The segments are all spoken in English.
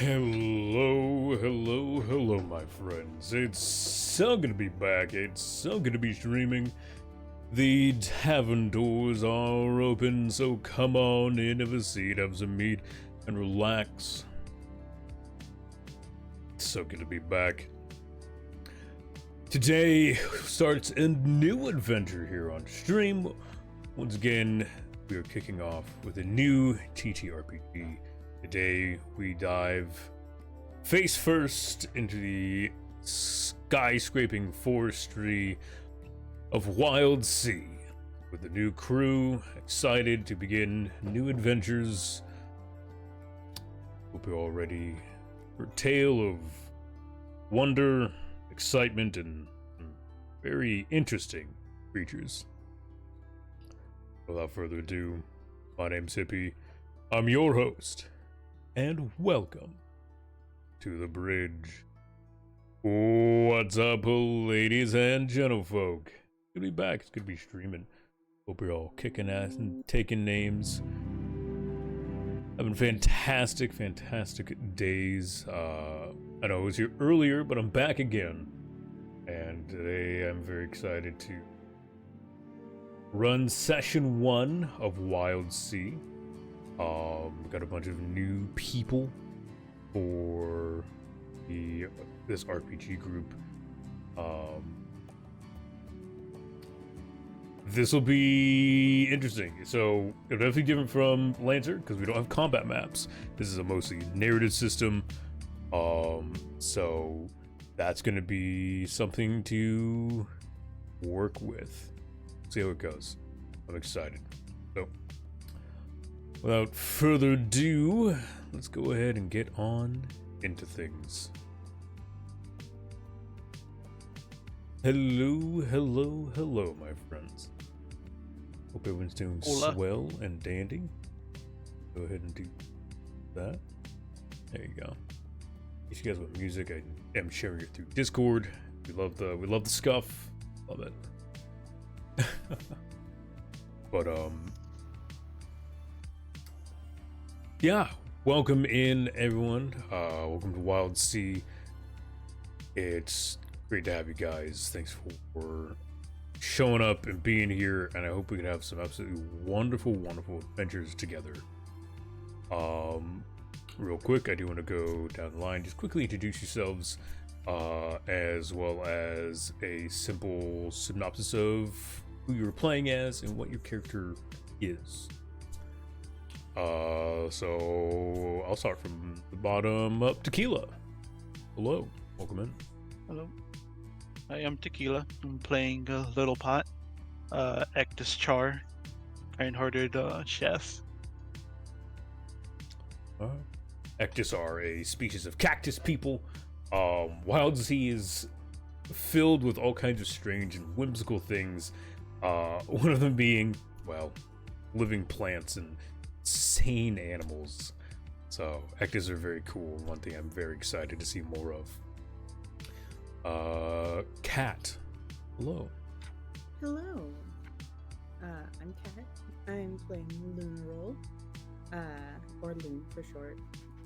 Hello, hello, hello, my friends. It's so good to be back. It's so good to be streaming. The tavern doors are open, so come on in, have a seat, have some meat, and relax. It's so good to be back. Today starts a new adventure here on stream. Once again, we are kicking off with a new TTRPG. Today we dive face first into the skyscraping forestry of Wildsea with a new crew, excited to begin new adventures. Hope you're all ready for a tale of wonder, excitement, and very interesting creatures. Without further ado, my name's Hippie. I'm your host. And welcome to the bridge. What's up, ladies and gentlefolk? Good to be back. It's good to be streaming. Hope you're all kicking ass and taking names. Having fantastic days. I know I was here earlier, but I'm back again. And today I'm very excited to run session 1 of Wildsea. We got a bunch of new people for this RPG group. This will be interesting. So it'll definitely be different from Lancer because we don't have combat maps. This is a mostly narrative system. So that's going to be something to work with. See how it goes. I'm excited. So, without further ado, let's go ahead and get on into things. Hello, hello, hello, my friends. Hope everyone's doing swell and dandy. Go ahead and do that. There you go. If you guys want music, I am sharing it through Discord. We love the scuff. Love it. But yeah, welcome in everyone. Welcome to Wildsea. It's great to have you guys. Thanks for showing up and being here, and I hope we can have some absolutely wonderful adventures together. Real quick, I do want to go down the line, just quickly introduce yourselves, as well as a simple synopsis of who you're playing as and what your character is. So I'll start from the bottom up. Tequila. Hello. Welcome in. Hello. I am Tequila. I'm playing Little Pot, Ectus Char, kind-hearted chef. Ectus are a species of cactus people. Wildsea is filled with all kinds of strange and whimsical things. One of them being, well, living plants and insane animals. So Ectus are very cool. One thing I'm very excited to see more of. Kat. Hello. Hello. I'm Kat. I'm playing Loon Roll, or Loon for short.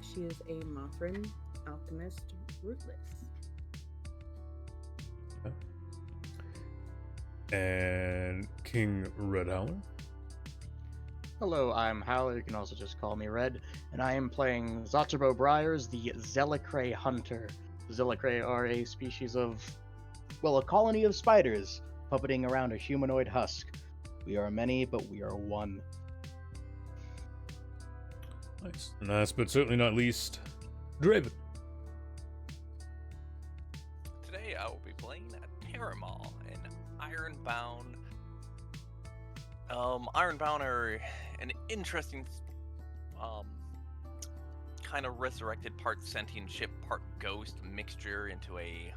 She is a Mothran alchemist, ruthless. And King Red Howler. Hello, I'm Howler, you can also just call me Red, and I am playing Zotterbo Briars, the Zelicrae Hunter. The Zelicrae are a species of, well, a colony of spiders puppeting around a humanoid husk. We are many, but we are one. Nice. And last but certainly not least, Draven. Today I will be playing Terramal, an Ironbound. Ironbound are an interesting, kind of resurrected, part sentient ship, part ghost mixture into a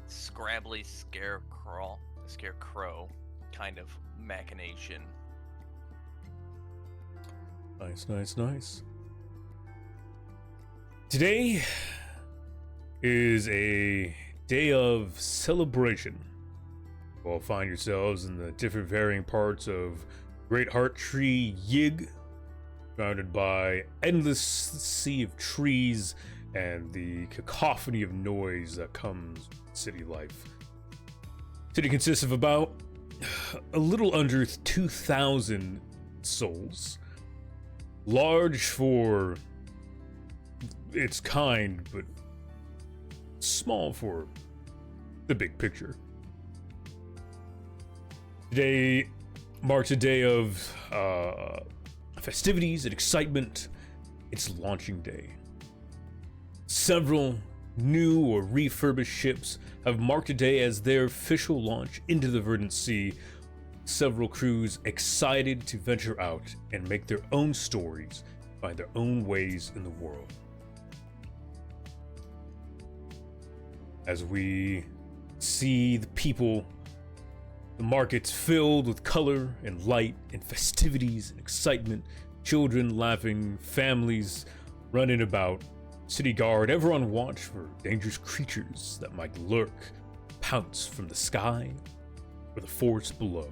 scrabbly scarecrow kind of machination. Nice. Today is a day of celebration. You'll find yourselves in the different varying parts of Great Heart Tree Yig, surrounded by endless sea of trees and the cacophony of noise that comes with city life. City consists of about a little under 2,000 souls. Large for its kind, but small for the big picture. Today marks a day of festivities and excitement. It's launching day. Several new or refurbished ships have marked today as their official launch into the verdant sea. Several crews excited to venture out and make their own stories, find their own ways in the world. As we see the people, the markets filled with color and light and festivities and excitement, children laughing, families running about, city guard ever on watch for dangerous creatures that might lurk, pounce from the sky or the forest below.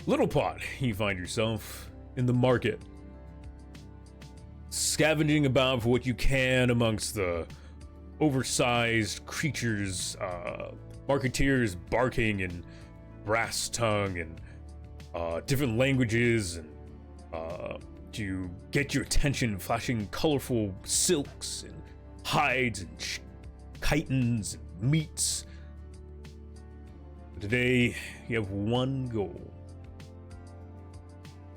Little pot, you find yourself in the market, scavenging about for what you can amongst the oversized creatures, marketeers barking in brass tongue and different languages, and to get your attention, flashing colorful silks and hides and chitons and meats. Today, you have one goal.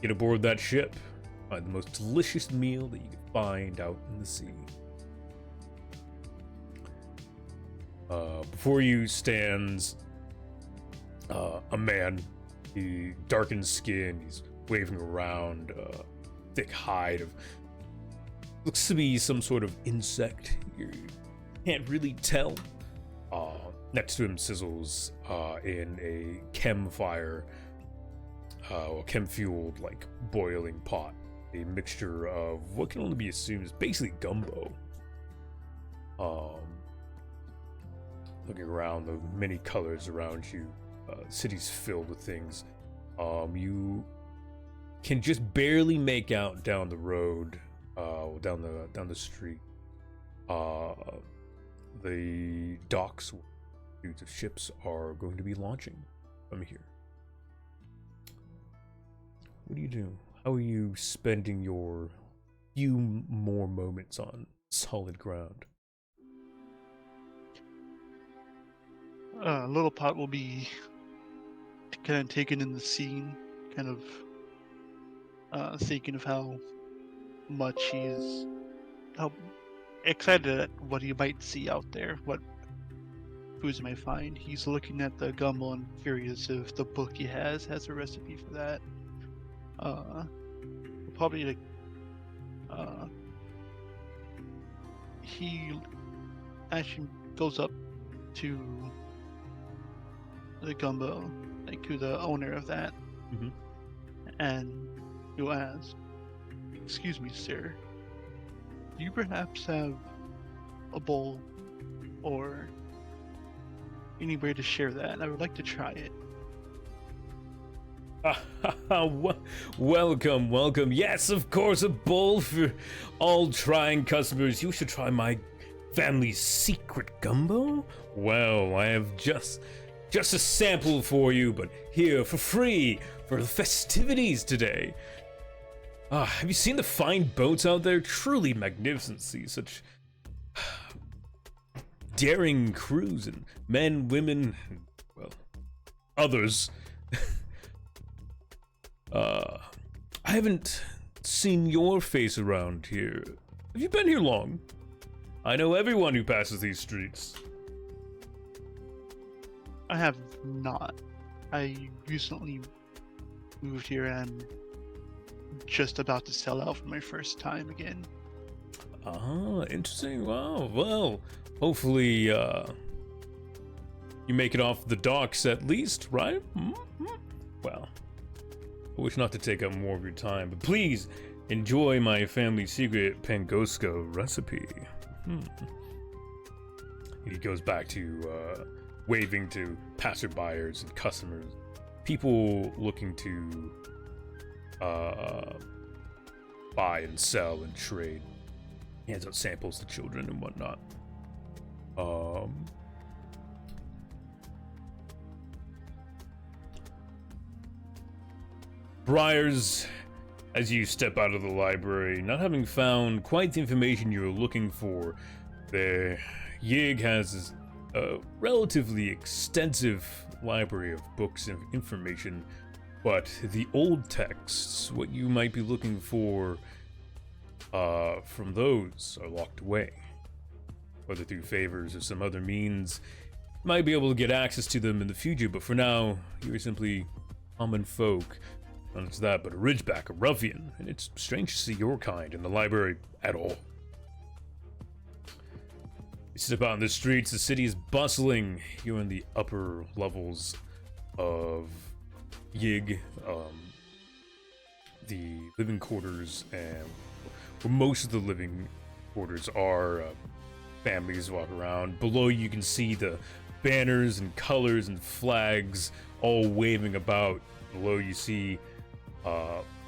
Get aboard that ship, find the most delicious meal that you can find out in the sea. Before you stands a man. He darkened skin, he's waving around a thick hide of, looks to be some sort of insect. You can't really tell. Next to him sizzles in a chem fire, or chem fueled, like, boiling pot, a mixture of what can only be assumed is basically gumbo. Looking around, the many colors around you, city's filled with things. You can just barely make out down the road, down the street, the docks where the ships are going to be launching from here. What do you do? How are you spending your few more moments on solid ground? Little Pot will be kind of taken in the scene, kind of thinking of how much how excited at what he might see out there, what foods he might find. He's looking at the gumbo and curious if the book he has a recipe for that. Probably he actually goes up to the gumbo, like to the owner of that, and he'll ask, "Excuse me, sir, do you perhaps have a bowl or any way to share that? I would like to try it." Welcome. Yes, of course, a bowl for all trying customers. You should try my family's secret gumbo. Well, I have just a sample for you, but here for free for the festivities today. Have you seen the fine boats out there? Truly magnificent. See such daring crews and men, women, and, well, others. I haven't seen your face around here. Have you been here long? I know everyone who passes these streets. I have not. I recently moved here and I'm just about to sell out for my first time again. Interesting. Wow. Well, hopefully, you make it off the docks at least, right? Well, I wish not to take up more of your time, but please enjoy my family secret Pangosco recipe. He goes back to waving to passerbyers and customers, people looking to buy and sell and trade. Hands out samples to children and whatnot. Briars, as you step out of the library, not having found quite the information you were looking for, the Yig has a relatively extensive library of books and information, but the old texts, what you might be looking for from those, are locked away. Whether through favors or some other means, you might be able to get access to them in the future, but for now, you're simply common folk. Not just that, but a ridgeback, a ruffian, and it's strange to see your kind in the library at all. You step out in the streets, the city is bustling. You're in the upper levels of Yig, the living quarters, and where most of the living quarters are, families walk around. Below you can see the banners and colors and flags all waving about. Below you see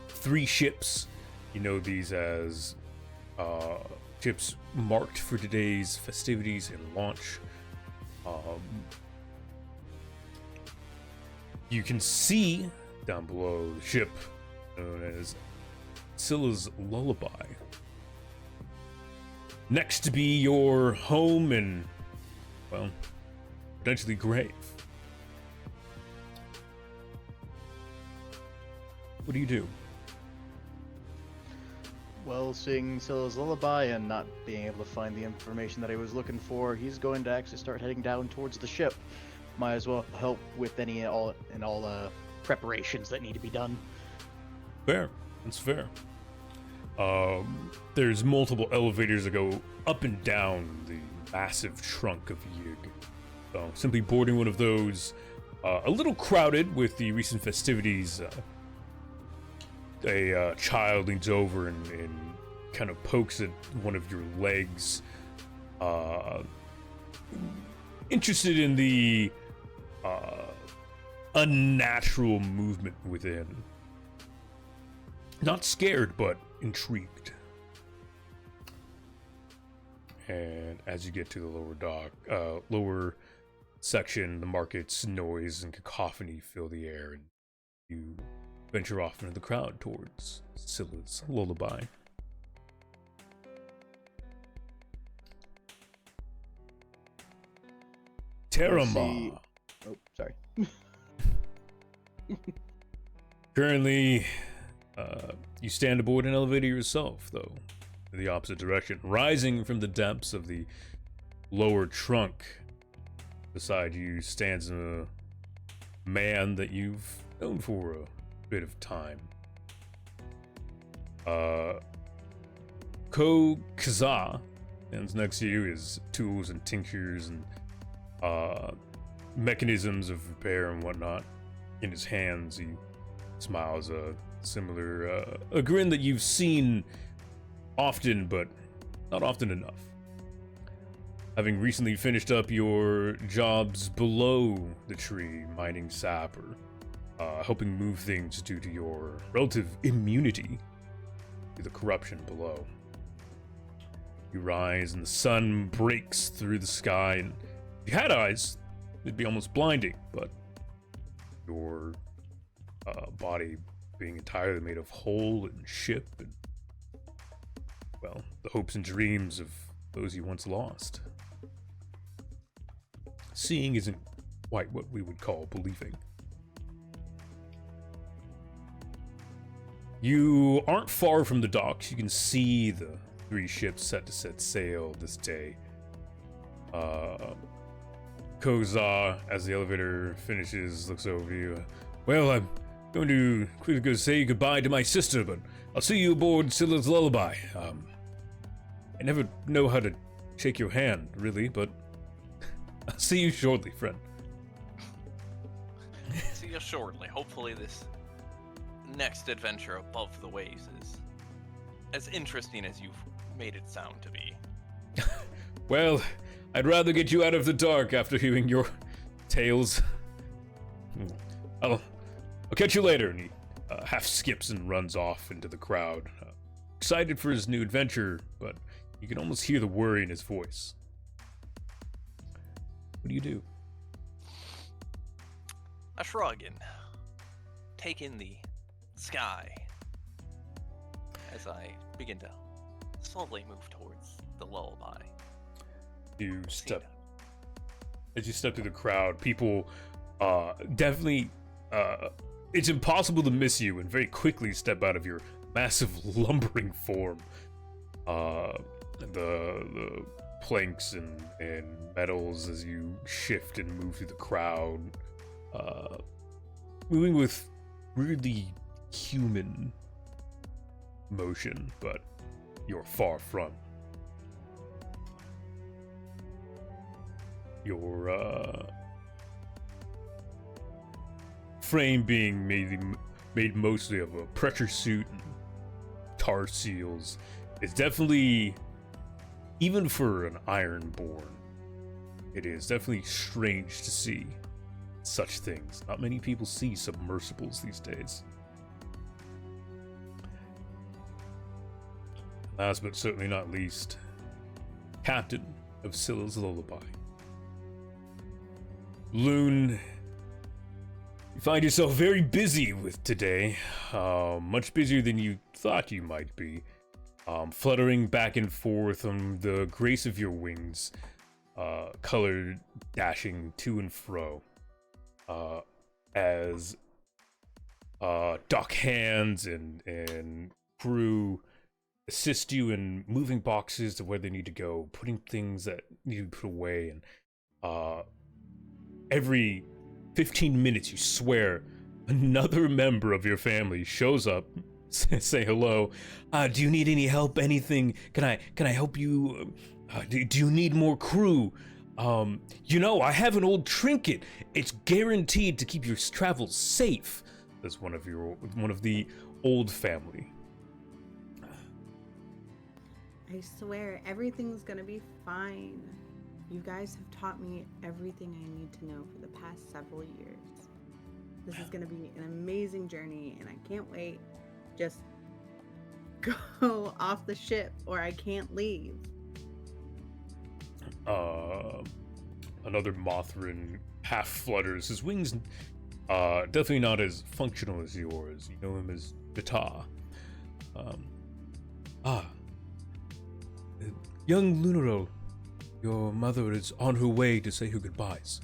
3 ships. You know these as ships marked for today's festivities and launch. You can see down below the ship known as Scylla's Lullaby. Next to be your home and, well, potentially grave. What do you do? Well, seeing Scylla's Lullaby and not being able to find the information that he was looking for, he's going to actually start heading down towards the ship. Might as well help with any and all preparations that need to be done. Fair. That's fair. There's multiple elevators that go up and down the massive trunk of Yig. So simply boarding one of those, a little crowded with the recent festivities. A child leans over and kind of pokes at one of your legs, interested in the unnatural movement within. Not scared, but intrigued. And as you get to the lower section, the market's noise and cacophony fill the air, and you venture off into the crowd towards Scylla's Lullaby. Terama. Oh, sorry. Currently, you stand aboard an elevator yourself, though, in the opposite direction, rising from the depths of the lower trunk. Beside you stands a man that you've known for a bit of time. Ko Kaza stands next to you, his tools and tinctures and mechanisms of repair and whatnot in his hands. He smiles a similar a grin that you've seen often, but not often enough. Having recently finished up your jobs below the tree, mining sap or helping move things due to your relative immunity to the corruption below. You rise and the sun breaks through the sky, and if you had eyes, it'd be almost blinding, but your body being entirely made of hull and ship and, well, the hopes and dreams of those you once lost. Seeing isn't quite what we would call believing. You aren't far from the docks. You can see the 3 ships set to set sail this day. Koza, as the elevator finishes, looks over you. Well, I'm going to quickly go say goodbye to my sister, but I'll see you aboard Scylla's Lullaby. I never know how to shake your hand, really, but I'll see you shortly, friend. See you shortly. Hopefully this next adventure above the waves is as interesting as you've made it sound to be. Well, I'd rather get you out of the dark after hearing your tales. I'll catch you later. And he half skips and runs off into the crowd, excited for his new adventure, but you can almost hear the worry in his voice. What do you do? I shrug and take in the sky as I begin to slowly move towards the lullaby. As you step through the crowd, people definitely, it's impossible to miss you and very quickly step out of your massive lumbering form. The planks and metals as you shift and move through the crowd, moving with weirdly human motion, but you're far from. Your frame being made mostly of a pressure suit and tar seals. It's definitely, even for an Ironborn, it is definitely strange to see such things. Not many people see submersibles these days. Last but certainly not least, Captain of Scylla's Lullaby. Loon, you find yourself very busy with today, much busier than you thought you might be, fluttering back and forth on the grace of your wings, color dashing to and fro, as dock hands and crew assist you in moving boxes to where they need to go, putting things that need to be put away, and every 15 minutes, you swear, another member of your family shows up, say hello. Do you need any help? Anything? Can I help you? Do you need more crew? I have an old trinket. It's guaranteed to keep your travels safe. That's one of the old family. I swear, everything's gonna be fine. You guys have taught me everything I need to know for the past several years. This is gonna be an amazing journey, and I can't wait. Just go off the ship, or I can't leave. Another Mothrin half flutters. His wings, definitely not as functional as yours. You know him as Bata. Young Lunaro. Your mother is on her way to say her goodbyes.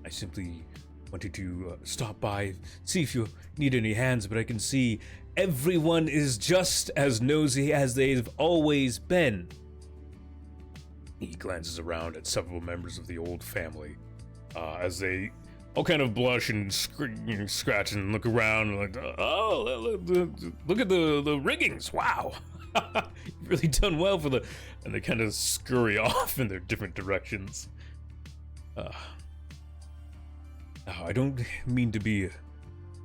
I simply wanted to stop by, see if you need any hands, but I can see everyone is just as nosy as they've always been. He glances around at several members of the old family, as they all kind of blush and scratch and look around like, look at the riggings, wow. You've really done well for the... And they kind of scurry off in their different directions. I don't mean to be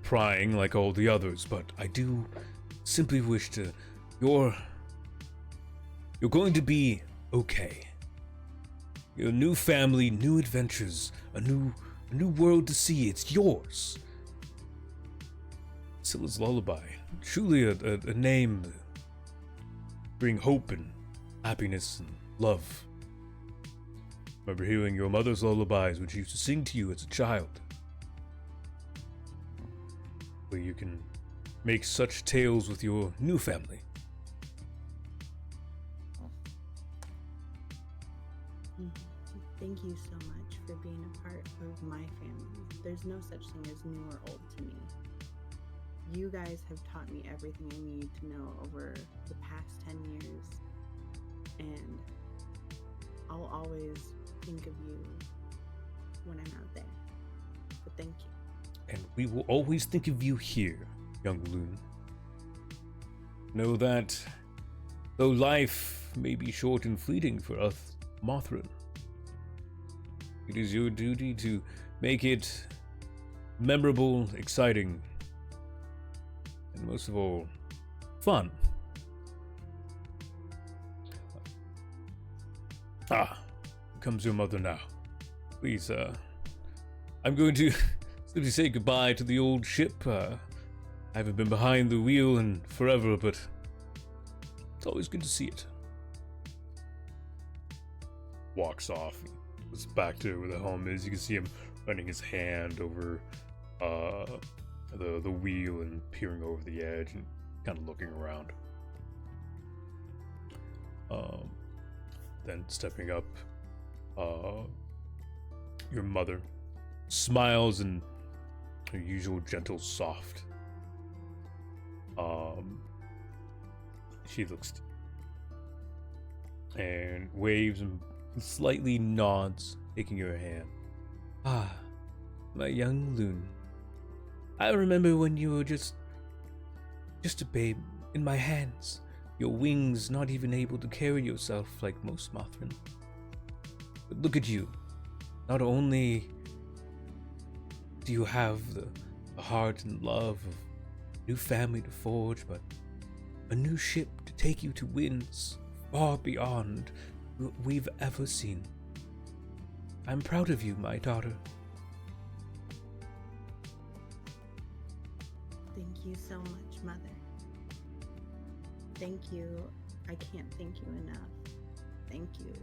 prying like all the others, but I do simply wish to... You're going to be okay. Your new family, new adventures, a new world to see. It's yours. Scylla's Lullaby. Truly a name to bring hope and happiness and love. Remember hearing your mother's lullabies, which she used to sing to you as a child. Where you can make such tales with your new family. Thank you so much for being a part of my family. There's no such thing as new or old to me. You guys have taught me everything I need to know over the past 10 years. And I'll always think of you when I'm out there. But thank you. And we will always think of you here, young Loon. Know that though life may be short and fleeting for us Mothrin, it is your duty to make it memorable, exciting, and most of all, fun. Here comes your mother now. Please, I'm going to simply say goodbye to the old ship. I haven't been behind the wheel in forever, but It's always good to see it. Walks off. Goes back to where the helm is. You can see him running his hand over the wheel and peering over the edge and kind of looking around. Then stepping up, your mother smiles in her usual gentle, soft. She looks and waves and slightly nods, taking her hand. Ah, my young Loon. I remember when you were just a babe in my hands. Your wings not even able to carry yourself like most Mothrin. But look at you. Not only do you have the heart and love of a new family to forge, but a new ship to take you to winds far beyond what we've ever seen. I'm proud of you, my daughter. Thank you so much, Mother. Thank you. I can't thank you enough. Thank you.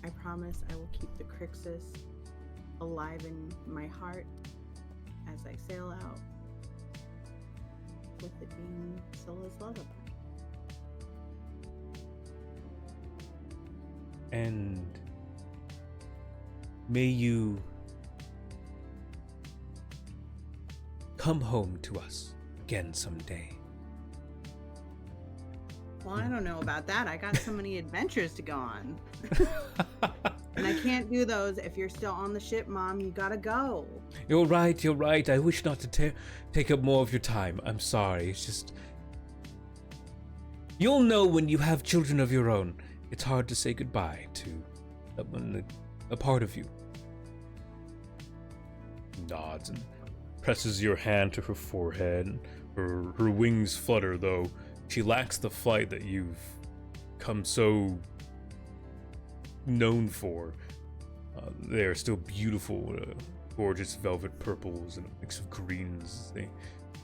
I promise I will keep the Crixus alive in my heart as I sail out, with it being Scylla's lullaby. And may you come home to us again someday. Well, I don't know about that. I got so many adventures to go on. And I can't do those if you're still on the ship, Mom. You gotta go. You're right. I wish not to take up more of your time. I'm sorry. It's just... You'll know when you have children of your own. It's hard to say goodbye to someone, a part of you. Nods and presses your hand to her forehead. Her wings flutter, though she lacks the flight that you've come so known for. They are still beautiful, gorgeous velvet purples and a mix of greens. They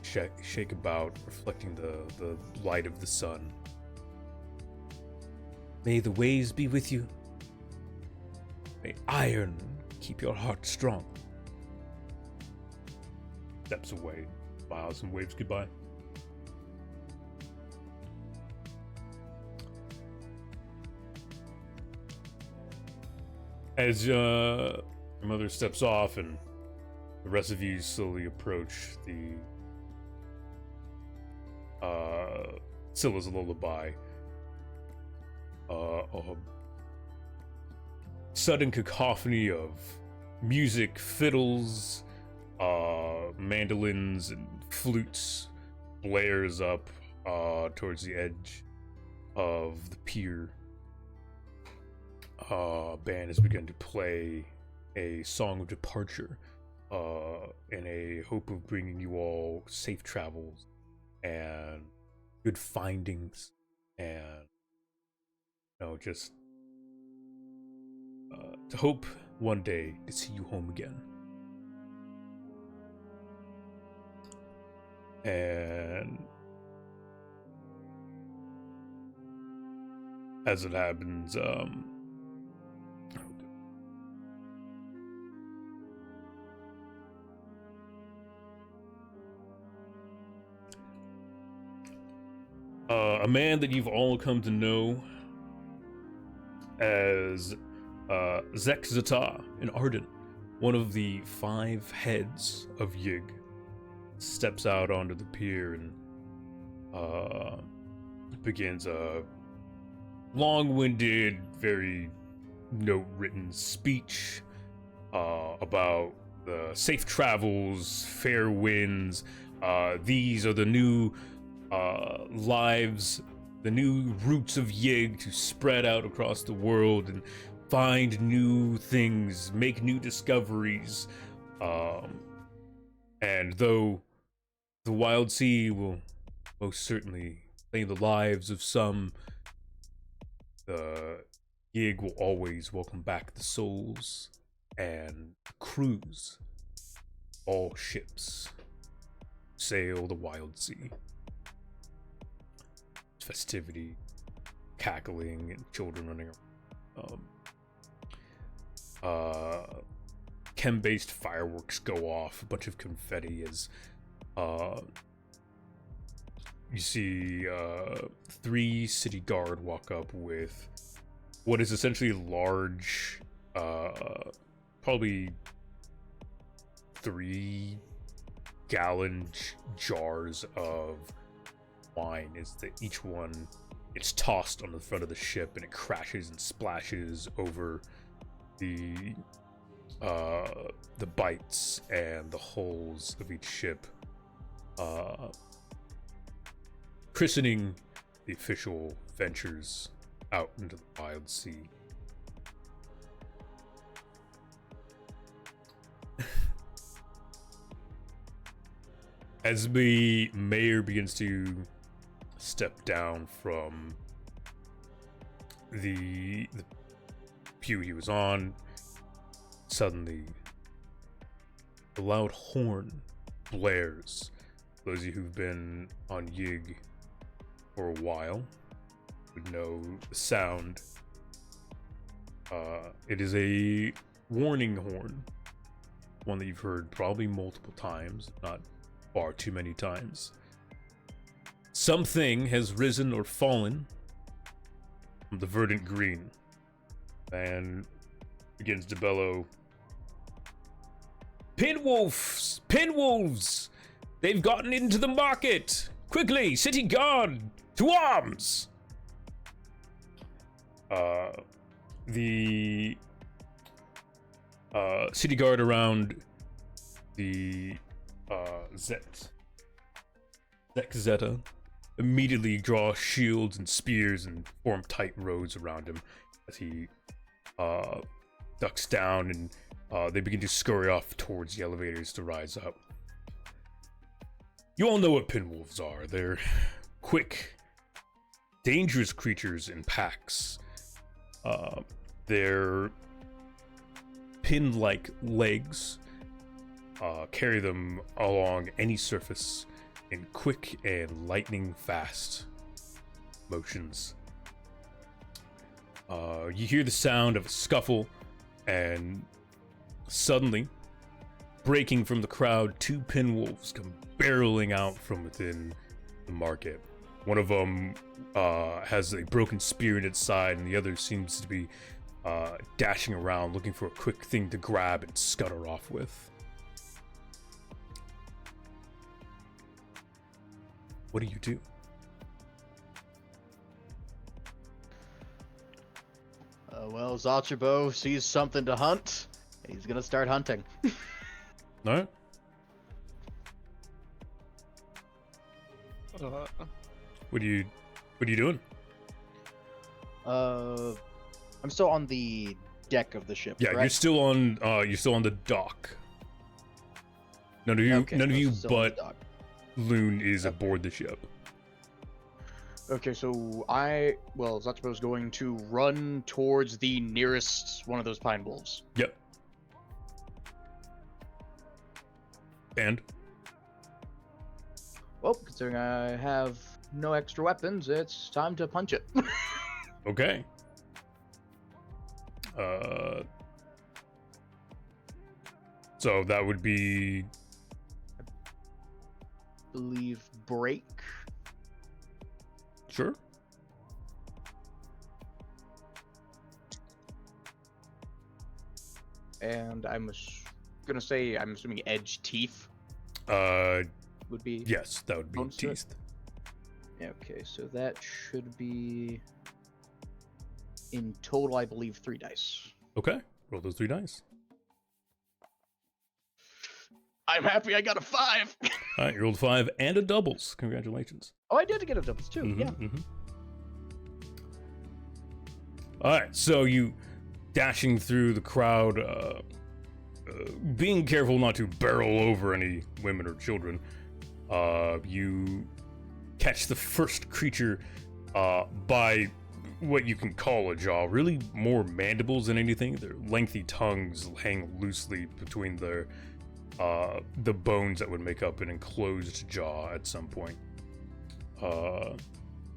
shake about, reflecting the light of the sun. May the waves be with you. May iron keep your heart strong. Steps away, smiles and waves goodbye. As your mother steps off and the rest of you slowly approach the Scylla's lullaby, a sudden cacophony of music, fiddles, mandolins, and flutes blares up towards the edge of the pier. Band has begun to play a song of departure in a hope of bringing you all safe travels and good findings, and just to hope one day to see you home again. And as it happens, a man that you've all come to know as Zeta, an Ardent, one of the 5 heads of Yig, steps out onto the pier and begins a long-winded, very note-written speech about the safe travels, fair winds. These are the new lives, the new roots of Yig to spread out across the world and find new things, make new discoveries. And though the Wildsea will most certainly claim the lives of some, the Yig will always welcome back the souls and crews. All ships sail the Wildsea. festivity, cackling, and children running around. Chem-based fireworks go off, a bunch of confetti as you see 3 city guard walk up with what is essentially large, probably 3-gallon jars of wine. Is that each one, it's tossed on the front of the ship and it crashes and splashes over the bites and the hulls of each ship, christening the official ventures out into the wild sea. As the mayor begins to step down from the pew he was on, suddenly the loud horn blares. Those of you who've been on Yig for a while would know the sound. It is a warning horn, one that you've heard probably multiple times, not far too many times. Something has risen or fallen from the verdant green and begins to bellow, "Pinwolves! Pinwolves! They've gotten into the market! Quickly, city guard, to arms!" The city guard around the Zeta immediately draw shields and spears and form tight rows around him as he ducks down, and they begin to scurry off towards the elevators to rise up. You all know what pinwolves are. They're quick, dangerous creatures in packs. Their pin-like legs carry them along any surface in quick and lightning-fast motions. You hear the sound of a scuffle, and suddenly, breaking from the crowd, 2 pinwolves come barreling out from within the market. One of them has a broken spear in its side, and the other seems to be dashing around looking for a quick thing to grab and scutter off with. What do you do? Well, Zachibo sees something to hunt. He's gonna start hunting. No? What are you doing? I'm still on the deck of the ship. Yeah, right? you're still on the dock. None of you but Loon is aboard the ship. Okay, so Zachibo's going to run towards the nearest one of those pine wolves. Yep. And? Well, considering I have no extra weapons, it's time to punch it. Okay. So that would be, I believe, break. Sure. And I'm assuming edge teeth would be. Yes, that would be teeth. Okay, so that should be in total, I believe, 3 dice. Okay, roll those 3 dice. I'm happy I got a 5. All right, you rolled 5 and a doubles. Congratulations. Oh, I did get a doubles too. Yeah. All right, so you dashing through the crowd, being careful not to barrel over any women or children. You catch the first creature by what you can call a jaw. Really more mandibles than anything. Their lengthy tongues hang loosely between the bones that would make up an enclosed jaw at some point.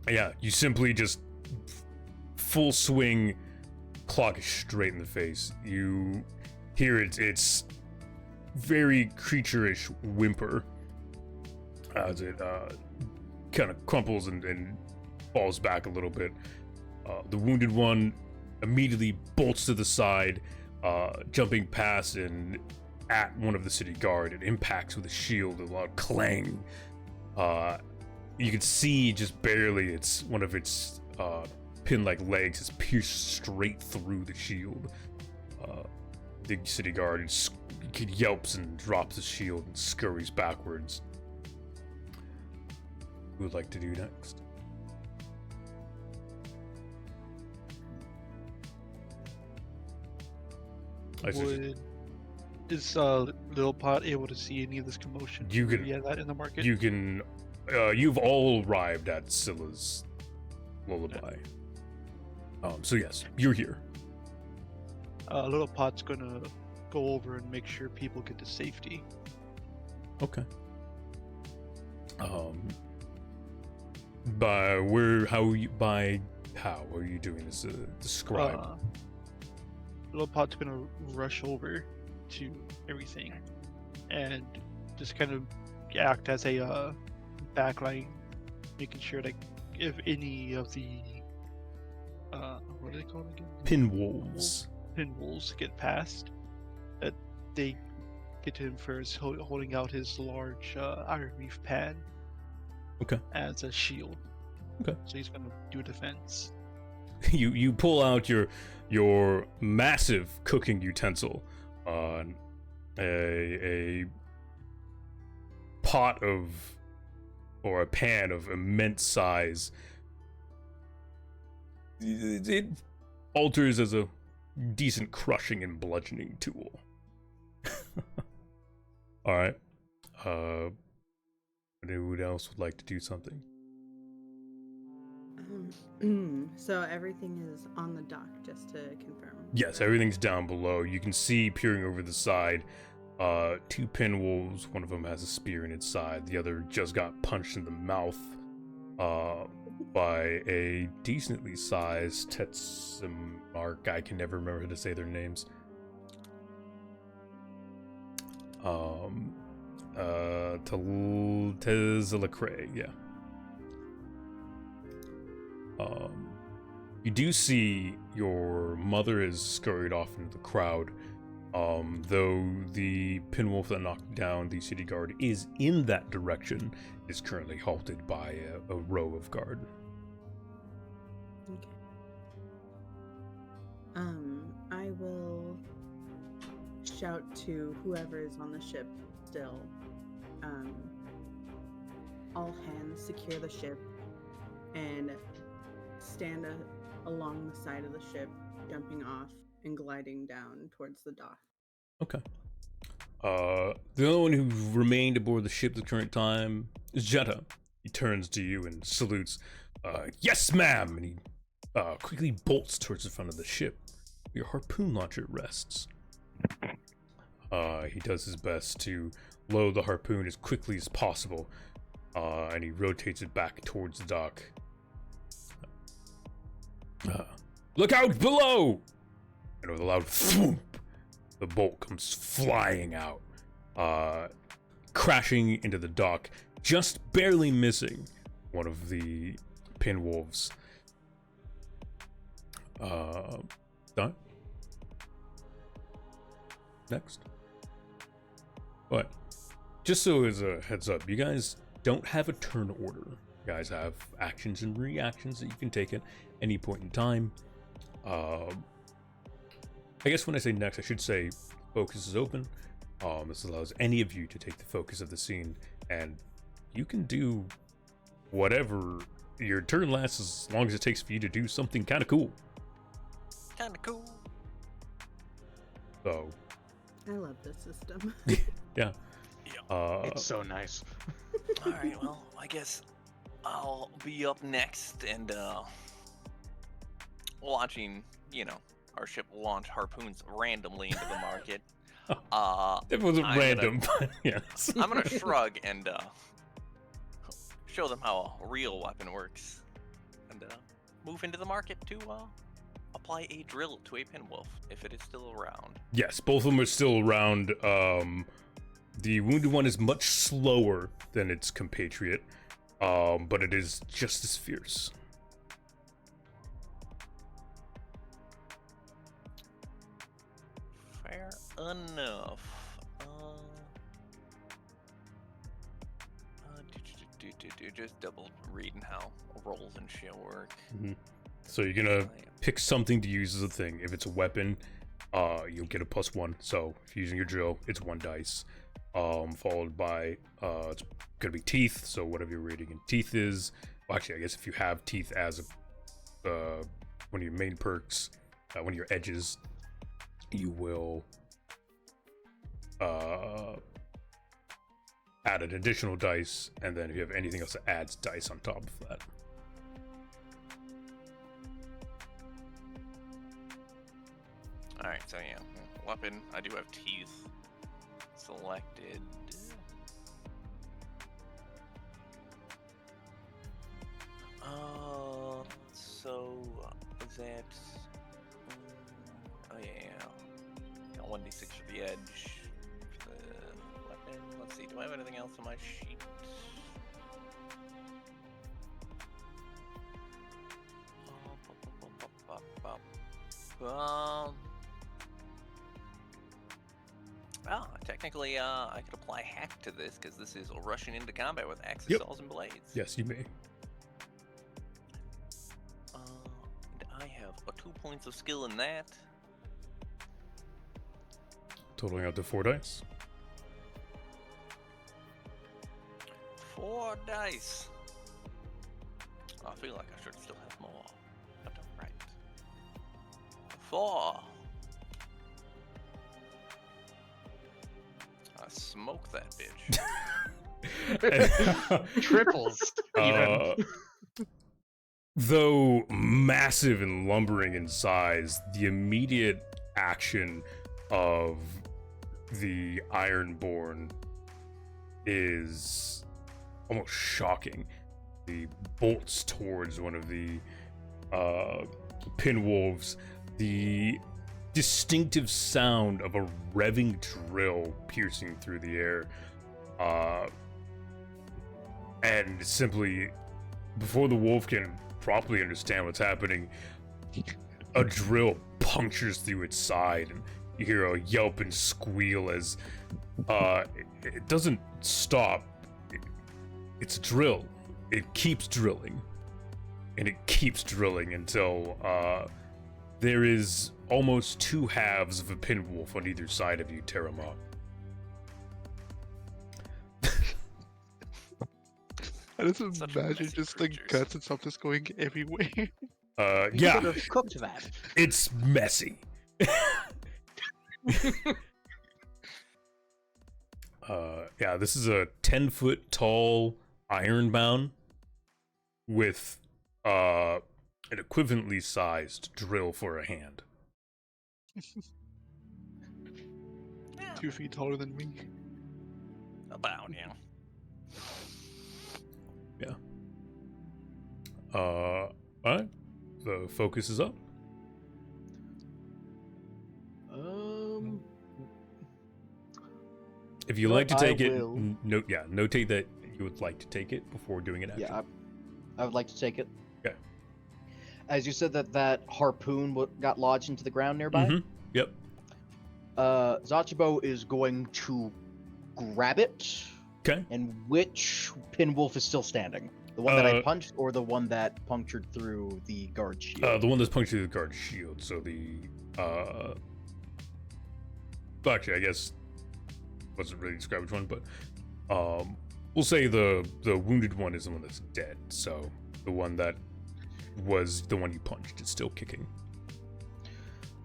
Yeah, you simply just full swing, clock it straight in the face. You hear its very creature-ish whimper as it kind of crumples and falls back a little bit. The wounded one immediately bolts to the side, jumping past and at one of the city guard. It impacts with a shield, a loud clang. You can see just barely it's one of its pin-like legs is pierced straight through the shield. The city guard yelps and drops the shield and scurries backwards. Who would like to do next? Is Lil Pot able to see any of this commotion? You can. Yeah, that in the market. You can. You've all arrived at Scylla's lullaby. So yes, you're here. Little Pot's gonna go over and make sure people get to safety. Okay. By where? How are you? By how are you doing this? Describe. Little Pot's gonna rush over to everything and just kind of act as a backline, making sure that if any of the what are they called again? Pinwolves. Pinwolves get past, that they get to him first, holding out his large iron reef pad. Okay. As a shield. Okay. So he's gonna do a defense. You pull out your massive cooking utensil, a pot of or a pan of immense size. It alters as a decent crushing and bludgeoning tool. All right. Anyone else would like to do something? So everything is on the dock, just to confirm. Yes, everything's down below. You can see peering over the side, two pinwolves. One of them has a spear in its side. The other just got punched in the mouth by a decently sized Tetsumark. I can never remember how to say their names. Tezilacrae, yeah. You do see your mother is scurried off into the crowd, though the pinwolf that knocked down the city guard is in that direction, is currently halted by a row of guard. Okay. I will shout to whoever is on the ship still. All hands secure the ship and stand along the side of the ship, jumping off and gliding down towards the dock. Okay. The only one who remained aboard the ship at the current time is Jetta. He turns to you and salutes. Yes, ma'am! And he quickly bolts towards the front of the ship. Your harpoon launcher rests. He does his best to load the harpoon as quickly as possible, and he rotates it back towards the dock. Look out below! And with a loud thwomp, the bolt comes flying out, crashing into the dock, just barely missing one of the pinwolves. Done? Next. But just so as a heads up, you guys don't have a turn order. You guys have actions and reactions that you can take at any point in time. I guess when I say next, I should say focus is open. This allows any of you to take the focus of the scene, and you can do whatever your turn lasts as long as it takes for you to do something kind of cool. Kind of cool. So. I love this system. Yeah. It's so nice. Alright, well, I guess I'll be up next and launching, our ship launch harpoons randomly into the market. It wasn't random, but yes. I'm gonna shrug and show them how a real weapon works. and move into the market to apply a drill to a pinwolf if it is still around. Yes, both of them are still around. The wounded one is much slower than its compatriot, but it is just as fierce. Fair enough. Just double reading how rolls and shit work. So you're gonna pick something to use as a thing. If it's a weapon, you'll get a +1. So if you're using your drill, it's 1 dice. Followed by it's gonna be teeth. So whatever your rating in teeth is. Well, actually, I guess if you have teeth as one of your main perks, one of your edges, you will add an additional dice, and then if you have anything else that adds dice on top of that. Alright, so yeah, weapon, I do have teeth selected. So is that, oh yeah, got 1d6 for the edge. Let's see, do I have anything else on my sheet? Well, technically, I could apply hack to this because this is rushing into combat with axes, saws, and blades. Yes, you may. And I have 2 points of skill in that. Totaling out to 4 dice. 4 dice. I feel like I should still have more. But alright. 4. I smoke that bitch. Triples. Though massive and lumbering in size, the immediate action of the Ironborn is almost shocking. The bolts towards one of the pinwolves, the distinctive sound of a revving drill piercing through the air, and simply, before the wolf can properly understand what's happening, a drill punctures through its side, and you hear a yelp and squeal as it doesn't stop. It's a drill. It keeps drilling, and it keeps drilling until there is almost 2 halves of a pinwolf on either side of you, Terramont. I just imagine just the guts and stuff just going everywhere. Yeah, Could have cooked that. it's messy. Yeah, this is a 10-foot tall ironbound with an equivalently sized drill for a hand. 2 feet taller than me. About, yeah. Yeah. Alright. The focus is up. If you like to take it, notate that you would like to take it before doing an action. Yeah, I would like to take it. Okay. As you said that harpoon got lodged into the ground nearby. Mm-hmm. Yep. Zachibo is going to grab it. Okay. And which pinwolf is still standing? The one that I punched, or the one that punctured through the guard shield? The one that's punctured through the guard shield. So the well, actually, I guess wasn't really described which one, but we'll say the wounded one is the one that's dead. So the one that was the one you punched is still kicking.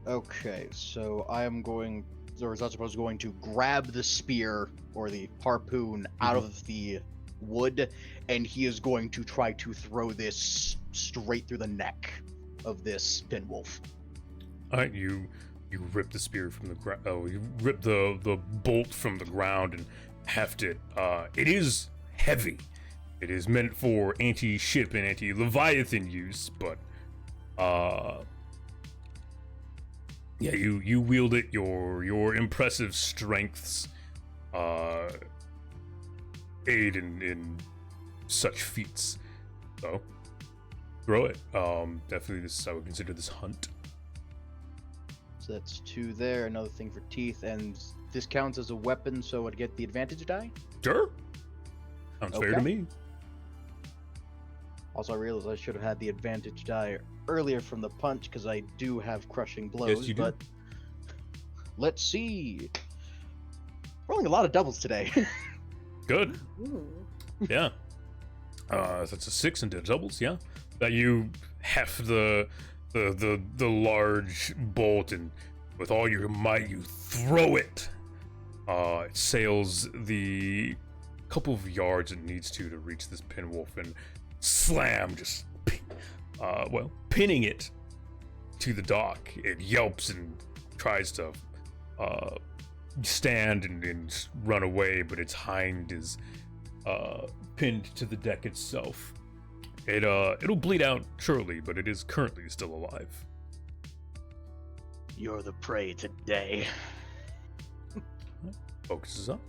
Okay, so I am going, or Zachibo is going to grab the spear or the harpoon out of the wood, and he is going to try to throw this straight through the neck of this pinwolf. All right, you rip the spear from the ground. Oh, you rip the bolt from the ground and heft it. It is heavy, It is meant for anti-ship and anti-Leviathan use, but yeah, you wield it. Your impressive strengths aid in such feats. So throw it. Definitely I would consider this hunt. So that's 2 there. Another thing for teeth, and this counts as a weapon, so I'd get the advantage die. Sure. Sounds fair to Okay. me. Also, I realized I should have had the advantage die earlier from the punch because I do have crushing blows. you do. But let's see. Rolling a lot of doubles today. Good. Ooh. Yeah. That's a 6 into doubles. Yeah. That you heft the large bolt, and with all your might you throw it. It sails the couple of yards it needs to reach this pinwolf, and slam, just pinning it to the dock. It yelps and tries to stand and run away, but its hind is pinned to the deck itself. It'll bleed out shortly, but it is currently still alive. You're the prey today. Focuses up.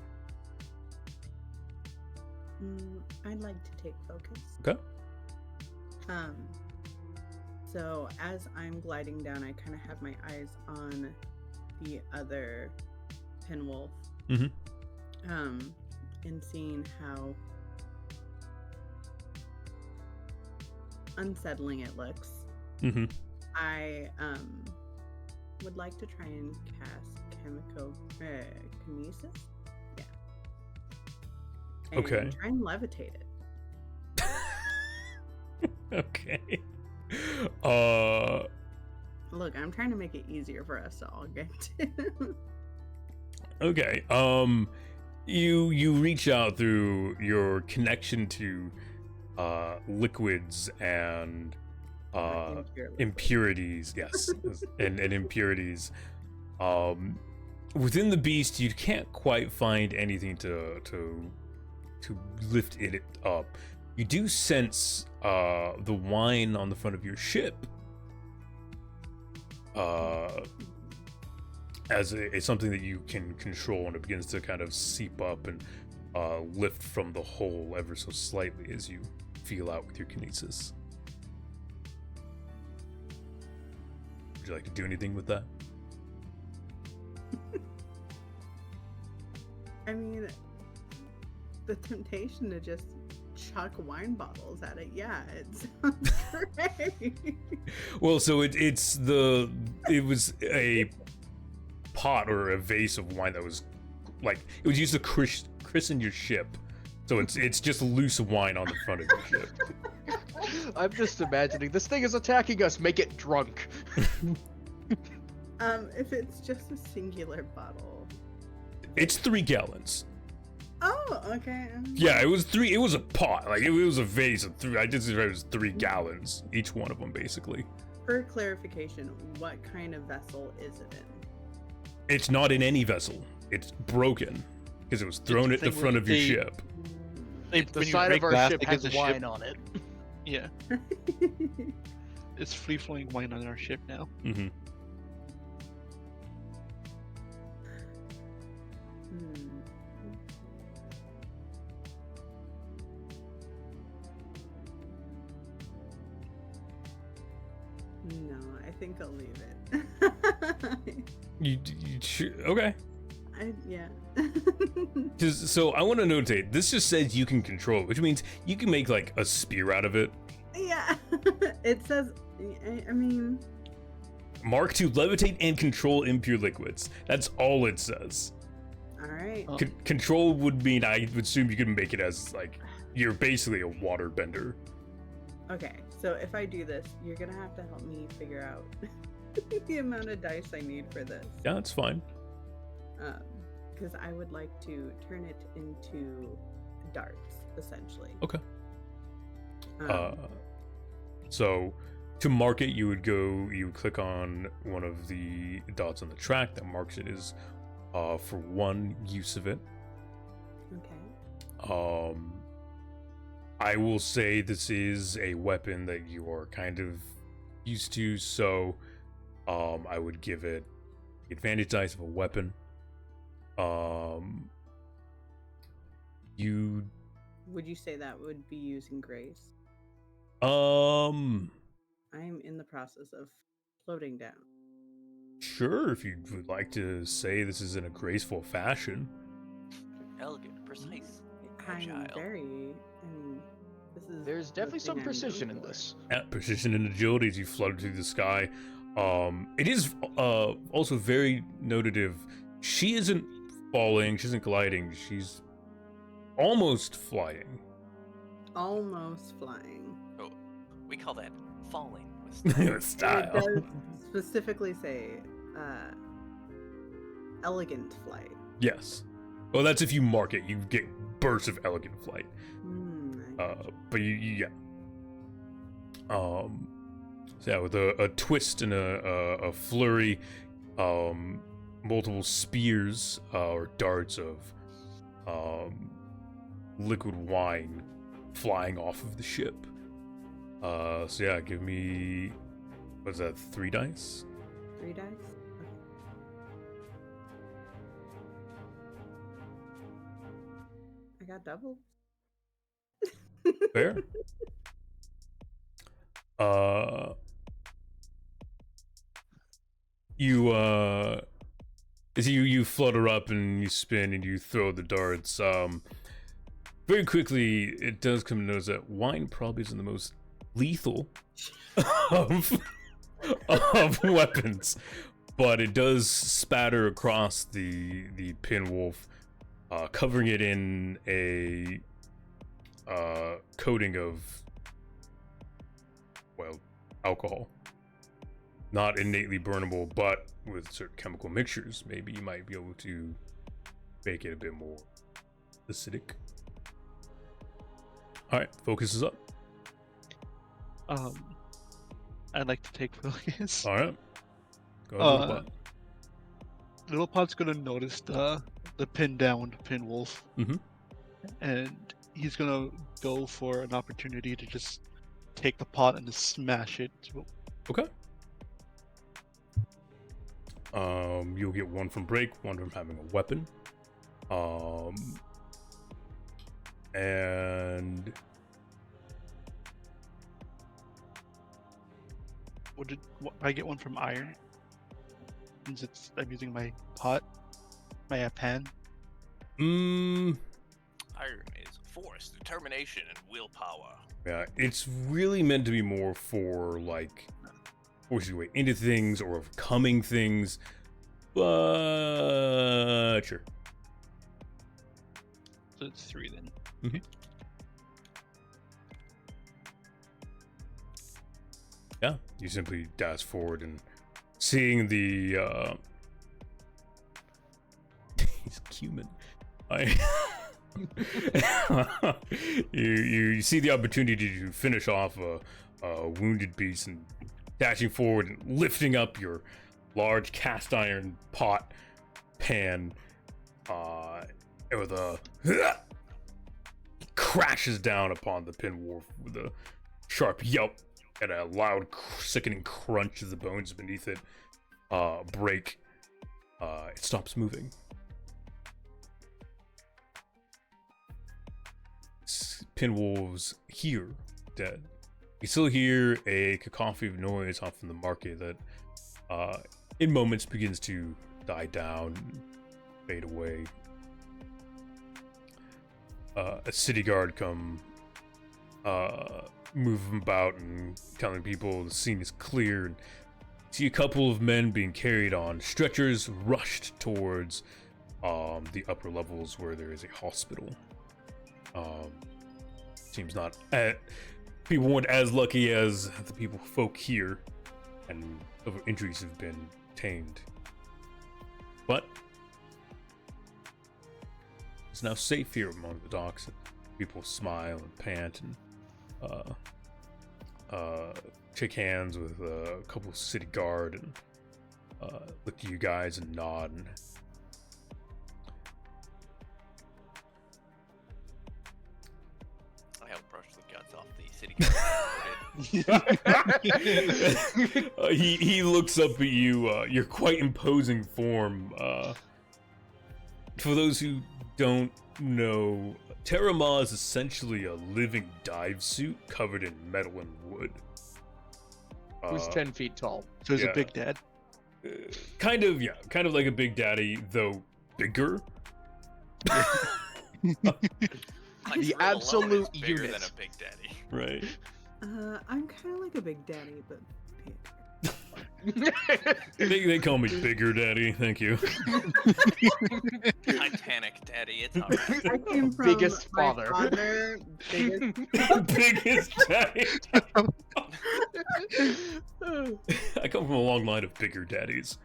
I'd like to take focus. Okay. So as I'm gliding down, I kind of have my eyes on the other pinwolf. And seeing how unsettling it looks. I would like to try and cast kinesis. Yeah. And Okay. try and levitate it. Okay. Look, I'm trying to make it easier for us to all get to. Okay. You reach out through your connection to liquids and impurities. Yes, and impurities. Within the beast, you can't quite find anything to lift it up. You do sense the wine on the front of your ship as something that you can control, and it begins to kind of seep up and lift from the hole ever so slightly as you feel out with your kinesis. Would you like to do anything with that? I mean, the temptation to just chuck wine bottles at it, yeah, it sounds great. Well, so it was a pot or a vase of wine that was like, it was used to christen your ship. So it's just loose wine on the front of your ship. I'm just imagining this thing is attacking us. Make it drunk. If it's just a singular bottle. It's 3 gallons. Oh, okay. Yeah, it was 3. It was a pot. Like, it was a vase of 3. I just said it was 3 gallons, each one of them, basically. For clarification, what kind of vessel is it in? It's not in any vessel. It's broken because it was thrown at the front of your ship. The side of our ship has wine on it. Yeah. It's free flowing wine on our ship now. Mm-hmm. No, I think I'll leave it. You okay? Yeah. So I want to notate, this just says you can control it, which means you can make like a spear out of it. Yeah. It says, I mean... Mark to levitate and control impure liquids. That's all it says. Alright. Control would mean, I would assume you can make it as like, you're basically a water bender. Okay, so if I do this, you're gonna have to help me figure out the amount of dice I need for this. Yeah, that's fine. Because I would like to turn it into darts, essentially. Okay. So to mark it, you would click on one of the dots on the track that marks it as for one use of it. Okay. I will say this is a weapon that you are kind of used to, so I would give it the advantage dice of a weapon. You Would you say that would be using grace? um I'm in the process of floating down. sure, if you would like to say this is in a graceful fashion. Elegant, precise, I'm agile. very. I mean, this is. There's the definitely thing some I'm known precision in for. this. At precision and agility as you flutter through the sky. It is also very notative. She isn't falling, she isn't gliding, she's almost flying. Almost flying. Oh, we call that falling with With style. style. It does specifically say elegant flight. Yes. Well, that's if you mark it. You get bursts of elegant flight. But yeah. So yeah, with a twist and a flurry, multiple spears or darts of liquid wine flying off of the ship. So yeah, give me, what's that, 3 dice? 3 dice? Okay. I got double. Fair. You flutter up and you spin and you throw the darts. Very quickly, it does come to notice that wine probably isn't the most lethal of weapons, but it does spatter across the pinwolf, covering it in a coating of, well, alcohol. Not innately burnable, but with certain chemical mixtures, maybe you might be able to make it a bit more acidic. Alright, focus is up. I'd like to take focus. Alright. Go ahead, Little Pot. Little Pot's gonna notice the pin down pin wolf. Mhm. And he's gonna go for an opportunity to just take the pot and just smash it. Okay. You'll get 1 from break, 1 from having a weapon. And I get 1 from iron? Since I'm using my pot, my pan. Iron is force, determination, and willpower. Yeah, it's really meant to be more for, like, forcing your way into things or overcoming things. But sure. So it's 3 then. Mm-hmm. Yeah, you simply dash forward and seeing the he's cumin. You see the opportunity to finish off a wounded beast and dashing forward and lifting up your large cast iron pot pan with a crashes down upon the pinwolf with a sharp yelp and a loud sickening crunch as the bones beneath it break. It stops moving. Pinwolves here dead. You still hear a cacophony of noise off from the market that in moments begins to die down and fade away. A city guard come move about and telling people the scene is clear, and see a couple of men being carried on stretchers rushed towards the upper levels where there is a hospital. Seems not people weren't as lucky as the folk here, and injuries have been tamed, but it's now safe here among the docks. People smile and pant and shake hands with a couple of city guard and look at you guys and nod. And I approach lights off the city council. He looks up at you, your quite imposing form. For those who don't know, Terramar is essentially a living dive suit covered in metal and wood. Who's 10 feet tall? So he's Yeah. a big dad. Kind of like a big daddy, though bigger. Like, The Drill alone absolute is bigger unit. than a big daddy. Right. I'm kind of like a big daddy, but big. They call me Bigger Daddy, thank you. Titanic daddy, it's alright. I came from Biggest my father. biggest. Biggest Daddy. I come from a long line of Bigger Daddies.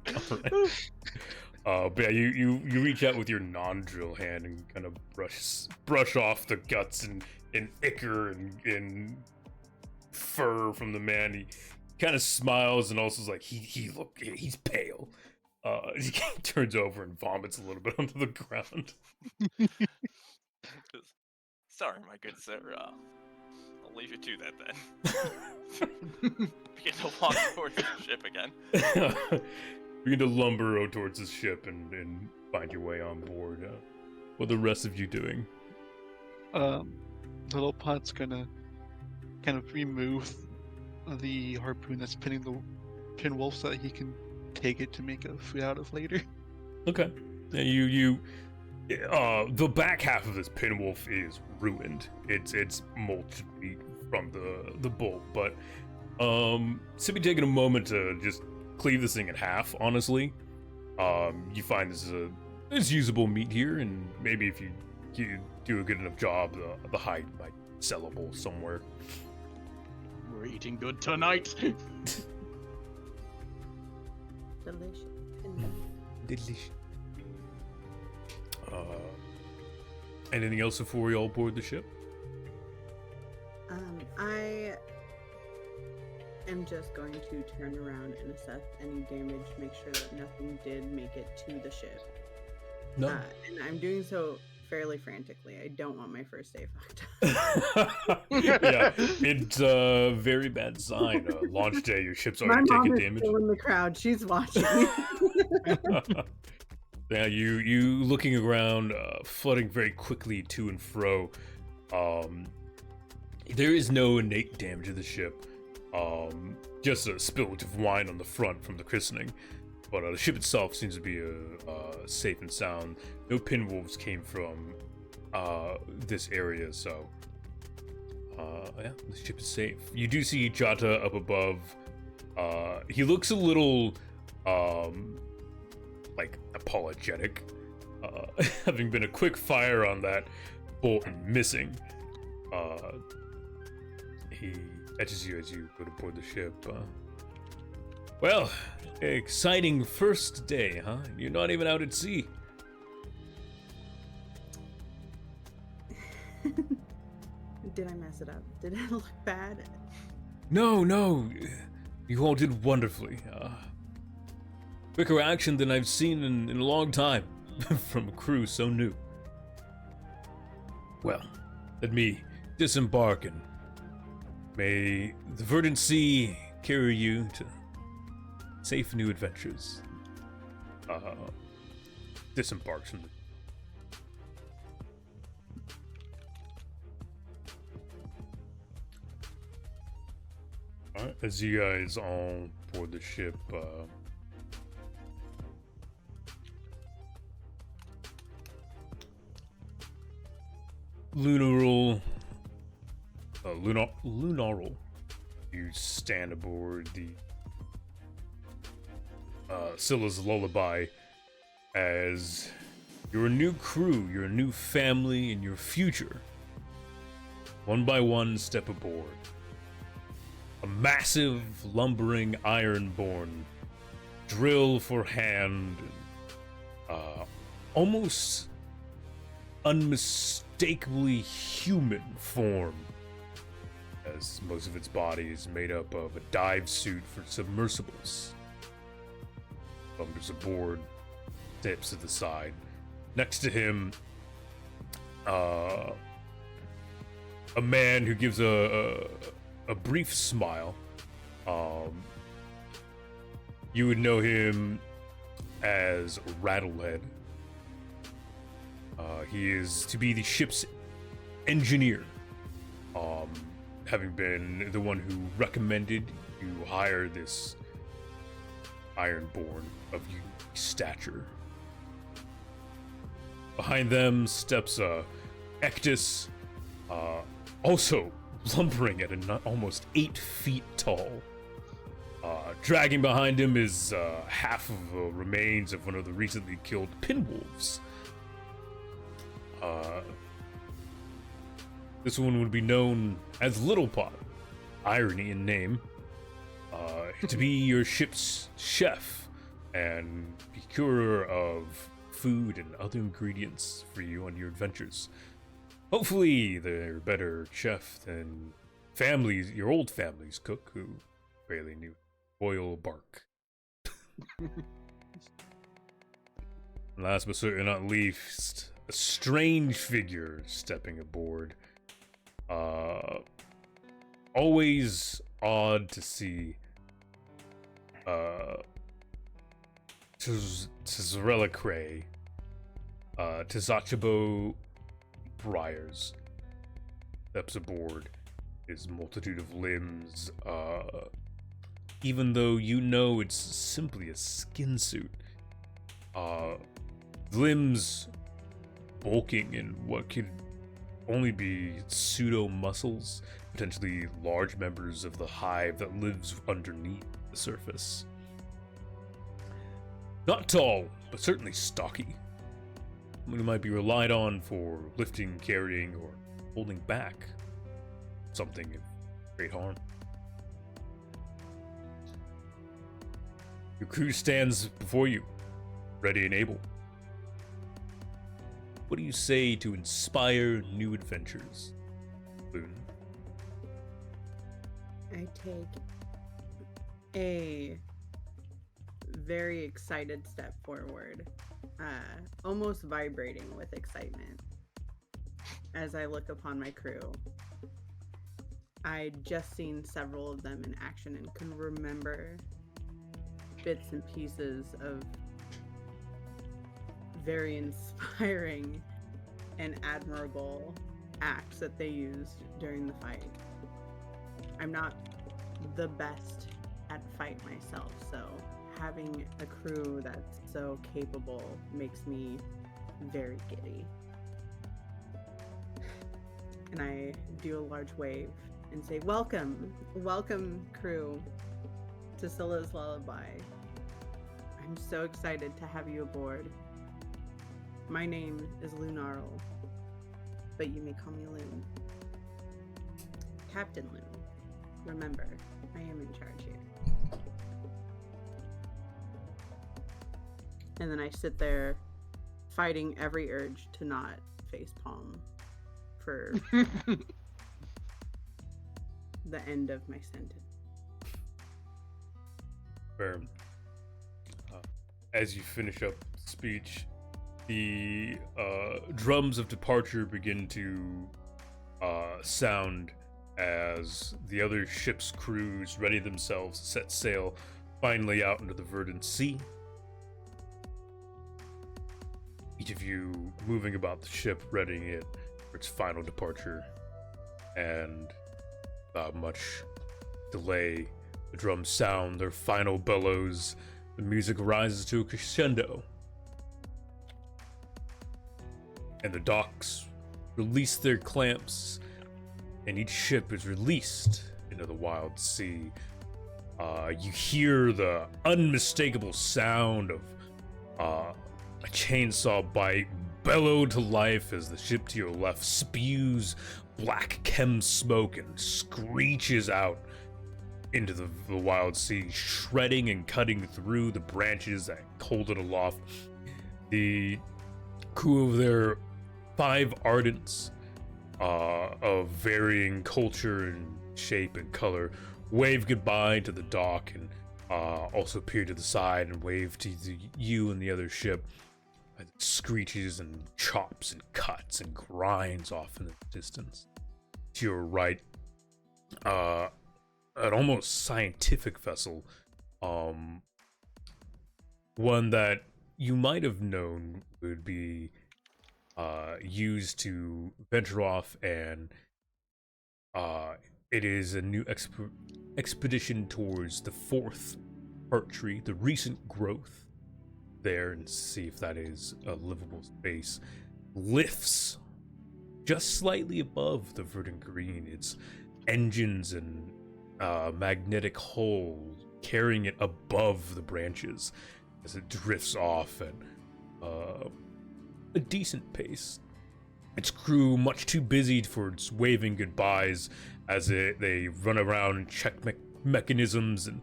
Alright. But yeah, you reach out with your non-drill hand and kind of brush off the guts and ichor and fur from the man. He kind of smiles and also is like, he's pale. He turns over and vomits a little bit onto the ground. Sorry, my good sir. I'll leave you to that then. Begin to walk towards the ship again. Begin to lumber towards the ship and find your way on board. What are the rest of you doing? Little Pot's gonna kind of remove the harpoon that's pinning the pinwolf so that he can take it to make a food out of later. Okay. Yeah, the back half of this pinwolf is ruined. It's mulched from the bolt, but simply taking a moment to just cleave this thing in half, honestly. You find this usable meat here, and maybe if you do a good enough job, the hide might be sellable somewhere. We're eating good tonight. Delicious. Delicious. Anything else before we all board the ship? I am just going to turn around and assess any damage, make sure that nothing did make it to the ship. No. And I'm doing so fairly frantically. I don't want my first day fucked up. Yeah, it's a very bad sign. Launch day, your ship's My already mom taking is damage. still in the crowd. She's watching. Yeah, you looking around, flooding very quickly to and fro. There is no innate damage to the ship. Just a spillage of wine on the front from the christening. But the ship itself seems to be safe and sound. No pinwolves came from this area, so yeah, the ship is safe. You do see Jata up above. He looks a little like apologetic, having been a quick fire on that bolt and missing. He catches you as you go to board the ship. Well, exciting first day, huh? You're not even out at sea. Did I mess it up? Did it look bad? No, you all did wonderfully. Quicker action than I've seen in a long time from a crew so new. Well, let me disembark and may the verdant sea carry you to safe new adventures. Disembarks from the... Alright, as you guys all board the ship, Lunaral, you stand aboard the Scylla's Lullaby as your new crew, your new family, and your future, one by one, step aboard. A massive, lumbering ironborn, drill for hand, almost unmistakably human form, as most of its body is made up of a dive suit for submersibles. Lumbers aboard, steps to the side. Next to him, a man who gives a brief smile. You would know him as Rattlehead. He is to be the ship's engineer, having been the one who recommended you hire this Ironborn of unique stature. Behind them steps Ectus, also lumbering at almost 8 feet tall. Dragging behind him is half of the remains of one of the recently killed pinwolves. This one would be known as Littlepot, irony in name, to be your ship's chef and procurer of food and other ingredients for you on your adventures. Hopefully they're better chef than your old family's cook, who barely knew boil bark. Last but certainly not least, a strange figure stepping aboard. Always odd to see Tzerelicrae, Tezachabo Briars steps aboard, his multitude of limbs, even though you know it's simply a skin suit. Limbs bulking in what could only be pseudo muscles, potentially large members of the hive that lives underneath the surface. Not tall, but certainly stocky. Someone who might be relied on for lifting, carrying, or holding back something of great harm. Your crew stands before you, ready and able. What do you say to inspire new adventures, Loon? I take a very excited step forward, almost vibrating with excitement as I look upon my crew. I'd just seen several of them in action and can remember bits and pieces of very inspiring and admirable acts that they used during the fight. I'm not the best at fight myself, so having a crew that's so capable makes me very giddy. And I do a large wave and say, welcome crew to Scylla's Lullaby. I'm so excited to have you aboard. My name is Lunarl, but you may call me Loon. Captain Loon. Remember, I am in charge here. And then I sit there fighting every urge to not facepalm for the end of my sentence. Firm. As you finish up speech, the drums of departure begin to sound as the other ship's crews ready themselves to set sail finally out into the verdant sea. Each of you moving about the ship, readying it for its final departure. And without much delay, the drums sound their final bellows. The music rises to a crescendo. And the docks release their clamps, and each ship is released into the wild sea. You hear the unmistakable sound of a chainsaw bite bellow to life as the ship to your left spews black chem smoke and screeches out into the wild sea, shredding and cutting through the branches that hold it aloft. The crew of their 5 Ardents of varying culture and shape and color wave goodbye to the dock and also peer to the side and wave to you and the other ship. It screeches and chops and cuts and grinds off in the distance. to your right, an almost scientific vessel, one that you might have known would be used to venture off, and it is a new expedition towards the fourth heart tree, the recent growth there, and see if that is a livable space. Lifts just slightly above the verdant green, its engines and magnetic hull carrying it above the branches as it drifts off at a decent pace. Its crew much too busy for its waving goodbyes as they run around and check mechanisms and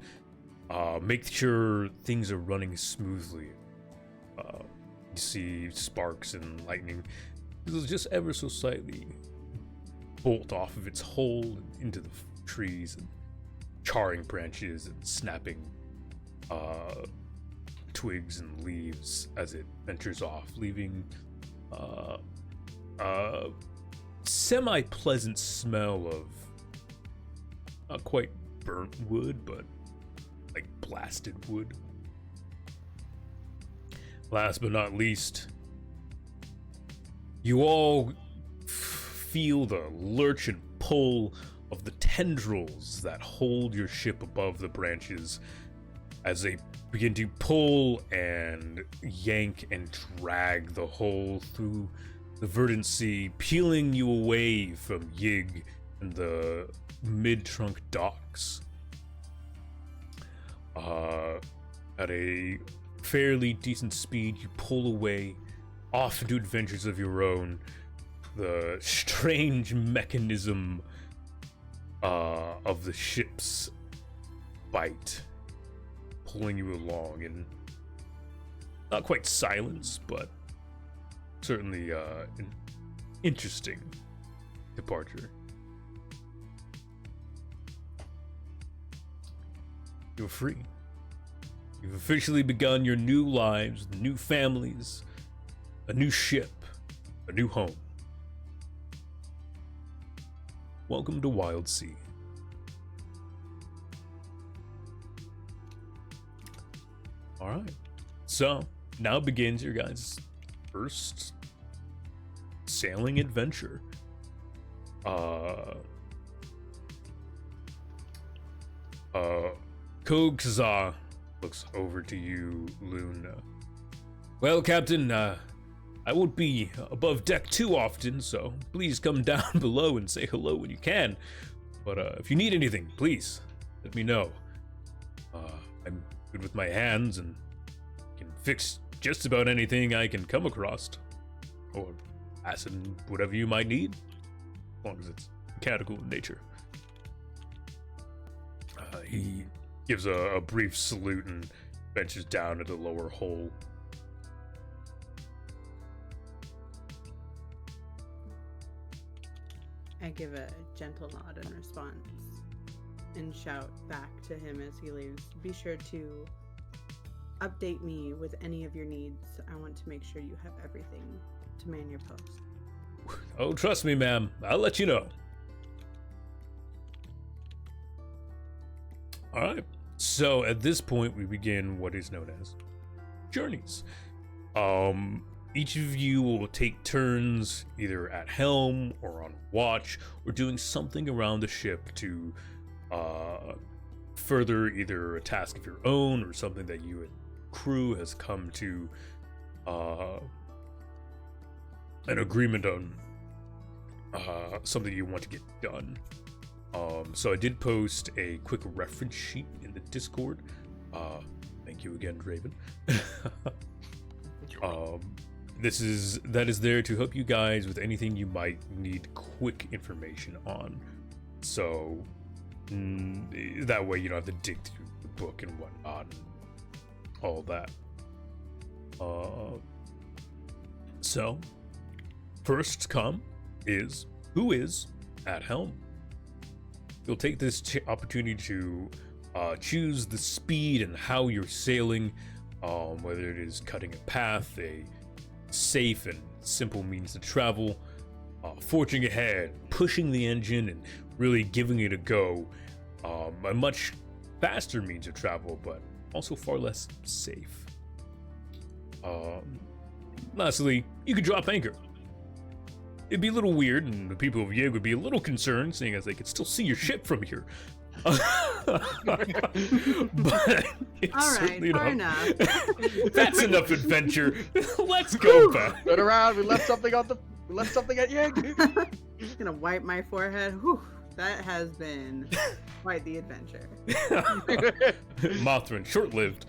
make sure things are running smoothly. You see sparks and lightning just ever so slightly bolt off of its hull and into the trees, and charring branches and snapping twigs and leaves as it ventures off, leaving semi-pleasant smell of not quite burnt wood, but like blasted wood. Last but not least, you all feel the lurch and pull of the tendrils that hold your ship above the branches as they begin to pull and yank and drag the hull through the verdant sea, peeling you away from Yig and the mid-trunk docks. At a fairly decent speed, you pull away, off into adventures of your own. The strange mechanism of the ship's bite pulling you along in not quite silence, but certainly an interesting departure. You're free. You've officially begun your new lives, new families, a new ship, a new home. Welcome to Wildsea. Alright, so now begins your guys' first sailing adventure. Kogza looks over to you, Loon. Well, Captain, I won't be above deck too often, so please come down below and say hello when you can. But if you need anything, please let me know. I'm good with my hands and can fix just about anything I can come across, or acid, whatever you might need, as long as it's mechanical in nature. He gives a brief salute and ventures down at the lower hole. I give a gentle nod in response and shout back to him as he leaves. Be sure to update me with any of your needs. I want to make sure you have everything to man your post. Oh, trust me, ma'am. I'll let you know. Alright, so at this point we begin what is known as journeys. Each of you will take turns either at helm or on watch or doing something around the ship to further either a task of your own or something that you and crew has come to an agreement on, something you want to get done. So I did post a quick reference sheet in the Discord. Thank you again, Draven. That is there to help you guys with anything you might need quick information on. So that way you don't have to dig through the book and whatnot, and all that. So first come is who is at helm. You'll take this opportunity to choose the speed and how you're sailing, whether it is cutting a path, a safe and simple means to travel, forging ahead, pushing the engine and really giving it a go. A much faster means of travel, but also far less safe. Lastly, you could drop anchor. It'd be a little weird, and the people of Yig would be a little concerned, seeing as they could still see your ship from here. But it's All right, certainly fair enough. enough. That's enough adventure. Let's go back. Turn around. We left something at Yig. Gonna wipe my forehead. Whew, that has been quite the adventure. Mothrin, short-lived.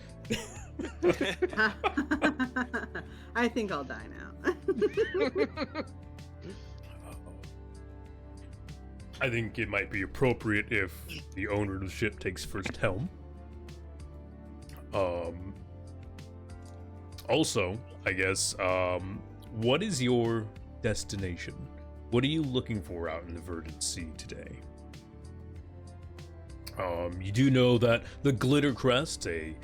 I think I'll die now. I think it might be appropriate if the owner of the ship takes first helm. Also, I guess, what is your destination? What are you looking for out in the Verdant Sea today? You do know that the Glitter Crest, a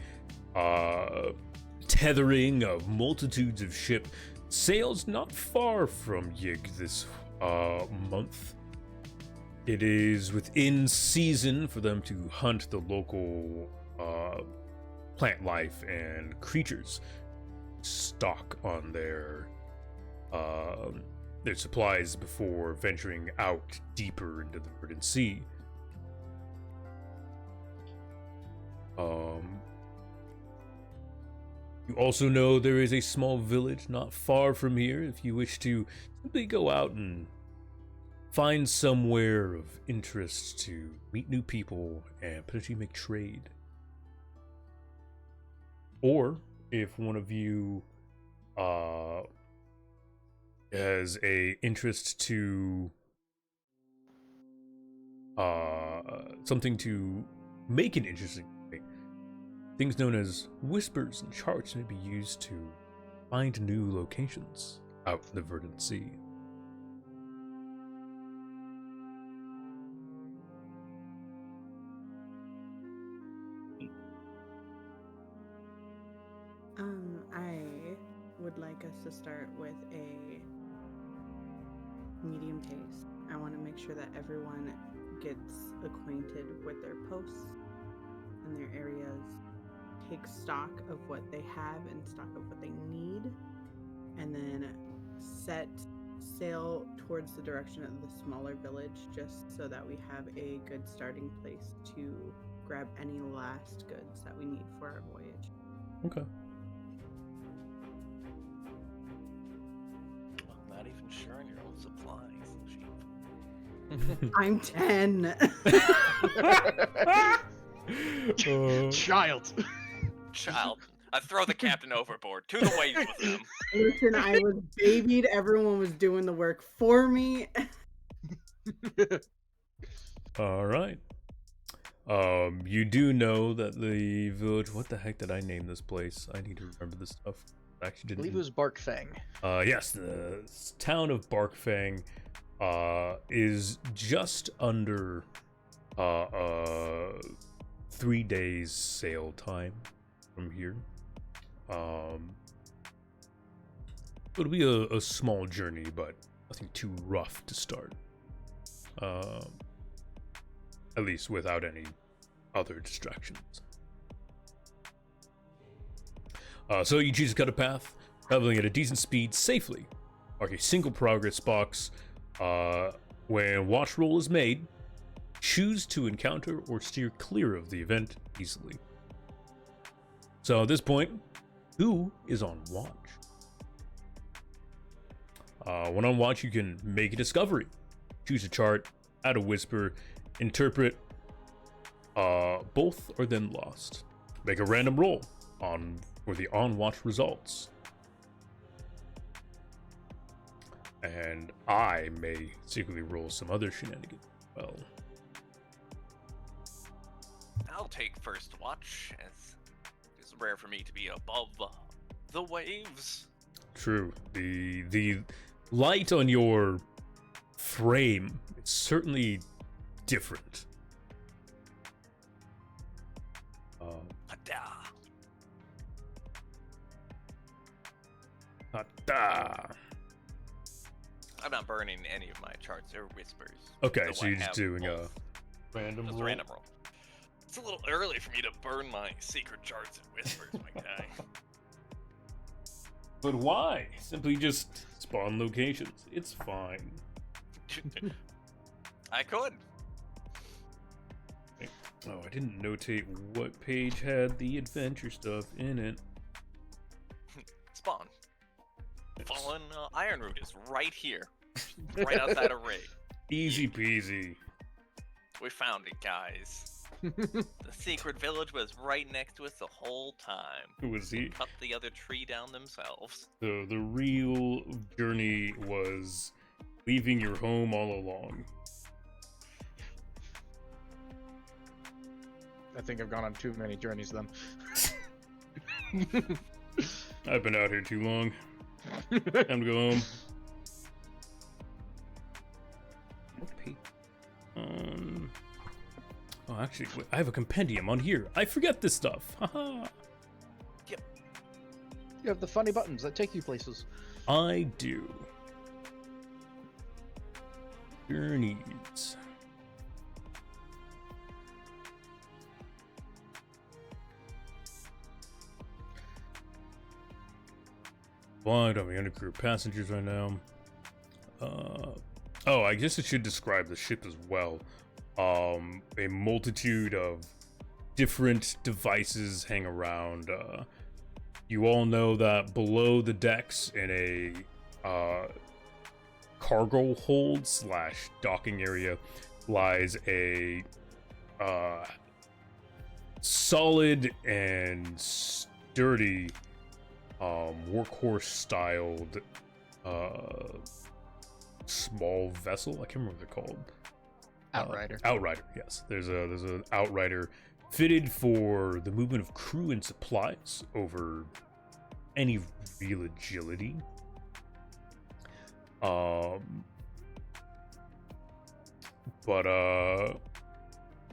tethering of multitudes of ship, sails not far from Yig this month. It is within season for them to hunt the local plant life and creatures, stock on their supplies before venturing out deeper into the Verdant Sea. You also know there is a small village not far from here if you wish to simply go out and find somewhere of interest to meet new people and potentially make trade. Or if one of you has a interest to something to make an interesting thing, things known as whispers and charts may be used to find new locations out in the Verdant Sea. I would like us to start with a medium taste. I want to make sure that everyone gets acquainted with their posts and their areas, take stock of what they have and stock of what they need, and then set sail towards the direction of the smaller village, just so that we have a good starting place to grab any last goods that we need for our voyage. Okay. Not even sure on your own supplies, chief. I'm 10. Child. Child. I throw the captain overboard. To the waves with him. Listen, I was babied. Everyone was doing the work for me. All right. You do know that the village. What the heck did I name this place? I need to remember this stuff. I actually I didn't. believe it was Barkfang. Yes, the town of Barkfang is just under 3 days sail time from here. It'll be a small journey, but nothing too rough to start. At least without any other distractions. So you choose to cut a path, traveling at a decent speed safely. Mark a single progress box. When watch roll is made, choose to encounter or steer clear of the event easily. So at this point, who is on watch? When on watch, you can make a discovery, choose a chart, add a whisper, interpret. Both are then lost. Make a random roll for the on-watch results. And I may secretly roll some other shenanigans as well. I'll take first watch, as it's rare for me to be above the waves. True. The light on your frame is certainly different. I'm not burning any of my charts. They're whispers. Okay, So so I you're just have doing a both. random Just roll. random roll. It's a little early for me to burn my secret charts and whispers, my guy. But why? Simply just spawn locations. It's fine. I could. Oh, I didn't notate what page had the adventure stuff in it. Spawn. Fallen Iron Root is right here. Right outside of Raid. Easy peasy. We found it, guys. The secret village was right next to us the whole time. Who was he? Cut the other tree down themselves. The real journey was leaving your home all along. I think I've gone on too many journeys then. I've been out here too long. Time to go home. Okay. Oh, actually, wait, I have a compendium on here. I forget this stuff. Haha. You have the funny buttons that take you places. I do. Journeys. Why don't we undercrew passengers right now? Oh, I guess it should describe the ship as well. A multitude of different devices hang around. You all know that below the decks in a cargo hold / docking area lies a solid and sturdy workhorse styled small vessel. I can't remember what they're called. Outrider. Outrider, yes. There's an outrider fitted for the movement of crew and supplies over any real agility. But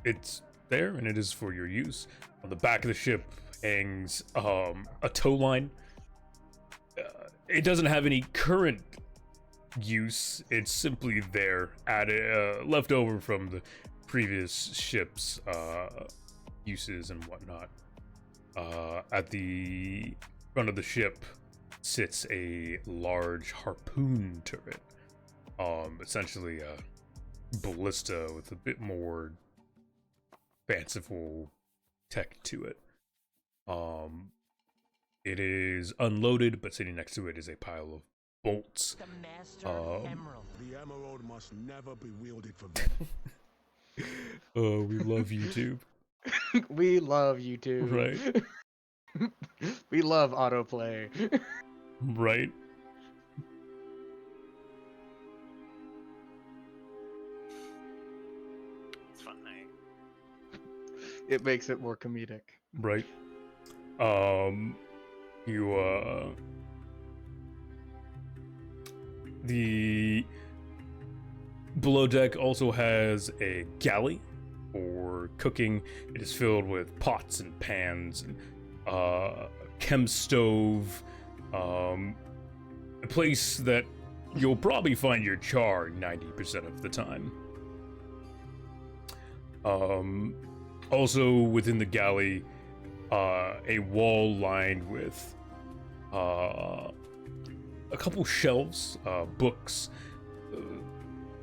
it's there and it is for your use. On the back of the ship hangs a tow line. It doesn't have any current use. It's simply there, added, left over from the previous ship's uses and whatnot. At the front of the ship sits a large harpoon turret. Essentially a ballista with a bit more fanciful tech to it. It is unloaded, but sitting next to it is a pile of bolts. The Master Emerald. The emerald must never be wielded for Oh, we love YouTube. We love you too. Right. We love autoplay. Right. It's fine. It makes it more comedic. Right. The below deck also has a galley for cooking. It is filled with pots and pans, chem stove, a place that you'll probably find your char 90% of the time. Also within the galley, a wall lined with a couple shelves, books.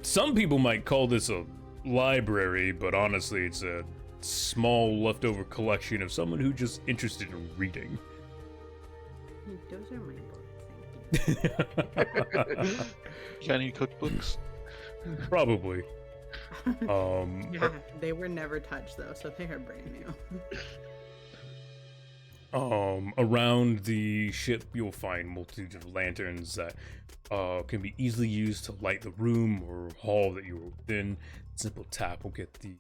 Some people might call this a library, but honestly, it's a small leftover collection of someone who's just interested in reading. Those are my books, thank you. Got any cookbooks? Probably. Yeah, they were never touched though, so they are brand new. Around the ship, you'll find multitudes of lanterns that can be easily used to light the room or hall that you were within. Simple tap will get the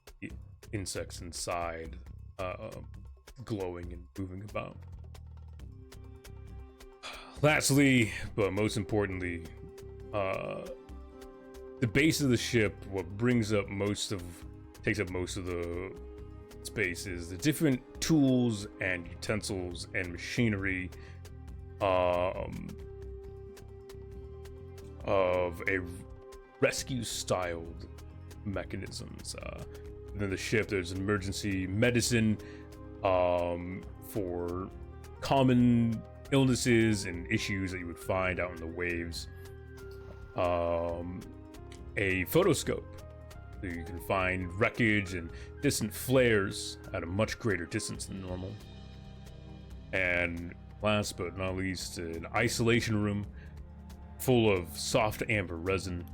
insects inside glowing and moving about. Lastly, but most importantly, the base of the ship, what takes up most of the space is the different tools and utensils and machinery of a rescue-styled mechanisms. Within the ship, there's an emergency medicine for common illnesses and issues that you would find out in the waves. A photoscope, so you can find wreckage and distant flares at a much greater distance than normal. And last but not least, an isolation room full of soft amber resin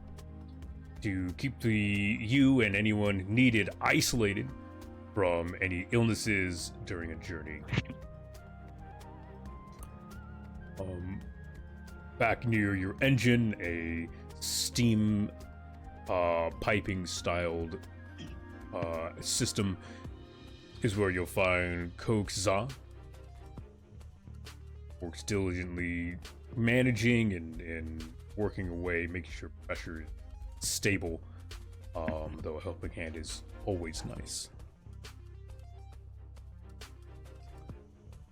to keep you and anyone needed isolated from any illnesses during a journey. Back near your engine, a steam piping styled system is where you'll find Za. Works diligently managing and working away, making sure pressure is stable, though a helping hand is always nice.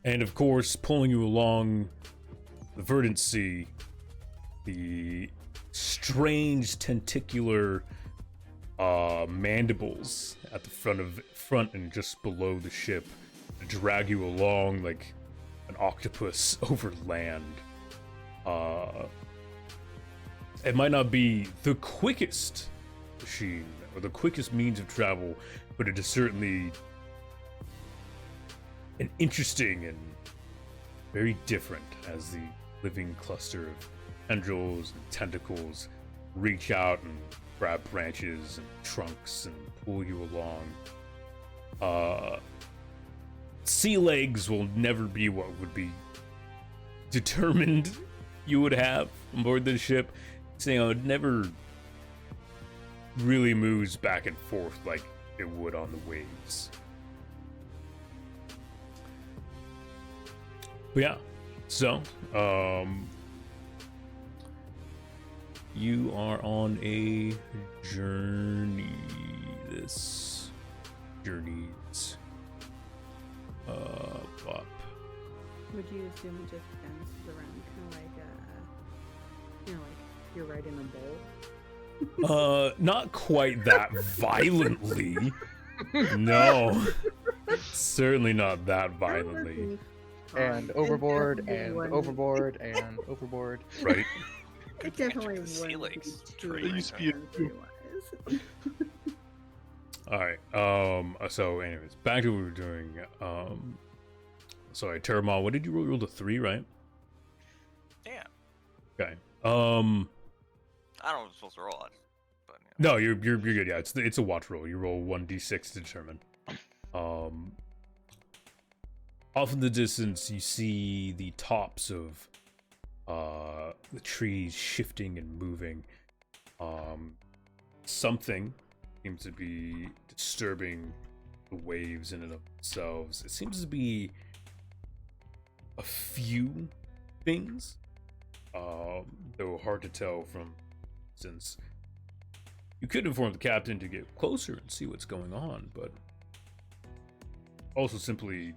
And of course, pulling you along the verdant sea, the strange tentacular mandibles at the front and just below the ship drag you along like an octopus over land. It might not be the quickest machine or the quickest means of travel, but it is certainly an interesting and very different as the living cluster of tendrils and tentacles reach out and grab branches and trunks and pull you along. Sea legs will never be what would be determined you would have on board this ship. So, it never really moves back and forth like it would on the waves. But yeah, so, you are on a journey. This journey's up. Would you assume it just bounces around, kind of like, like you're riding a bull? Not quite that violently. No, certainly not that violently. And overboard, and overboard, and overboard. Right. It definitely Sea wouldn't legs be too tree. much It used to be fun otherwise. All right. So, anyways, back to what we were doing. Sorry, Terramon, what did you roll? You rolled a 3, right? Yeah. Okay. I don't know what I'm supposed to roll on. But, yeah. No, you're good. Yeah, it's a watch roll. You roll 1d6 to determine. Off in the distance, you see the tops of the trees shifting and moving. Something seems to be disturbing the waves in and of themselves. It seems to be a few things, though hard to tell from since you could inform the captain to get closer and see what's going on, but also simply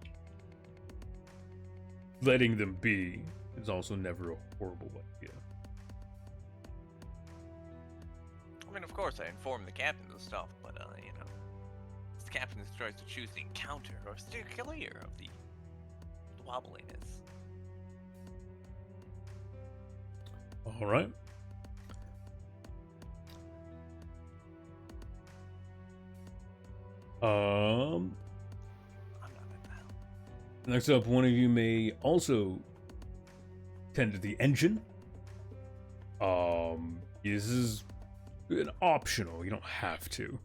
letting them be is also never a horrible idea. I mean, of course, I inform the captain of stuff, but, it's the captain's choice to choose the encounter or steer clear of the wobbliness. All right. I'm not at that. Next up, one of you may also tend to the engine. This is an optional. You don't have to.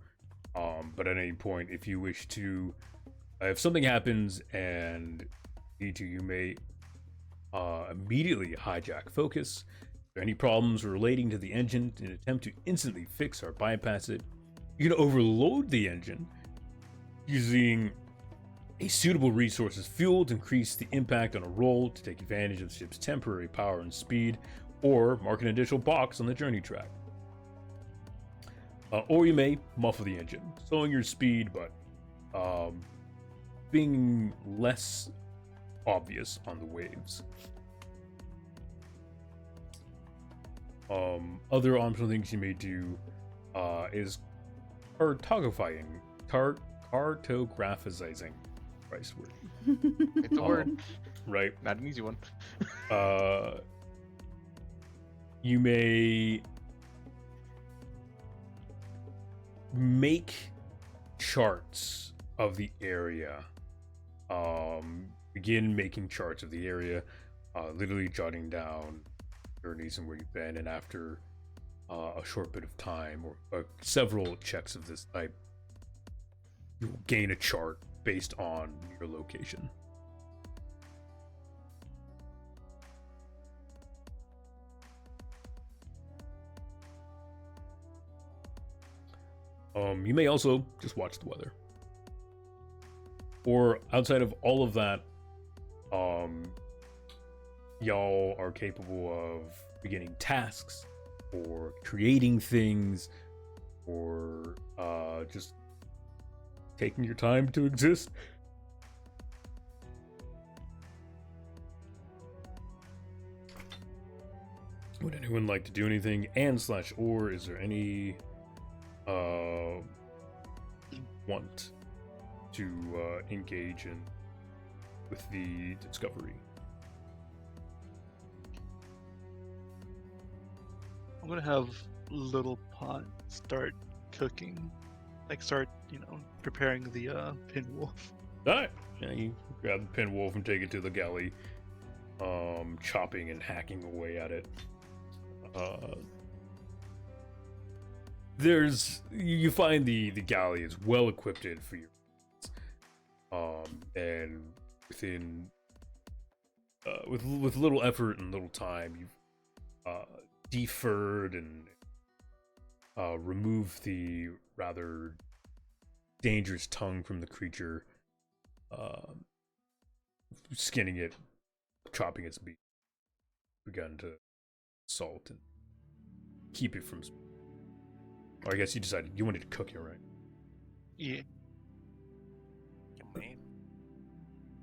But at any point, if you wish to, if something happens and need to, you may immediately hijack focus. If there are any problems relating to the engine, in an attempt to instantly fix or bypass it, you can overload the engine using a suitable resource's fuel to increase the impact on a roll to take advantage of the ship's temporary power and speed, or mark an additional box on the journey track. Or you may muffle the engine, slowing your speed, but being less obvious on the waves. Other optional things you may do is cartographizing. Christ word. It's a word, Right. not an easy one. You may make charts of the area. Begin making charts of the area, literally jotting down journeys and where you've been, and after a short bit of time or several checks of this type, you will gain a chart based on your location. You may also just watch the weather. Or outside of all of that, y'all are capable of beginning tasks or creating things or just taking your time to exist. Would anyone like to do anything? And/or is there any want to engage in with the discovery? I'm gonna have Little Pot start cooking, like start, preparing the pinwolf. Alright. Yeah, you grab the pinwolf and take it to the galley, chopping and hacking away at it. You find the galley is well equipped for your and within with little effort and little time, you've deferred and removed the rather dangerous tongue from the creature, skinning it, chopping its meat, begun to salt and keep it from. Or I guess you decided you wanted to cook it, right? Yeah.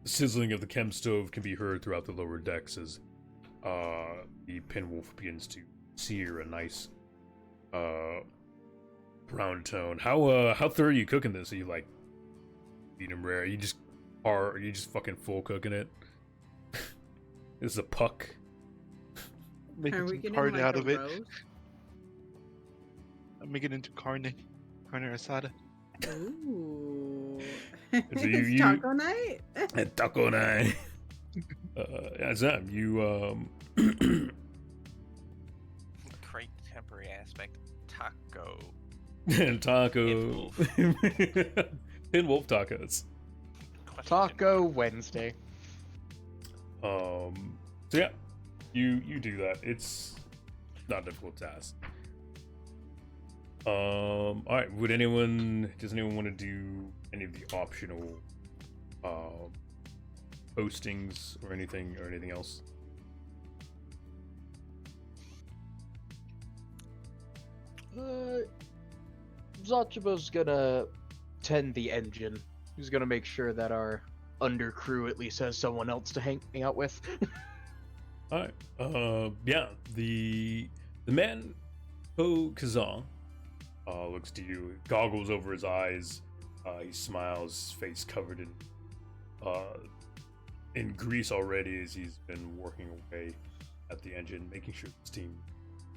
The sizzling of the chem stove can be heard throughout the lower decks as the pinwolf begins to sear a nice brown tone. How thorough are you cooking this? Are you like medium rare? Are you just fucking full cooking it? This is a puck. Making some carne out of it. I'm making it into carne asada. Ooh. So It's taco night? And taco night. Zam, you Great temporary aspect. Taco. taco. Pinwolf tacos. Taco Wednesday. So yeah, you do that. It's not a difficult task. All right. Does anyone want to do any of the optional postings or anything else? Zachibo's gonna tend the engine. He's gonna make sure that our under crew at least has someone else to hang out with. All right. Yeah. The man, Kazan, looks to you, goggles over his eyes. He smiles, face covered in grease already as he's been working away at the engine, making sure the steam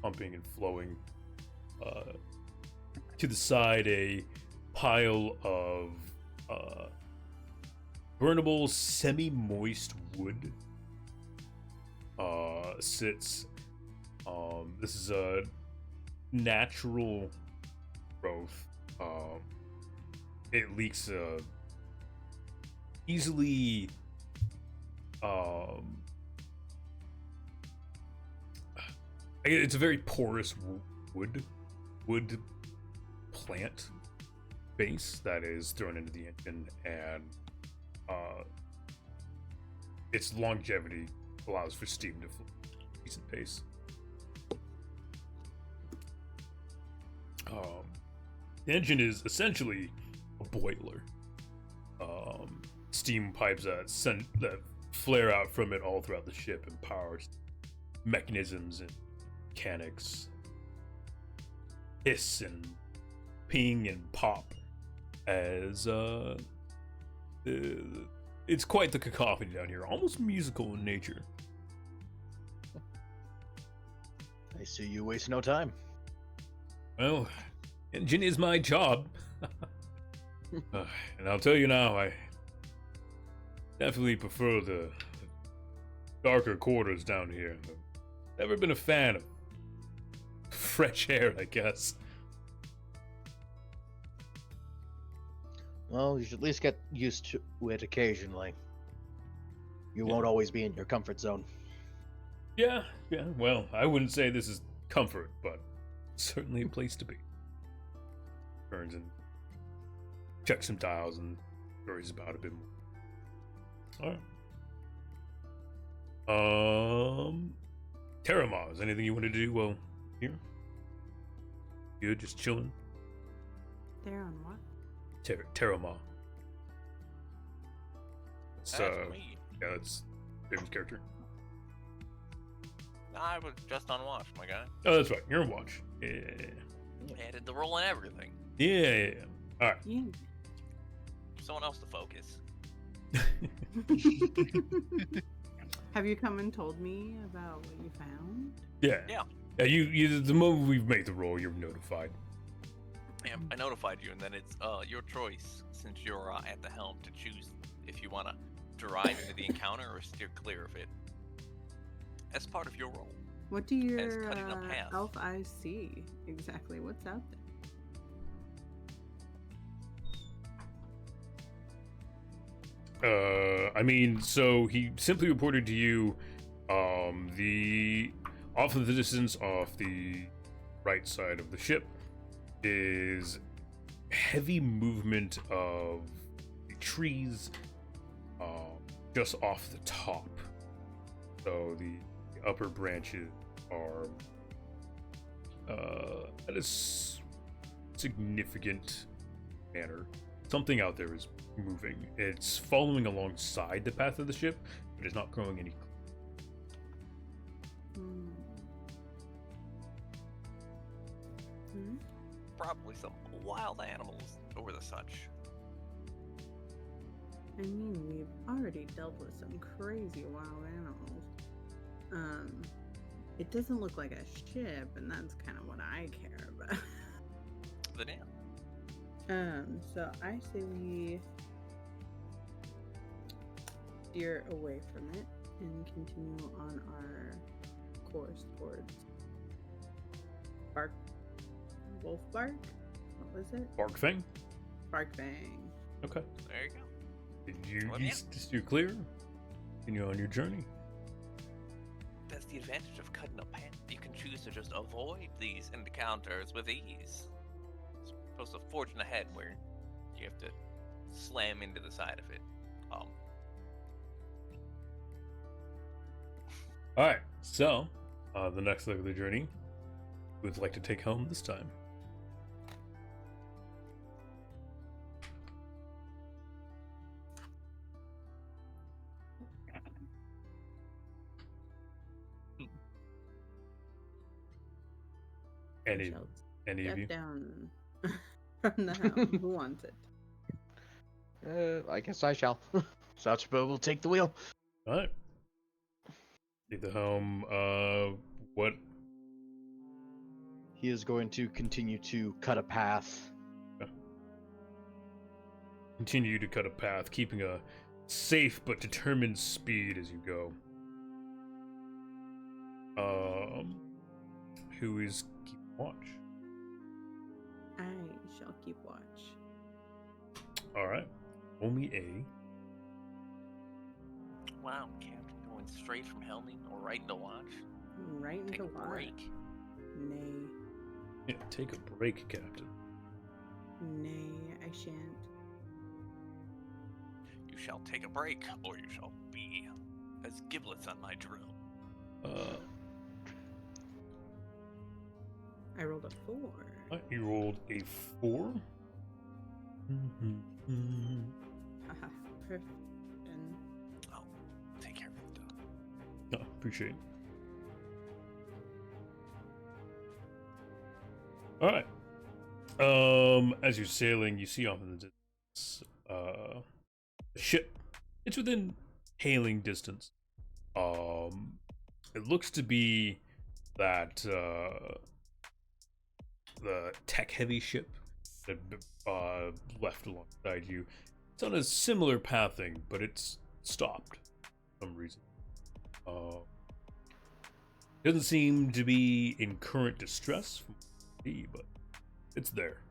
pumping and flowing. To the side, a pile of burnable, semi-moist wood sits. This is a natural growth. It leaks easily. It's a very porous wood plant base that is thrown into the engine, and its longevity allows for steam to flow at a decent pace. The engine is essentially a boiler. Steam pipes that flare out from it all throughout the ship and powers mechanisms and mechanics hiss and ping and pop as it's quite the cacophony down here, almost musical in nature. I see you waste no time. Well, engine is my job. And I'll tell you now, I definitely prefer the darker quarters down here. Never been a fan of fresh air, I guess. Well, you should at least get used to it occasionally. You won't always be in your comfort zone. Yeah, well, I wouldn't say this is comfort, but certainly a place to be. Turns and checks some dials and worries about it a bit more. Alright. Terramar, is anything you want to do while here? Good, just chilling? They're on what? Terramar. It's, That's me. yeah, that's David's character. I was just on watch, my guy. Oh, that's right, you're on watch. Yeah. Added the roll and everything. Yeah. Alright. Yeah. Someone else to focus. Have you come and told me about what you found? Yeah. Yeah. Yeah, you the moment we've made the roll, you're notified. Yeah, I notified you, and then it's your choice, since you're at the helm, to choose if you want to drive into the encounter or steer clear of it. As part of your role. What do your cutting a path. elf eyes see exactly? What's out there? I mean, so he simply reported to you, off in the distance, off the right side of the ship, is heavy movement of trees, just off the top. So the upper branches are, at a significant manner. Something out there is moving. It's following alongside the path of the ship, but it's not growing any. Probably some wild animals or the such. I mean, we've already dealt with some crazy wild animals. It doesn't look like a ship, and that's kind of what I care about. Then yeah. So I say we steer away from it and continue on our course towards Wolfbark? What was it? Barkfang? Barkfang. Okay. There you go. Did you Well, yeah. just do clear? Continue on your journey. That's the advantage of cutting a path. You can choose to just avoid these encounters with ease. As opposed to forging ahead where you have to slam into the side of it. Alright, so, the next leg of the journey, who would like to take home this time? Any of Step you? down from the helm. Who wants it? I guess I shall. Sachbo will take the wheel. Alright. Take the helm, what? He is going to continue to cut a path. Continue to cut a path, keeping a safe but determined speed as you go. Who is keeping watch? I shall keep watch. Alright. Roll me a. Wow, Captain, going straight from helming or right into watch. Right Take into a watch. break. Nay. Yeah, take a break, Captain. Nay, I shan't. You shall take a break, or you shall be as giblets on my drill. I rolled a 4. You rolled a 4. Haha, perfect. And Oh, take care of it. No, appreciate it. All right. As you're sailing, you see off in the distance, a ship. It's within hailing distance. It looks to be that the tech-heavy ship that left alongside you. It's on a similar pathing, but it's stopped for some reason. Doesn't seem to be in current distress, but it's there.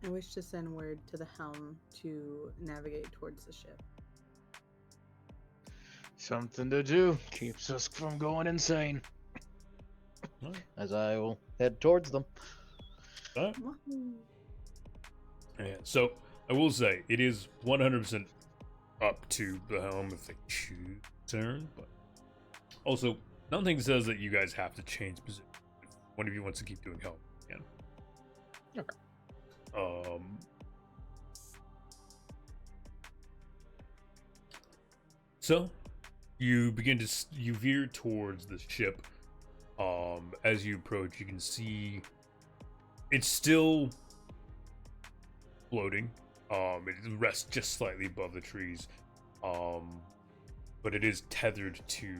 I wish to send word to the helm to navigate towards the ship. Something to do. Keeps us from going insane. Alright. As I will head towards them. Alright. Wahoo. Yeah, so I will say it is 100% up to the helm if they choose to turn, but also nothing says that you guys have to change position. If one of you wants to keep doing helm, you can. Okay. So you begin to you veer towards the ship. As you approach, you can see it's still floating. It rests just slightly above the trees. But it is tethered to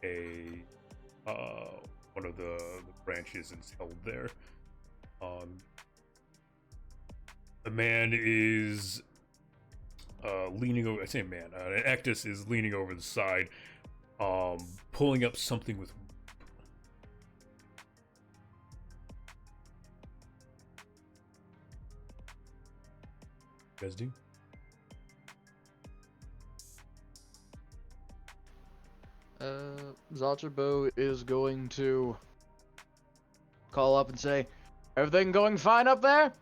a one of the branches and it's held there. The man is leaning over. I say man. An Ectus is leaning over the side, pulling up something with. You guys do? Zalcherbo is going to call up and say, "Everything going fine up there?"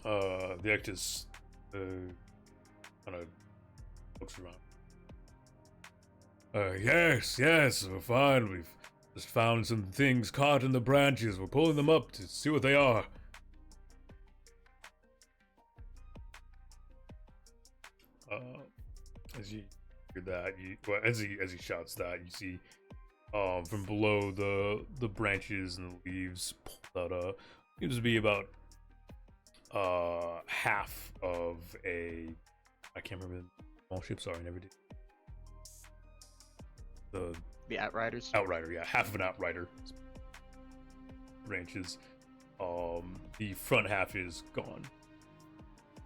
The Ectus kind of looks around. Yes, we're fine. We've just found some things caught in the branches. We're pulling them up to see what they are. As you hear that, as he shouts that, you see from below the branches and the leaves pulled out seems to be about half of a, I can't remember the small ship. Sorry, I never did. The Outriders. Outrider, yeah, half of an Outrider branches. The front half is gone.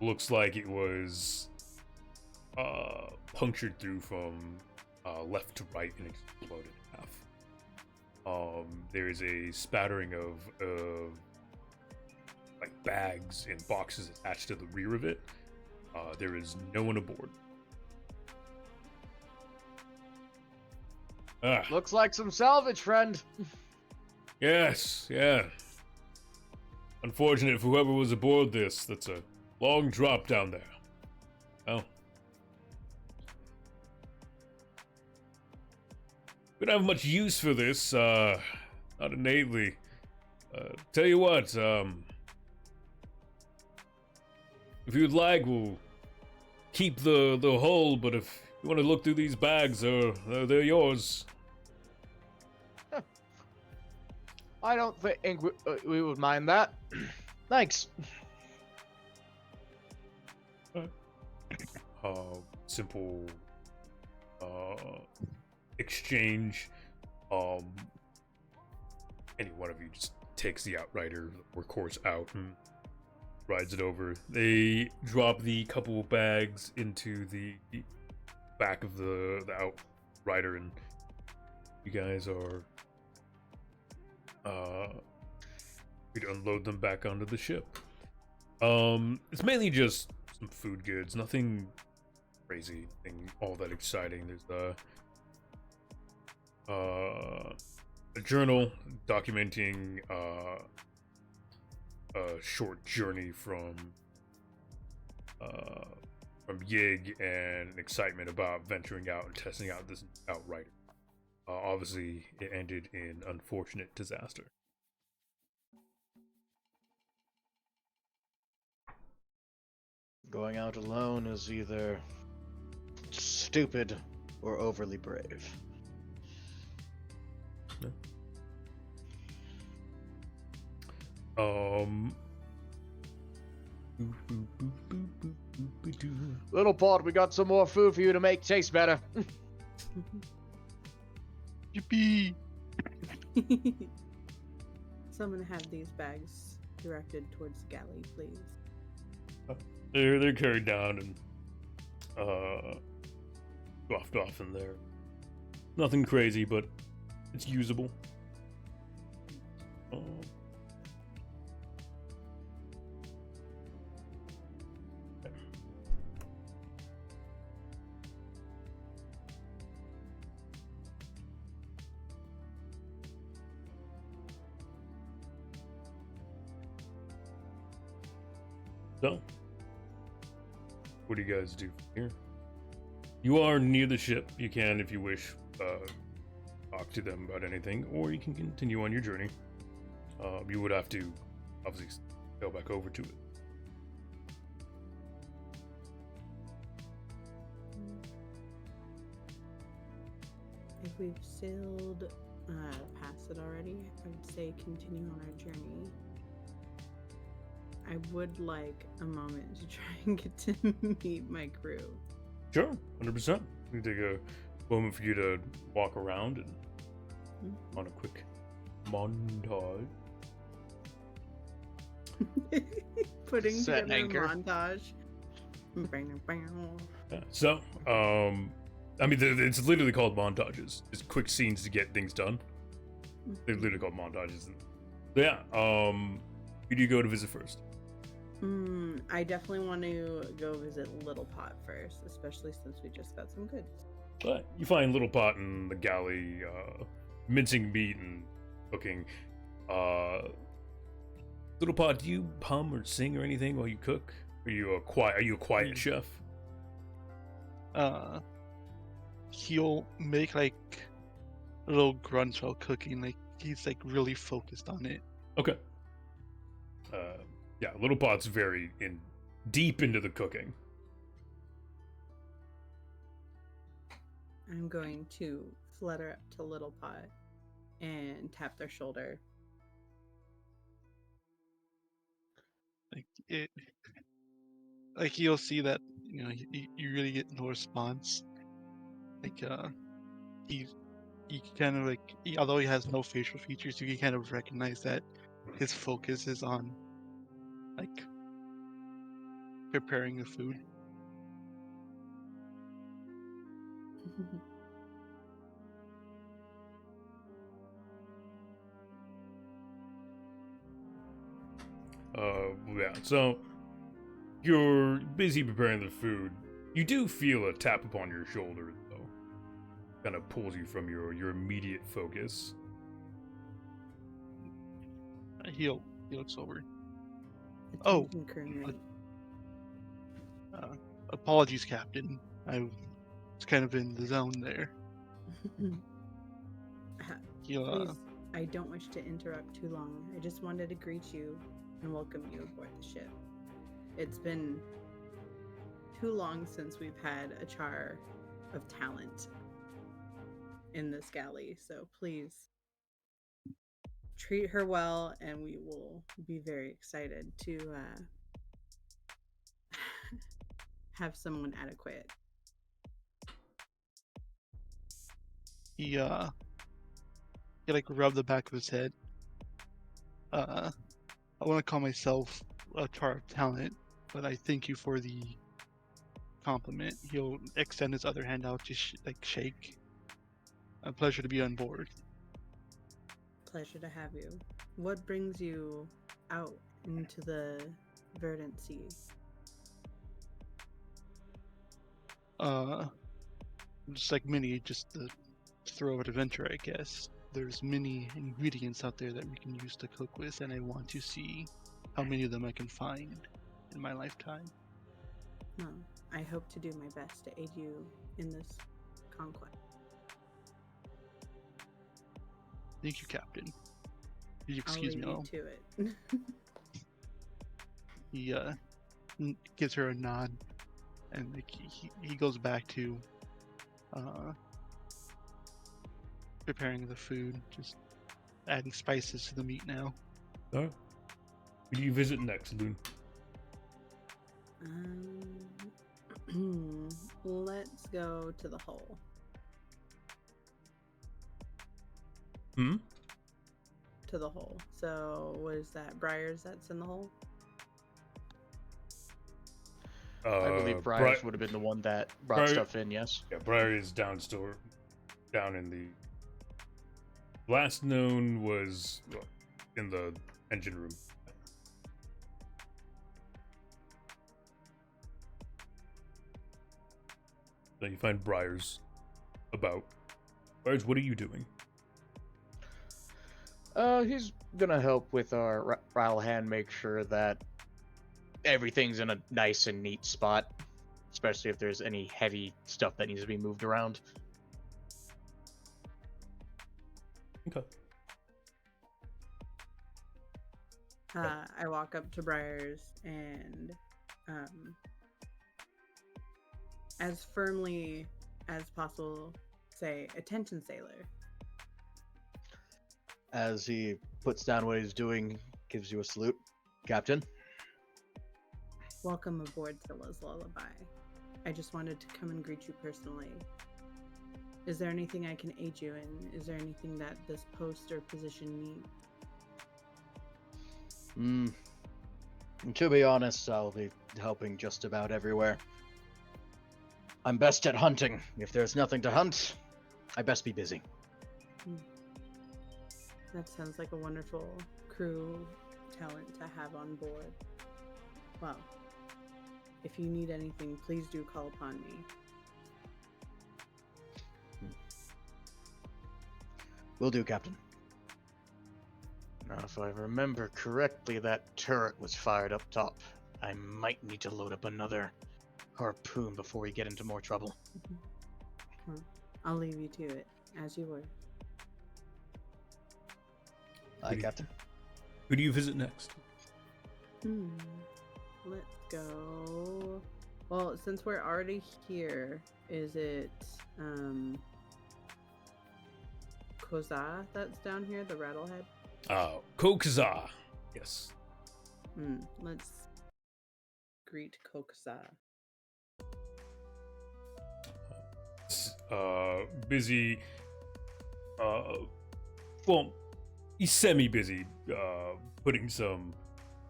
Looks like it was punctured through from left to right and exploded in half. There is a spattering of like bags and boxes attached to the rear of it. There is no one aboard. Looks like some salvage, friend. Yes, yeah. Unfortunate for whoever was aboard this. That's a long drop down there. Well, we don't have much use for this, not innately. Tell you what, if you'd like, we'll keep the hull, but if you want to look through these bags, they're yours. I don't think we would mind that. Thanks. Simple exchange. Any one of you just takes the Outrider or course out and rides it over. They drop the couple of bags into the back of the Outrider, and you guys are we'd unload them back onto the ship. It's mainly just some food goods, nothing crazy, nothing all that exciting. There's a journal documenting a short journey from Yig and an excitement about venturing out and testing out this Outrider. Obviously, it ended in unfortunate disaster. Going out alone is either stupid or overly brave. Um. Little pod, we got some more food for you to make taste better. Yippee! So I'm gonna have these bags directed towards the galley, please. They're carried down and dropped off in there. Nothing crazy, but it's usable. So, what do you guys do here? You are near the ship. You can, if you wish, talk to them about anything, or you can continue on your journey. You would have to, obviously, go back over to it. If we've sailed past it already, I would say continue on our journey. I would like a moment to try and get to meet my crew. Sure, 100%. We can take a moment for you to walk around and on a quick montage. Putting Set together anchor. a montage. Yeah. So, I mean, it's literally called montages. It's quick scenes to get things done. They're literally called montages. So yeah, who do you go to visit first? I definitely want to go visit Little Pot first, especially since we just got some goods. But you find Little Pot in the galley, mincing meat and cooking. Little Pot, do you hum or sing or anything while you cook? Are you a quiet chef? He'll make like little grunts while cooking, like he's like really focused on it. Okay. Yeah, Little Pot's very deep into the cooking. I'm going to flutter up to Little Pot and tap their shoulder. Like you'll see that, you know, you really get no response. Like he kind of like, although he has no facial features, you can kind of recognize that his focus is on like preparing the food. Yeah, so you're busy preparing the food. You do feel a tap upon your shoulder, though. Kind of pulls you from your immediate focus. He looks over. Oh, crewmate. Apologies, Captain. I was kind of in the zone there. Please, I don't wish to interrupt too long. I just wanted to greet you and welcome you aboard the ship. It's been too long since we've had a char of talent in this galley, so please treat her well, and we will be very excited to have someone adequate. He like rubbed the back of his head. I want to call myself a char of talent, but I thank you for the compliment. He'll extend his other hand out to shake. A pleasure to be on board. Pleasure to have you. What brings you out into the verdant seas? Just like many, just the throw of adventure, I guess. There's many ingredients out there that we can use to cook with, and I want to see how many of them I can find in my lifetime. Well, I hope to do my best to aid you in this conquest. Thank you, Captain. Will you excuse me? I'll leave you to it. He gives her a nod, and like, he goes back to preparing the food, just adding spices to the meat now. Alright. Who do you visit next, Loon? Let's go to the hole. To the hole. So, what is that? Briars that's in the hole? I believe Briars would have been the one that brought stuff in, yes? Yeah, Briar is down in the... Last known was in the engine room. Then you find Briars about. Briars, what are you doing? He's gonna help with our Ryle hand, make sure that everything's in a nice and neat spot, especially if there's any heavy stuff that needs to be moved around. Okay. I walk up to Briars and as firmly as possible say, "Attention, sailor." As he puts down what he's doing, gives you a salute. Captain. Welcome aboard Silla's Lullaby. I just wanted to come and greet you personally. Is there anything I can aid you in? Is there anything that this post or position needs? To be honest, I'll be helping just about everywhere. I'm best at hunting. If there's nothing to hunt, I best be busy. That sounds like a wonderful crew talent to have on board. Well, if you need anything, please do call upon me. Will do, Captain. Now, if I remember correctly, that turret was fired up top. I might need to load up another harpoon before we get into more trouble. Well, I'll leave you to it, as you were. Aye, Captain. Who do you visit next? Let's go. Well, since we're already here, is it Koza that's down here, the Rattlehead? Kokza. Yes. Let's greet Kokza. Busy. Well, he's semi-busy. Putting some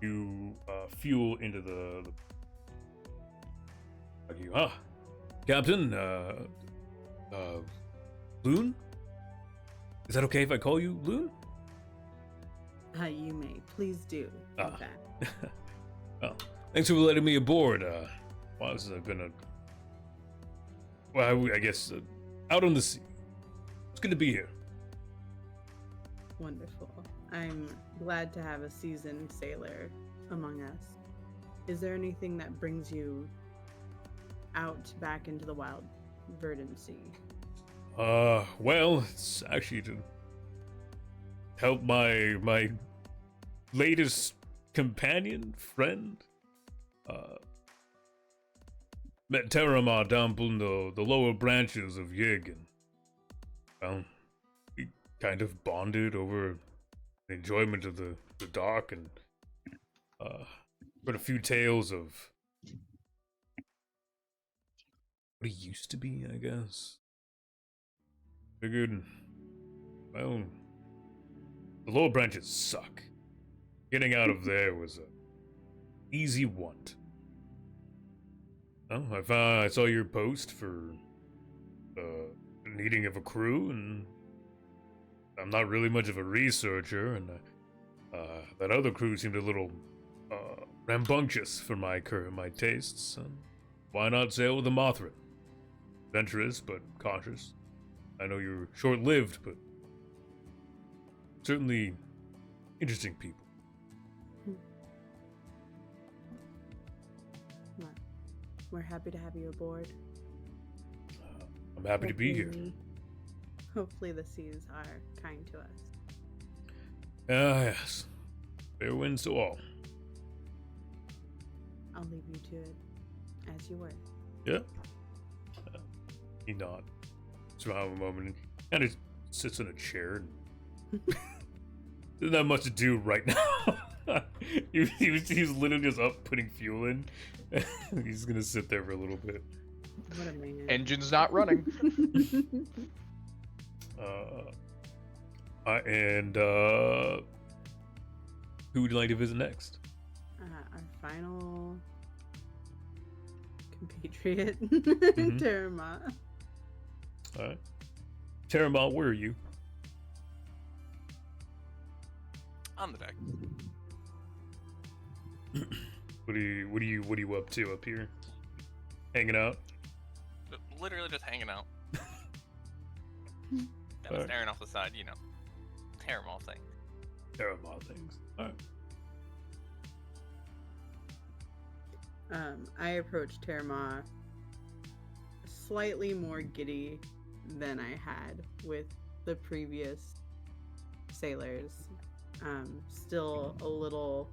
new fuel into the. Captain. Loon. Is that okay if I call you Loon? You may. Please do. In fact. Well, thanks for letting me aboard. I was gonna. Well, I guess out on the sea. It's good to be here. Wonderful. I'm glad to have a seasoned sailor among us. Is there anything that brings you out back into the wild, verdant sea? Well, it's actually to help my latest companion, friend. Met Terramar down below the lower branches of Yig, and well, we kind of bonded over the enjoyment of the dock, and heard a few tales of what he used to be, I guess. Figured, well, the lower branches suck. Getting out of there was a easy want. Oh, I saw your post for needing of a crew, and I'm not really much of a researcher, and that other crew seemed a little rambunctious for my tastes. Why not sail with the Mothra? Adventurous but cautious. I know you're short-lived, but certainly interesting people. Well, we're happy to have you aboard. I'm happy to be here. Hopefully the seas are kind to us. Yes. Fair winds to all. I'll leave you to it, as you were. Yeah. He nods. Smile a moment and kind of sits in a chair. And doesn't have much to do right now. he was literally just up putting fuel in. He's gonna sit there for a little bit. What a man. Engine's not running. Who would you like to visit next? Our final compatriot, Mhm. Terma. All right, Terramont, where are you? On the deck. What are you up to up here? Hanging out? Literally just hanging out. Kind of Alright. staring off the side, you know. Terrible thing. Terramont things. All right. I approached Terma slightly more giddy than I had with the previous sailors. Still a little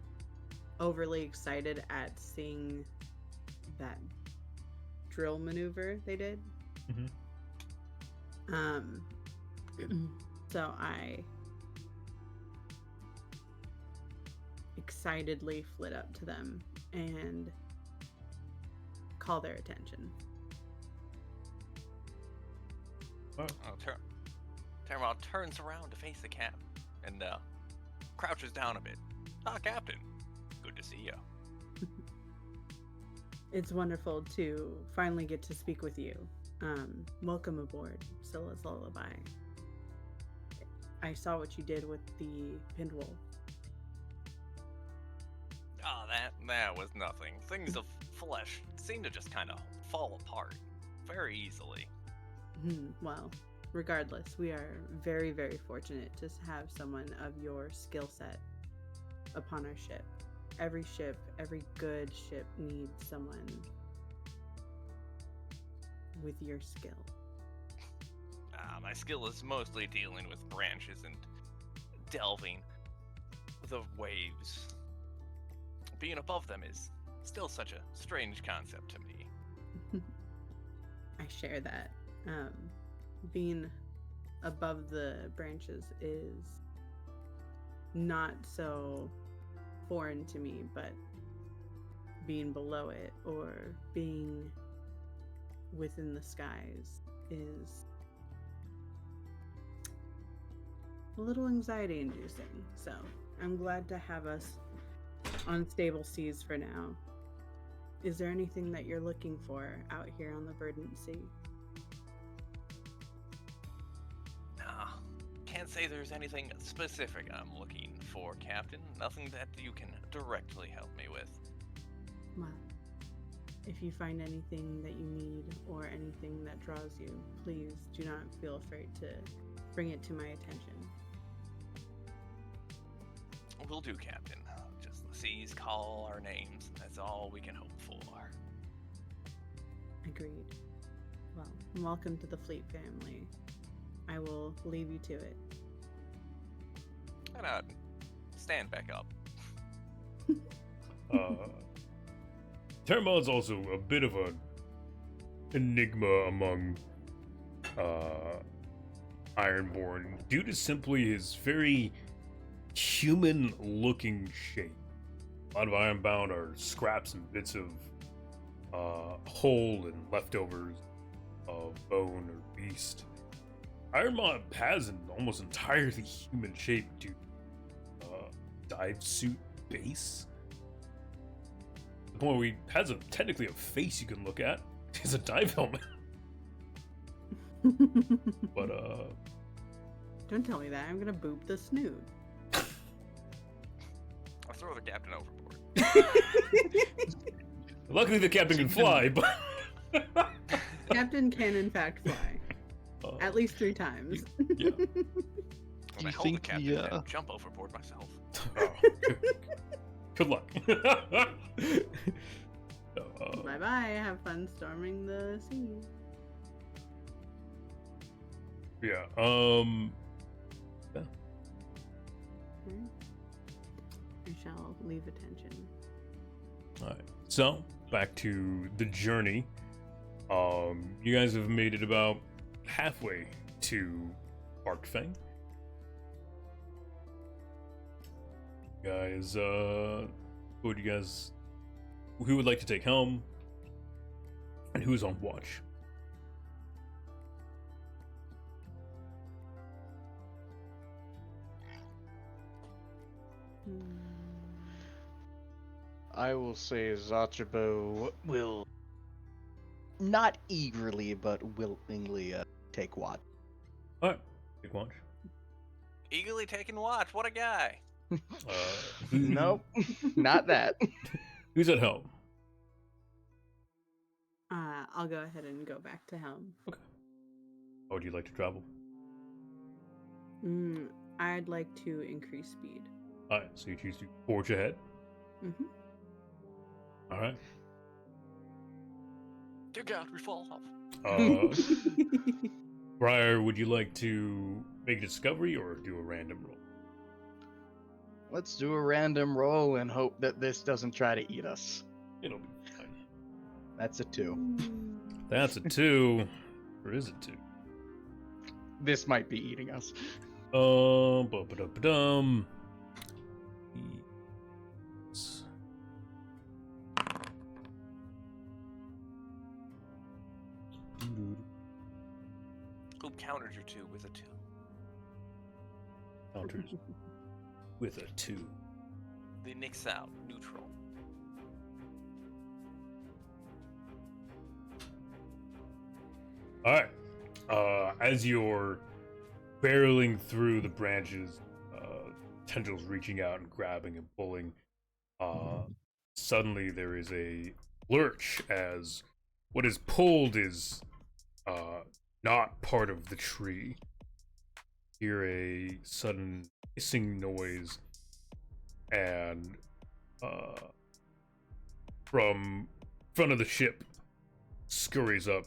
overly excited at seeing that drill maneuver they did. So I excitedly flit up to them and call their attention. Termal turns around to face the cap and crouches down a bit. Ah, Captain. Good to see you. It's wonderful to finally get to speak with you. Welcome aboard, Scylla's Lullaby. I saw what you did with the pinned wolf. Ah, that was nothing. Things of flesh seem to just kind of fall apart very easily. Well, regardless, we are very, very fortunate to have someone of your skill set upon our ship. Every ship, every good ship needs someone with your skill. My skill is mostly dealing with branches and delving the waves. Being above them is still such a strange concept to me. I share that. Being above the branches is not so foreign to me, but being below it or being within the skies is a little anxiety inducing. So I'm glad to have us on stable seas for now. Is there anything that you're looking for out here on the verdant sea? Can't say there's anything specific I'm looking for, Captain. Nothing that you can directly help me with. Well, if you find anything that you need or anything that draws you, please do not feel afraid to bring it to my attention. Will do, Captain. Just the seas call our names. That's all we can hope for. Agreed. Well, welcome to the fleet family. I will leave you to it. And stand back up. Terramont is also a bit of an enigma among Ironborn due to simply his very human-looking shape. A lot of Ironbound are scraps and bits of hull and leftovers of bone or beast. Ironmont has an almost entirely human shape due to dive suit base. The point where he has technically a face you can look at. It's a dive helmet. But Don't tell me that. I'm gonna boop the snoot. I'll throw the captain overboard. luckily the captain can fly, but Captain can in fact fly. At least 3 times. Yeah. When Do I you hold the think captain, the, then jump overboard myself. Oh, good luck. Bye bye. Have fun storming the sea. Yeah. I shall leave attention. All right. So back to the journey. You guys have made it about halfway to Arkfang. guys, who would like to take helm? And who's on watch? I will say Zachibo will not eagerly but willingly take watch. Alright, take watch. Eagerly taking watch. What a guy. Nope, not that. Who's at helm? I'll go ahead and go back to helm. Okay. How would you like to travel? I'd like to increase speed. Alright, so you choose to forge ahead. Mm-hmm. Alright. Dear God, we fall off. Briar, would you like to make a discovery or do a random roll? Let's do a random roll and hope that this doesn't try to eat us. It'll be fine. That's a 2. That's a 2. Or is it 2? This might be eating us. Ba-ba-da-ba-dum. Who countered your 2 with a 2? Counters with a 2. The nix out, neutral. Alright. As you're barreling through the branches, tendrils reaching out and grabbing and pulling, suddenly there is a lurch as what is pulled is not part of the tree. Hear a sudden hissing noise, and from front of the ship scurries up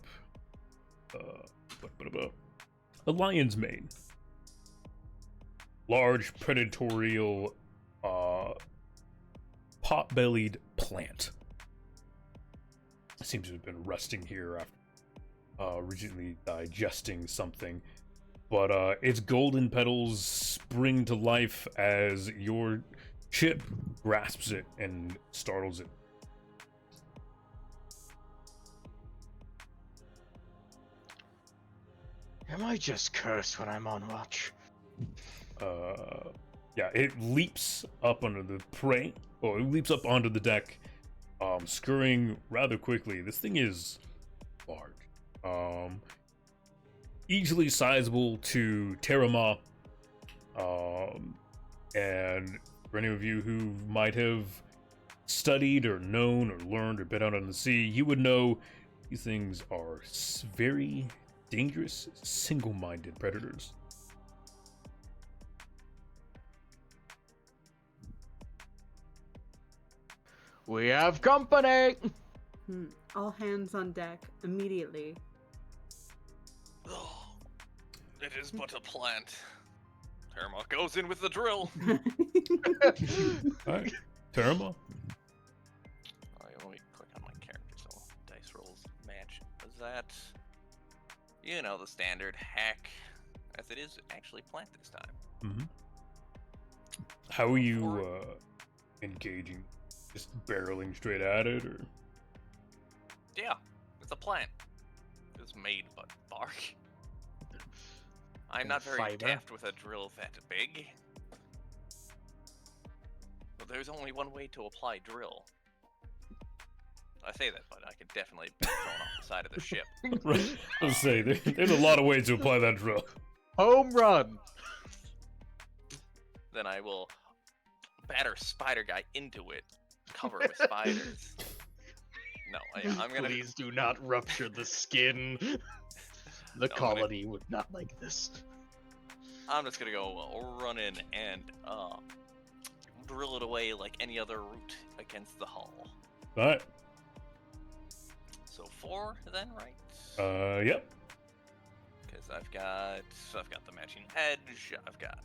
a lion's mane. Large predatorial pot-bellied plant. Seems to have been resting here after recently digesting something. But its golden petals spring to life as your ship grasps it and startles it. Am I just cursed when I'm on watch? Yeah, it leaps up under the prey, or it leaps up onto the deck, scurrying rather quickly. This thing is large. Easily sizable to Terama. And for any of you who might have studied or known or learned or been out on the sea, you would know these things are very dangerous, single-minded predators. We have company! All hands on deck immediately. Oh, it is but a plant. Terma goes in with the drill. Alright, Terama. Let me click on my character so dice rolls match. Is that, you know, the standard hack, as it is actually plant this time. Mm-hmm. How are you engaging? Just barreling straight at it, or? Yeah, it's a plant. It's made but bark. I'm not very Fiber. deft with a drill that big. But there's only one way to apply drill. I say that, but I could definitely be thrown off the side of the ship. Right. Let's say there's a lot of ways to apply that drill. Home run! Then I will batter Spider Guy into it, cover it with spiders. No, I'm gonna. Please do not rupture the skin. The No, colony would not like this. I'm just gonna go run in and drill it away like any other root against the hull. Alright. So 4 then, right? Yep. Because I've got the matching edge. I've got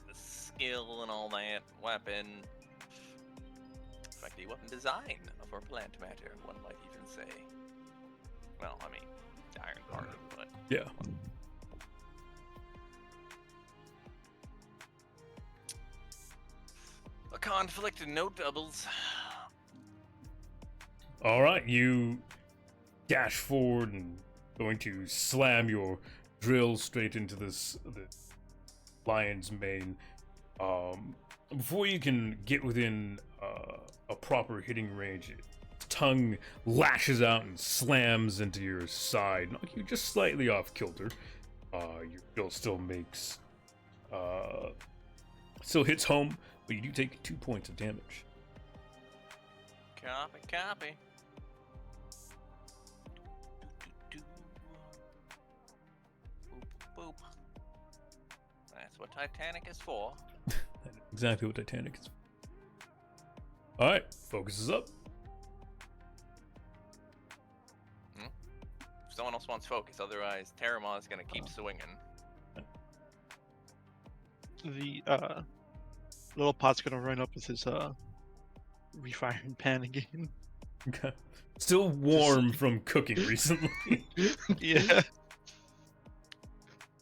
the skill and all that. Weapon. In fact, the weapon design for plant matter, one might even say. Well, I mean, iron guarded, but Yeah. A conflict and no doubles. All right, you dash forward and going to slam your drill straight into the lion's mane. Before you can get within a proper hitting range, its tongue lashes out and slams into your side, knocking you just slightly off kilter. Your drill still makes, still hits home, but you do take 2 points of damage. Copy, copy. Do. Boop, boop. That's what Titanic is for. Exactly what Titanic is. Alright, focus is up. Someone else wants focus, otherwise Terramon is gonna keep swinging. The little pot's gonna run up with his refiring pan again. Okay. Still warm from cooking recently. Yeah.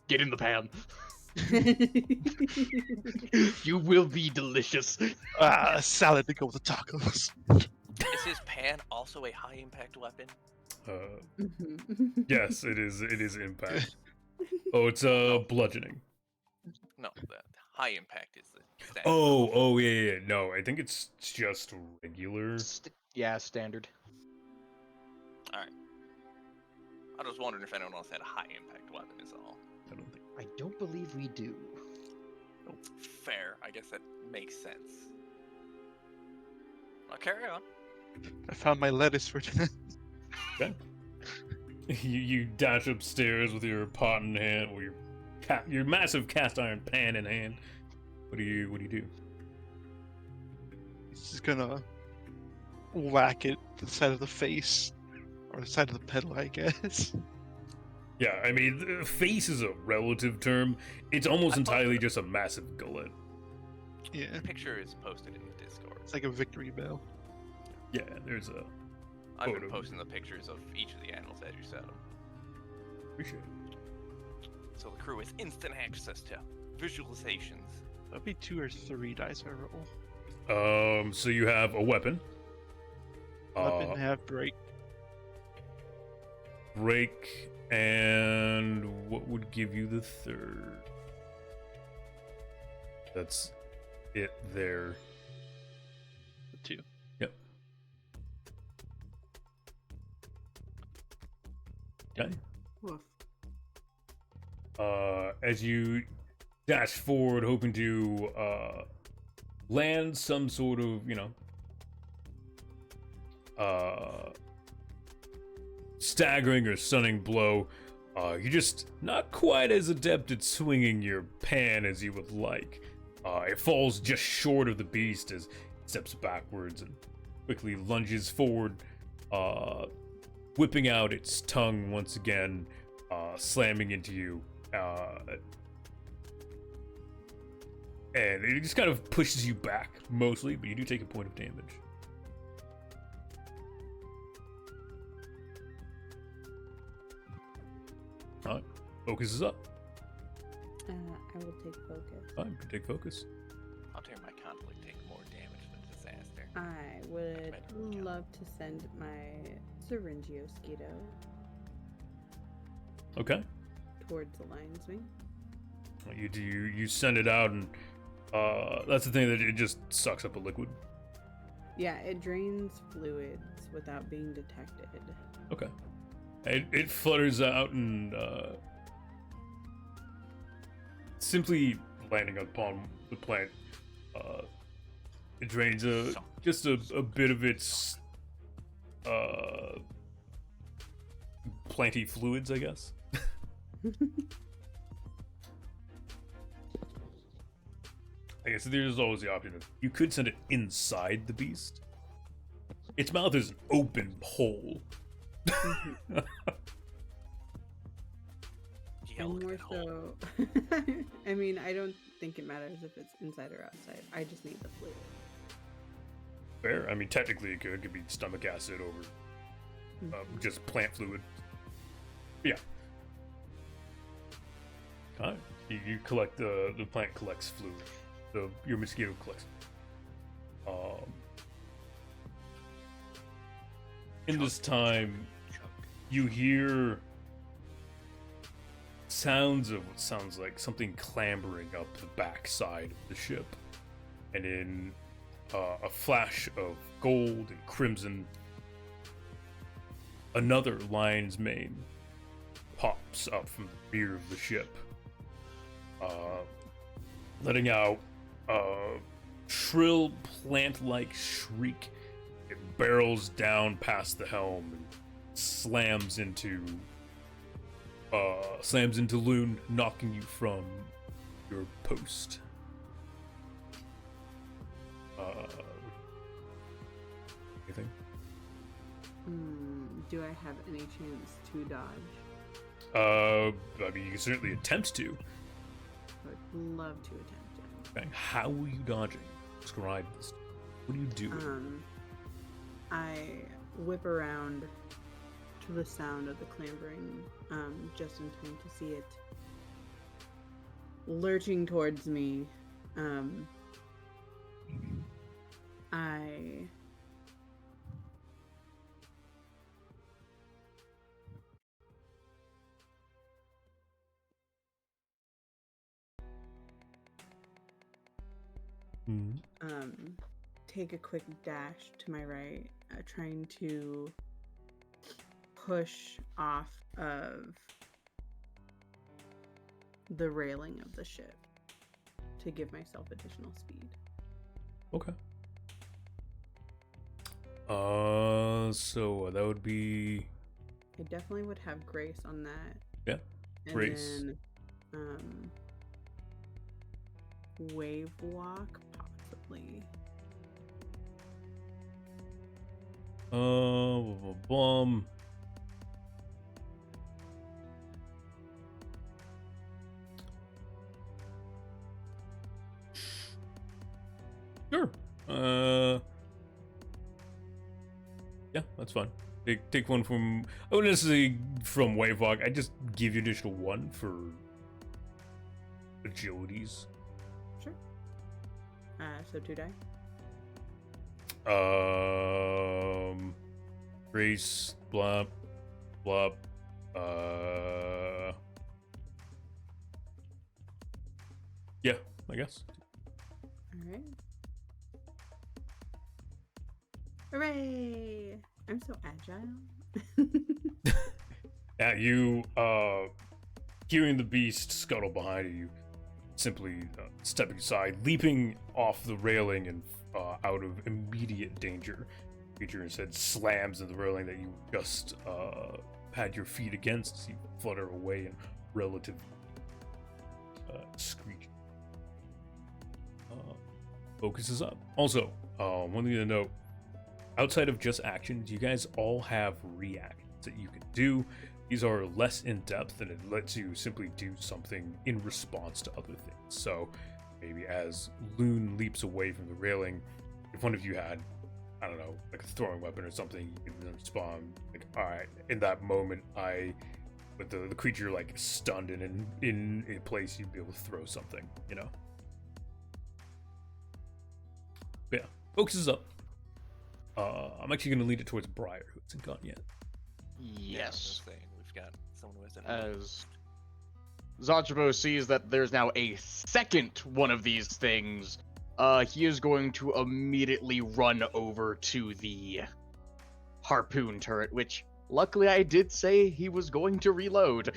Get in the pan. You will be delicious. Salad to go with the tacos. Is his pan also a high impact weapon? Yes, it is. It is impact. Oh, it's bludgeoning. No, the high impact is the standard. Oh, yeah. No, I think it's just regular. Yeah, standard. Alright. I was wondering if anyone else had a high impact weapon is all. I don't think. I don't believe we do. Fair. I guess that makes sense. I'll carry on. I found my lettuce for tonight. Okay. You dash upstairs with your pot in hand, or your massive cast iron pan in hand. What do you do? He's just gonna whack it to the side of the face, or the side of the pedal, I guess. Yeah, I mean, the face is a relative term. It's almost entirely just a massive gullet. Yeah, The picture is posted in the Discord. it's like a victory bell. Yeah, there's a I've been photo. posting the pictures of each of the animals as you said them. Appreciate it. So the crew has instant access to visualizations. That'd be 2 or 3 dice I roll. So you have a weapon. Weapon, have break. Break, and what would give you the third? That's it there. 2. Yep. Okay. Woof. As you dash forward, hoping to land some sort of, staggering or stunning blow, you're just not quite as adept at swinging your pan as you would like. It falls just short of the beast as it steps backwards and quickly lunges forward, whipping out its tongue once again, slamming into you. And it just kind of pushes you back, mostly, but you do take a point of damage. Alright, focus is up. I will take focus. Alright, you can take focus. How dare my conflict take more damage than disaster? I would Recommend- love to send my Syringiosquito Okay. towards the lion's wing. You send it out, and that's the thing, that it just sucks up a liquid. Yeah, it drains fluids without being detected. Okay. It flutters out and simply landing upon the plant. It drains just a bit of its planty fluids, I guess. I guess there's always the option of you could send it inside the beast. Its mouth is an open hole. Yell, And more get hole. so, I mean, I don't think it matters if it's inside or outside. I just need the fluid. Fair. I mean, technically, it could be stomach acid over just plant fluid. But yeah. Alright. You collect the plant collects fluid. Your mosquito collects. In this time, you hear sounds of what sounds like something clambering up the backside of the ship. And in a flash of gold and crimson, another lion's mane pops up from the rear of the ship, letting out a shrill plant-like shriek. It barrels down past the helm and slams into Loon, knocking you from your post. Anything? Do I have any chance to dodge? I mean, you can certainly attempt to. I would love to attempt it. Okay. How are you dodging? Describe this. What do you do? I whip around to the sound of the clambering, just in time to see it lurching towards me. Take a quick dash to my right, trying to push off of the railing of the ship to give myself additional speed. Okay. So that would be. I definitely would have grace on that. Yeah, and grace. Then, wave walk, possibly. Bum. Sure. Yeah, that's fine. Take one from. Oh, necessarily from Wavewalk. I just give you additional one for agilities. Sure. So 2 die. Grace, blop, blop. Yeah, I guess. All right. Hooray! I'm so agile. Yeah, you, hearing the beast scuttle behind you, simply stepping aside, leaping off the railing and out of immediate danger. The creature instead slams in the railing that you just had your feet against as you flutter away in relative screech. Focus is up. Also, one thing to note, outside of just actions, you guys all have reactions that you can do. These are less in-depth, and it lets you simply do something in response to other things. So maybe as Loon leaps away from the railing, if one of you had, I don't know, like a throwing weapon or something, you can respond like, all right, in that moment, with the creature like stunned and in a place, you'd be able to throw something, you know? But yeah, focus is up. I'm actually going to lead it towards Briar, who hasn't gone yet. Yes. Yeah, we've got someone who hasn't. As Zachibo sees that there's now a second one of these things, he is going to immediately run over to the harpoon turret, which luckily I did say he was going to reload.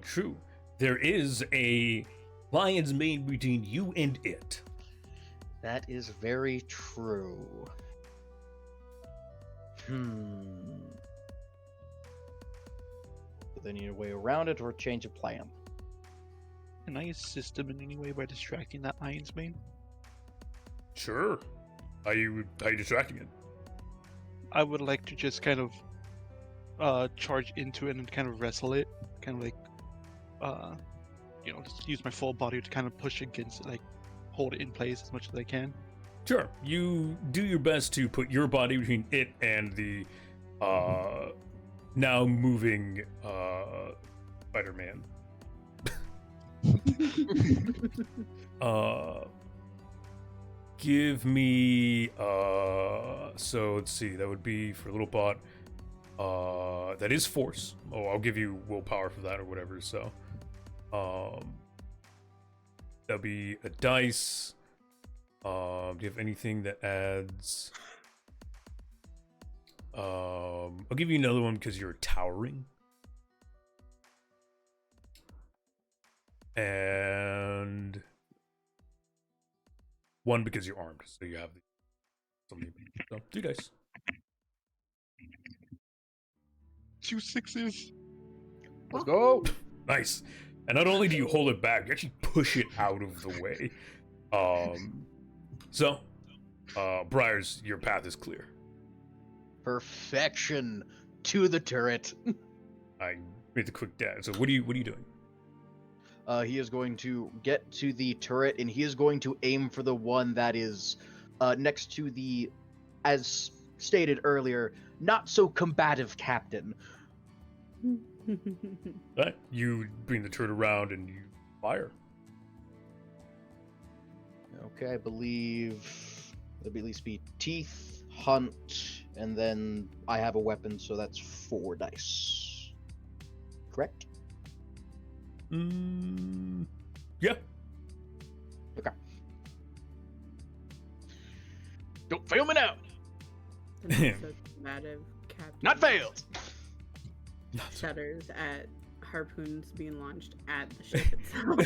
True. There is a lion's mane between you and it. That is very true. Do they need a way around it or change of plan? Can I assist him in any way by distracting that lion's mane? Sure. How you distracting it? I would like to just kind of charge into it and kind of wrestle it, kind of like just use my full body to kind of push against it, like hold it in place as much as I can. Sure. You do your best to put your body between it and the now moving Spider-Man. give me so let's see, that would be for little bot. That is force. Oh, I'll give you willpower for that or whatever, so that'll be a dice. Do you have anything that adds I'll give you another one because you're towering. And one because you're armed, so you have something. So 2 dice. 2 6s. Let's go. Nice. And not only do you hold it back, you actually push it out of the way. So, Briars, your path is clear. Perfection to the turret. I made the quick dash. So what are you doing? He is going to get to the turret, and he is going to aim for the one that is next to the, as stated earlier, not so combative captain. Right. You bring the turret around and you fire. Okay, I believe there'll at least be teeth, hunt, and then I have a weapon, so that's 4 dice. Correct? Yeah. Okay. Don't fail me now. Not failed. Shudders at harpoons being launched at the ship itself.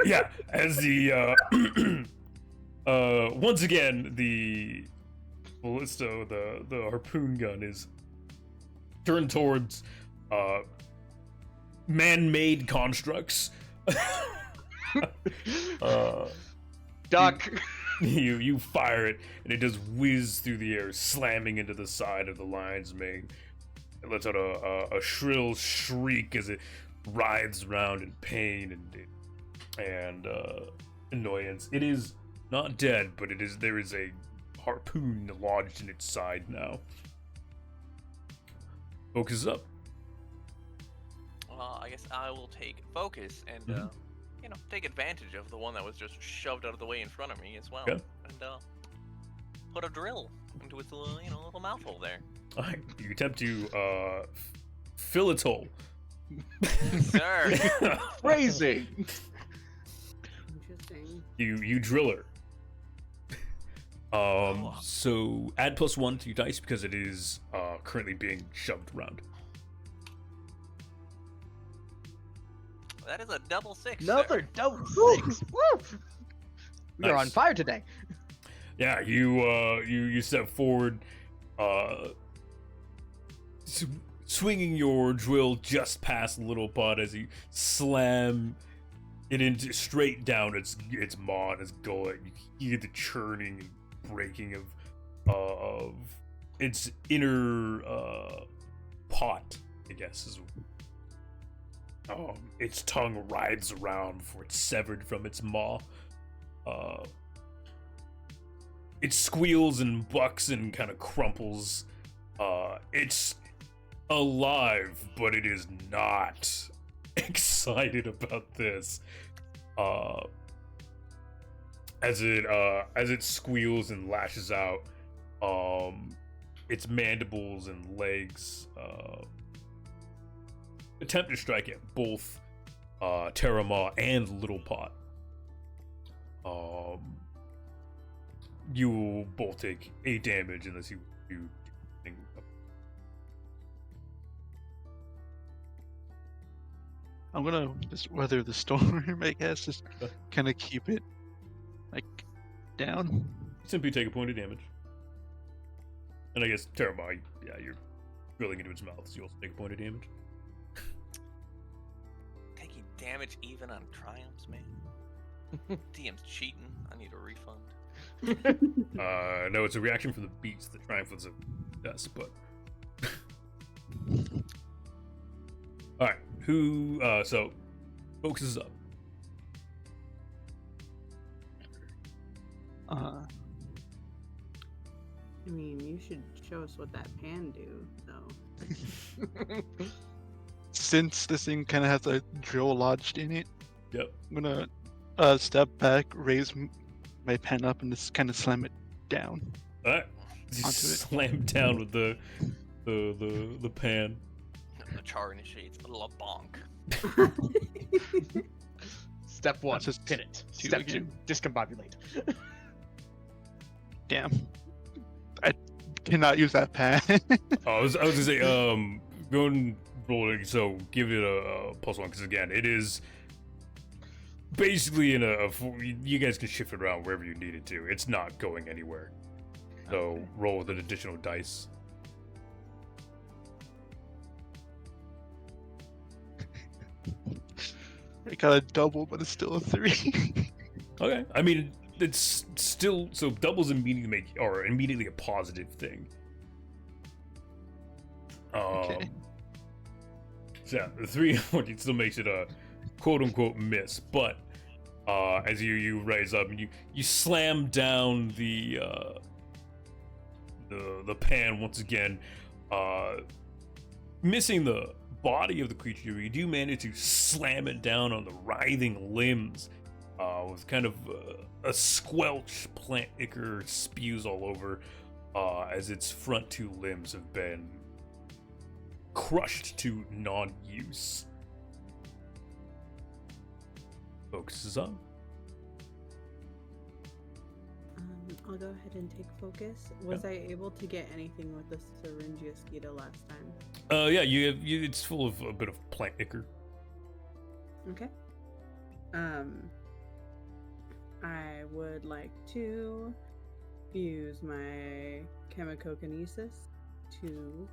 Yeah. As the once again the ballisto, the harpoon gun is turned towards man-made constructs. Duck. You fire it, and it does whiz through the air, slamming into the side of the lion's mane. It lets out a shrill shriek as it writhes around in pain and annoyance. It is not dead, but there is a harpoon lodged in its side now. Focus up. I guess I will take focus and take advantage of the one that was just shoved out of the way in front of me as well, and put a drill into its little mouth hole there. All right, you attempt to fill its hole. Sir. Crazy. Interesting. You drill her. So add +1 to your dice because it is currently being shoved around. That is a double 6. Another sir. double 6. Woo! You're Nice. on fire today. Yeah, you step forward, swinging your drill just past Little Bud as you slam it into straight down its maw and its gullet. You hear the churning and breaking of its inner pot, I guess is. Its tongue writhes around before it's severed from its maw. It squeals and bucks and kind of crumples. It's alive, but it is not excited about this. As it squeals and lashes out, its mandibles and legs attempt to strike at both Terramaw and Little Pot. You will both take 8 damage unless you do anything. I'm gonna just weather the storm, I guess. Just kind of keep it down. Simply take a point of damage. And I guess Terramaw, yeah, you're drilling into its mouth, so you also take a point of damage. Taking damage even on triumphs, man. DM's cheating. I need a refund. No, it's a reaction from the beast. The triumph was a dust, but. Alright, who, so, focuses up. I mean, you should show us what that pan do, though. Since this thing kind of has a drill lodged in it, Yep. I'm gonna step back, raise my pen up and just kind of slam it down. Alright. You Onto it. slam down with the pan. The char initiates a little bonk. Step 1, That's just pin it. two Step again. 2, discombobulate. Damn. I cannot use that pen. I was gonna say, go and roll it. So give it a +1 because again, it is basically in you guys can shift it around wherever you need it to. It's not going anywhere. So Okay. roll with an additional dice. I got a double, but it's still a 3. Okay. I mean, it's still so doubles immediately a positive thing. Okay. So yeah, the 3 it still makes it a quote unquote miss, but as you raise up and you slam down the pan once again, missing the body of the creature, you do manage to slam it down on the writhing limbs with kind of a squelch. Plant ichor spews all over as its front 2 limbs have been crushed to non-use. Focuses on. I'll go ahead and take focus. Was I able to get anything with the Syringiosquita last time? Yeah, it's full of a bit of plant ichor. Okay. I would like to use my chemicokinesis to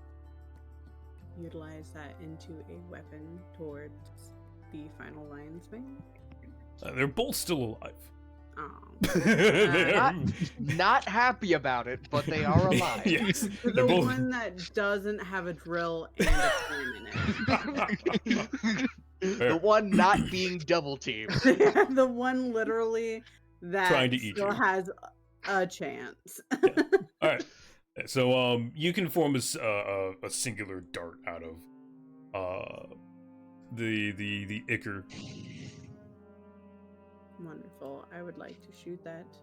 utilize that into a weapon towards the final lion's mane. They're both still alive. Oh. Not happy about it, but they are alive. Yes, The they're both. one that doesn't have a drill and a flame in Fair. The one not being double teamed. it. The one literally that Trying to eat still you. has a chance. All right. So you can form a singular dart out of the ichor. Wonderful. I would like to shoot that.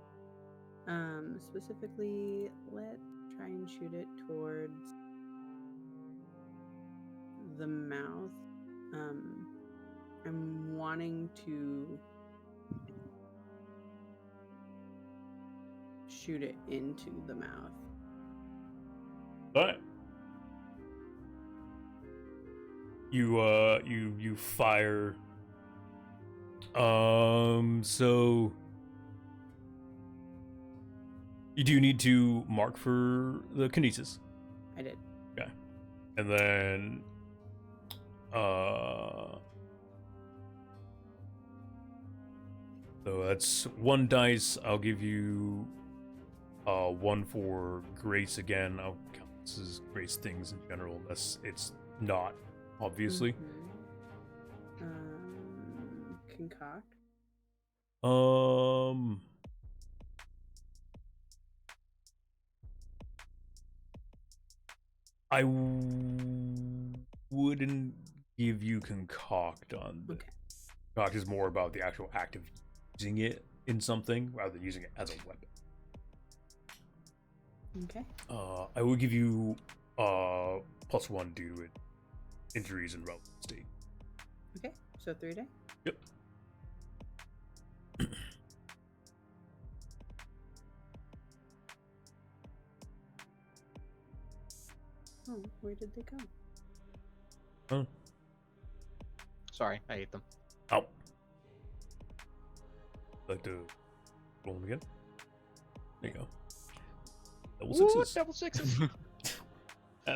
Specifically, let's try and shoot it towards the mouth. I'm wanting to shoot it into the mouth. All right. You fire. So you do need to mark for the kinesis. I did. Okay. And then so that's 1 dice. I'll give you 1 for grace again. I'll count this as grace things in general, unless it's not, obviously. Concoct. I wouldn't give you concoct on this. Okay. Concoct is more about the actual act of using it in something rather than using it as a weapon. Okay. I will give you +1 due to injuries and relevant state. Okay. So 3 day. Yep. Oh, where did they go? Oh. Sorry, I ate them. Ow. Like to roll them again? There you go. Double Ooh, sixes. double sixes.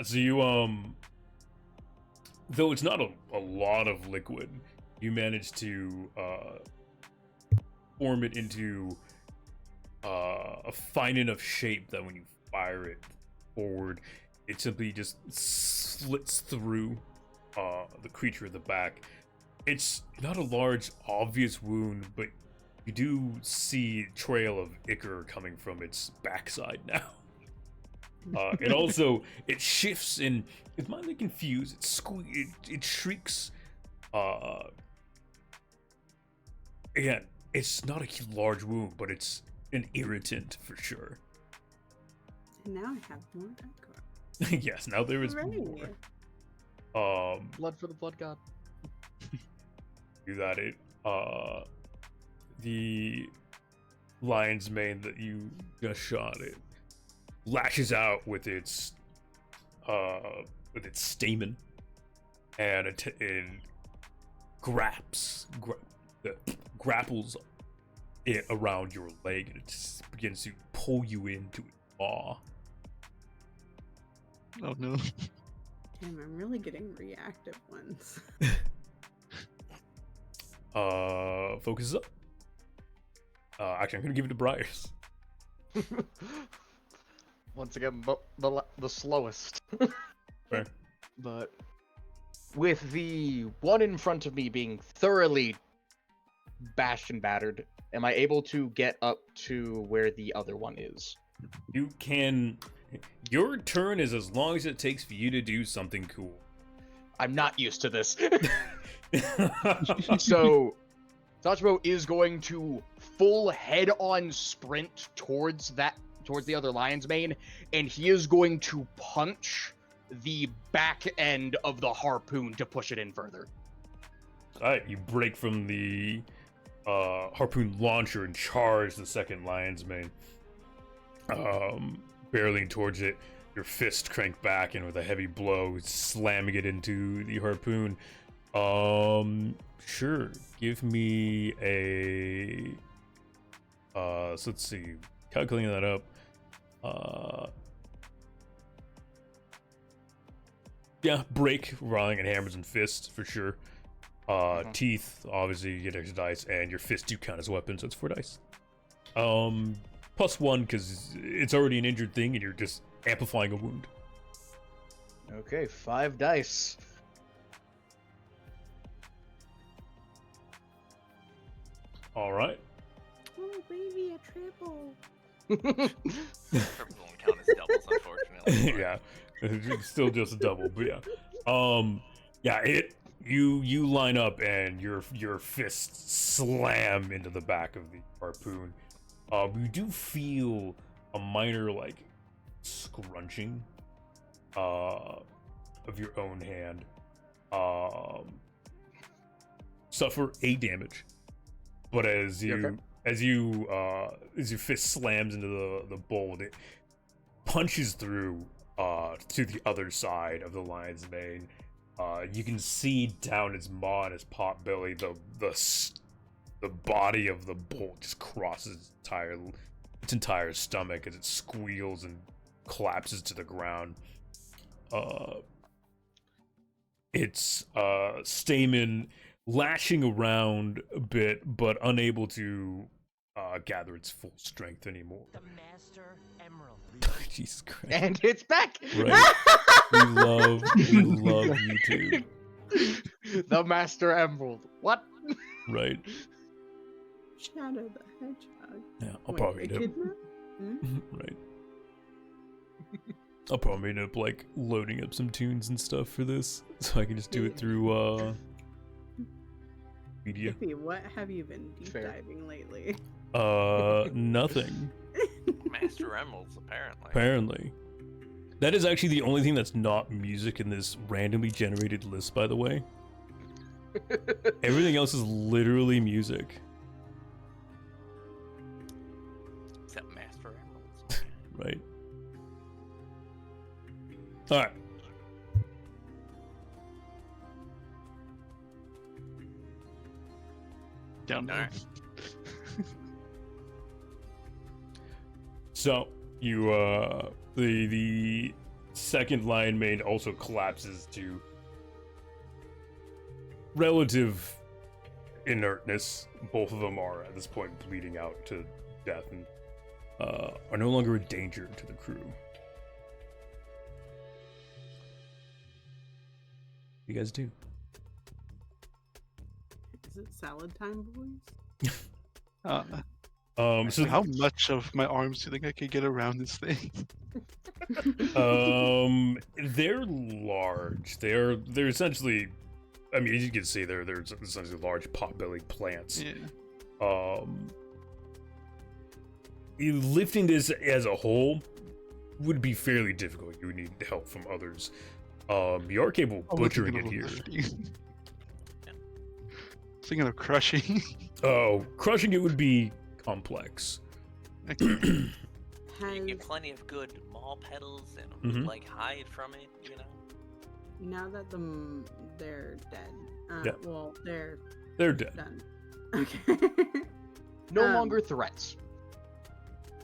So you though it's not a lot of liquid, you manage to form it into a fine enough shape that when you fire it forward, it simply just slits through the creature at the back. It's not a large, obvious wound, but you do see a trail of ichor coming from its backside now. It also it shifts and it's mildly confused. It shrieks. Again, it's not a large wound, but it's an irritant for sure. And now I have more die cards. Yes, now there is Hooray. more. Blood for the blood god. Do that. The lion's mane that you just shot, it lashes out with its stamen, and it grapples it around your leg, and it just begins to pull you into its maw. Oh no. Damn, I'm really getting reactive ones. Focus up. Actually, I'm gonna give it to Briars. Once again, the slowest. Fair. But with the one in front of me being thoroughly bashed and battered, am I able to get up to where the other one is? You can. Your turn is as long as it takes for you to do something cool. I'm not used to this. So, Sachimo is going to full head-on sprint towards the other lion's mane, and he is going to punch the back end of the harpoon to push it in further. Alright, you break from the harpoon launcher and charge the second lion's mane. Barreling towards it, your fist cranked back, and with a heavy blow, slamming it into the harpoon. Sure. Give me a. So let's see. Calculating that up. Yeah, break, rolling, and hammers and fists for sure. Teeth, obviously, you get extra dice, and your fists do count as weapons, so it's 4 dice. +1 because it's already an injured thing, and you're just amplifying a wound. Okay, 5 dice. All right. Oh, baby, a triple. Triples won't count as doubles, unfortunately. Yeah, it's still just a double, but yeah. You line up, and your fists slam into the back of the harpoon. You do feel a minor scrunching of your own hand. Suffer 8 damage, but as your fist slams into the bowl, it punches through to the other side of the lion's mane. You can see down its maw and its pot belly, the body of the bolt just crosses its entire stomach as it squeals and collapses to the ground. Its stamen lashing around a bit, but unable to gather its full strength anymore. The Master Emerald. Jesus Christ. And it's back! Right. We love YouTube. The Master Emerald. What? Right. Shadow the Hedgehog. Yeah, I'll Wait, probably the end up. Echidna? Hmm? Right. I'll probably end up loading up some tunes and stuff for this, so I can just do it through media. Iffy, what have you been deep Fair. diving lately? Nothing. Master Emeralds, apparently. Apparently. That is actually the only thing that's not music in this randomly generated list, by the way. Everything else is literally music. Except Master Emeralds. Right. Alright. Down there. Alright. So, you, the second lion mane also collapses to relative inertness. Both of them are, at this point, bleeding out to death and are no longer a danger to the crew. What do you guys do? Is it salad time, boys? So How much of my arms do you think I could get around this thing? they're large. They're essentially, I mean, as you can see, they're essentially large pot-bellied plants. Yeah. lifting this as a whole would be fairly difficult. You would need help from others. You are capable of butchering it here. Thinking of crushing. Oh, crushing it would be complex. You can get plenty of good maul petals and like hide from it, you know. Now that they're dead. Yeah. Well, they're dead. done. Okay. No longer threats.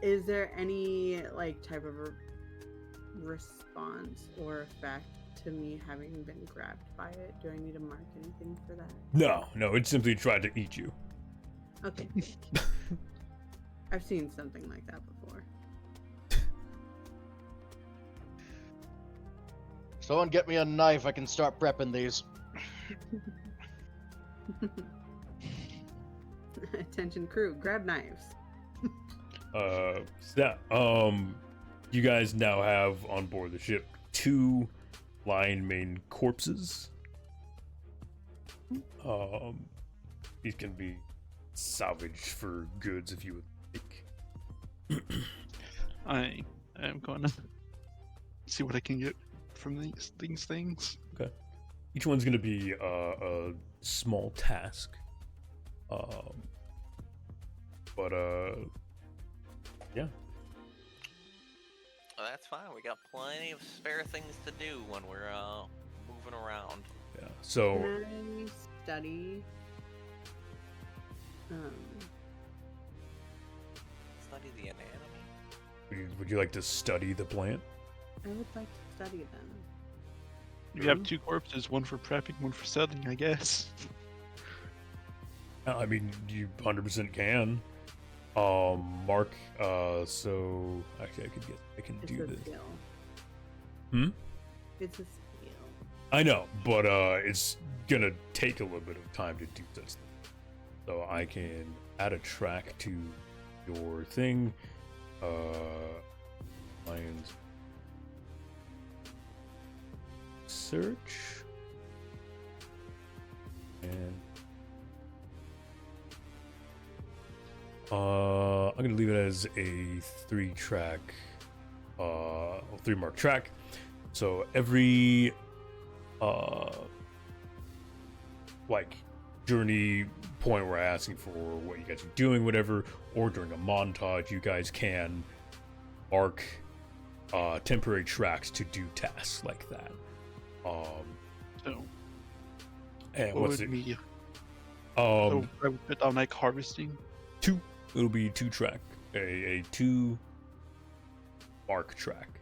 Is there any like type of response or effect to me having been grabbed by it? Do I need to mark anything for that? No, it simply tried to eat you. Okay. I've seen something like that before. Someone get me a knife. I can start prepping these. Attention crew, grab knives. You guys now have on board the ship 2 lion mane corpses. These can be salvaged for goods if you would like. I am going to see what I can get from these things. Okay. Each one's gonna be a small task. Yeah. Well, that's fine. We got plenty of spare things to do when we're moving around. Yeah. So. Can I study? Study the anatomy. Would you like to study the plant? I would like to study them. You have 2 corpses, one for prepping, one for selling, I guess. I mean, you 100% can. Mark. So actually, I can It's do a this. skill. It's a skill. I know, but it's gonna take a little bit of time to do this. So I can add a track to your thing. Lions search, and I'm gonna leave it as a 3-track, 3-mark track. So every like journey point we're asking for what you guys are doing, whatever, or during a montage, you guys can mark temporary tracks to do tasks like that. So, And what what's would it? be? Um, I would put down like harvesting. 2. It'll be 2-track, a 2-mark track.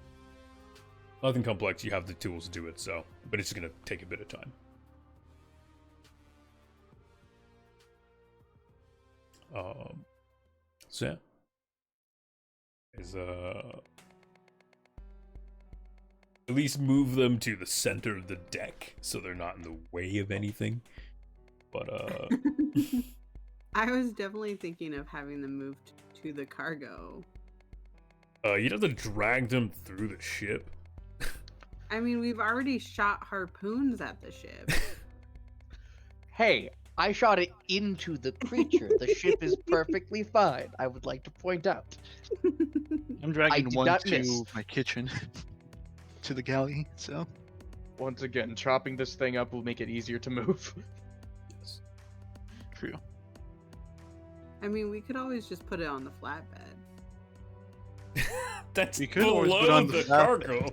Nothing complex. You have the tools to do it, so, but it's gonna take a bit of time. So yeah, is at least move them to the center of the deck so they're not in the way of anything. But I was definitely thinking of having them moved to the cargo. you'd have to drag them through the ship. I mean, we've already shot harpoons at the ship. Hey, I shot it into the creature. The ship is perfectly fine. I would like to point out. I'm dragging did one not to miss. my kitchen, to the galley. So Once again, chopping this thing up will make it easier to move. Yes. true. I mean, we could always just put it on the flatbed. That's You could always put below on the the cargo.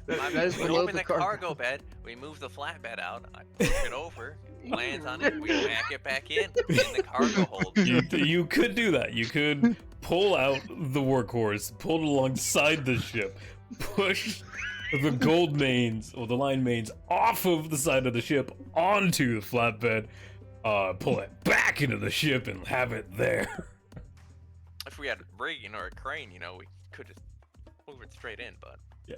That is we below open the the cargo. cargo bed, we move the flatbed out, I push it over, lands on it, we back it back in the cargo hold. You could do that. You could pull out the workhorse, pull it alongside the ship, push the gold mains or the line mains off of the side of the ship onto the flatbed, pull it back into the ship and have it there. If we had a rigging or a crane, you know, we could just move it straight in, but Yeah.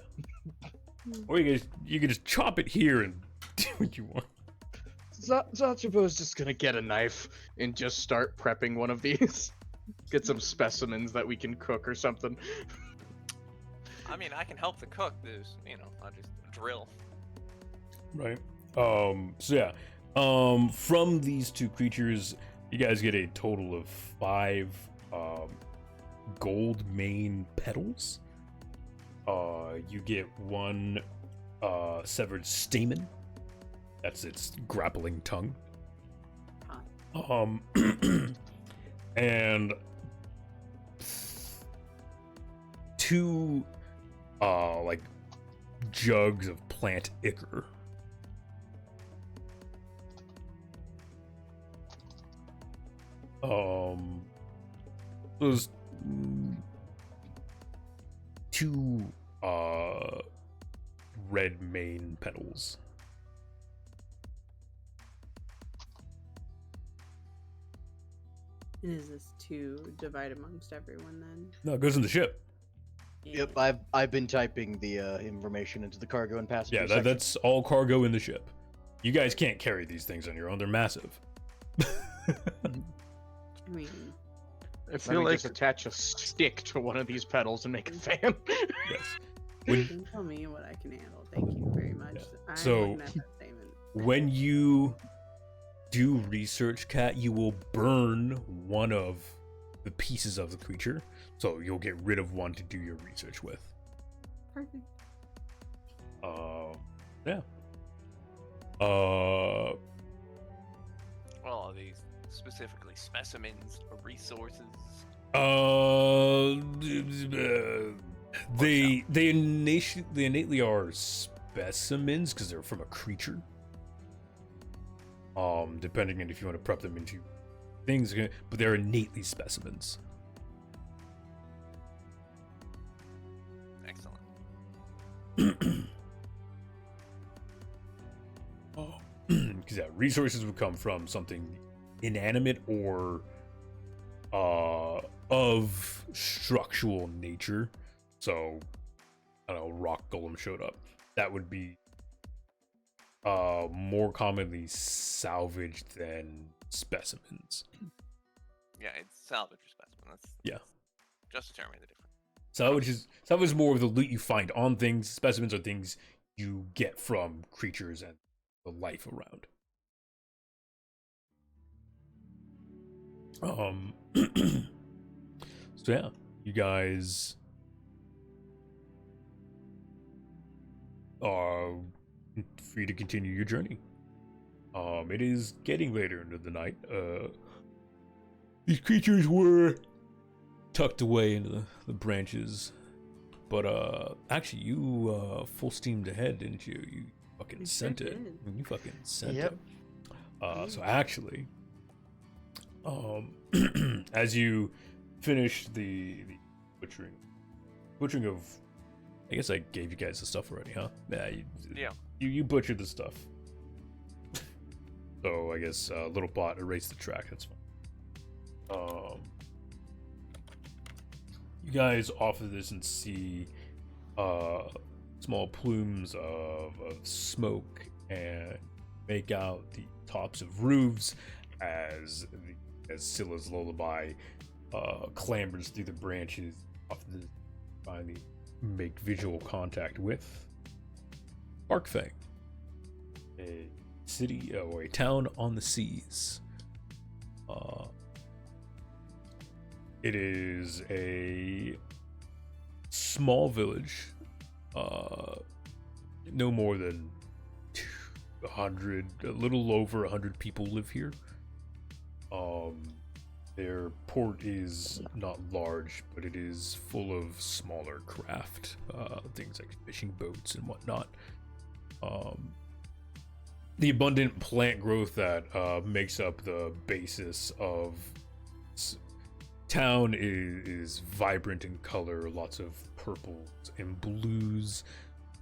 Or you could just chop it here and do what you want. Zachubo's just gonna get a knife and just start prepping one of these. Get some specimens that we can cook or something. I mean, I can help the cook. There's, you know, I'll just drill. Right. So yeah. From these 2 creatures, you guys get a total of 5 gold mane petals. You get one severed stamen. That's its grappling tongue. And two like jugs of plant ichor. Those two red mane petals. And is this to divide amongst everyone then? No, it goes in the ship. Yeah. Yep, I've been typing the information into the cargo and passenger Yeah, section. that's all cargo in the ship. You guys can't carry these things on your own. They're massive. I mean, I feel like just attach a stick to one of these pedals and make a fan. Yes. you can tell me what I can handle. Thank you very much. Yeah. I'm So- looking at that statement. When you do research, Cat, you will burn one of the pieces of the creature, so you'll get rid of one to do your research with. Perfect. Yeah. Well, are these specifically specimens or resources? They innately are specimens because they're from a creature. Depending on if you want to prep them into things, but they're innately specimens. Excellent. Because resources would come from something inanimate or of structural nature. So, I don't know, rock golem showed up. That would be more commonly salvaged than specimens. Yeah, it's salvage or specimen. That's Yeah. just determine the difference. Salvage is more of the loot you find on things. Specimens are things you get from creatures and the life around. So yeah, you guys are free to continue your journey. It is getting later into the night. These creatures were tucked away into the branches, but actually you full steamed ahead, didn't you? You fucking I sent sure it. did. You fucking sent Yep. it. So actually, as you finish the butchering of, I guess I gave you guys the stuff already, huh? Yeah. You butchered the stuff. So I guess little bot erase the track. That's fine. You guys off of this and see small plumes of smoke and make out the tops of roofs as Scylla's lullaby clambers through the branches off the finally make visual contact with Arkfang, a city or a town on the seas. It is a small village, no more than 200, a little over 100 people live here. Their port is not large, but it is full of smaller craft, things like fishing boats and whatnot. The abundant plant growth that makes up the basis of town is vibrant in color, lots of purples and blues,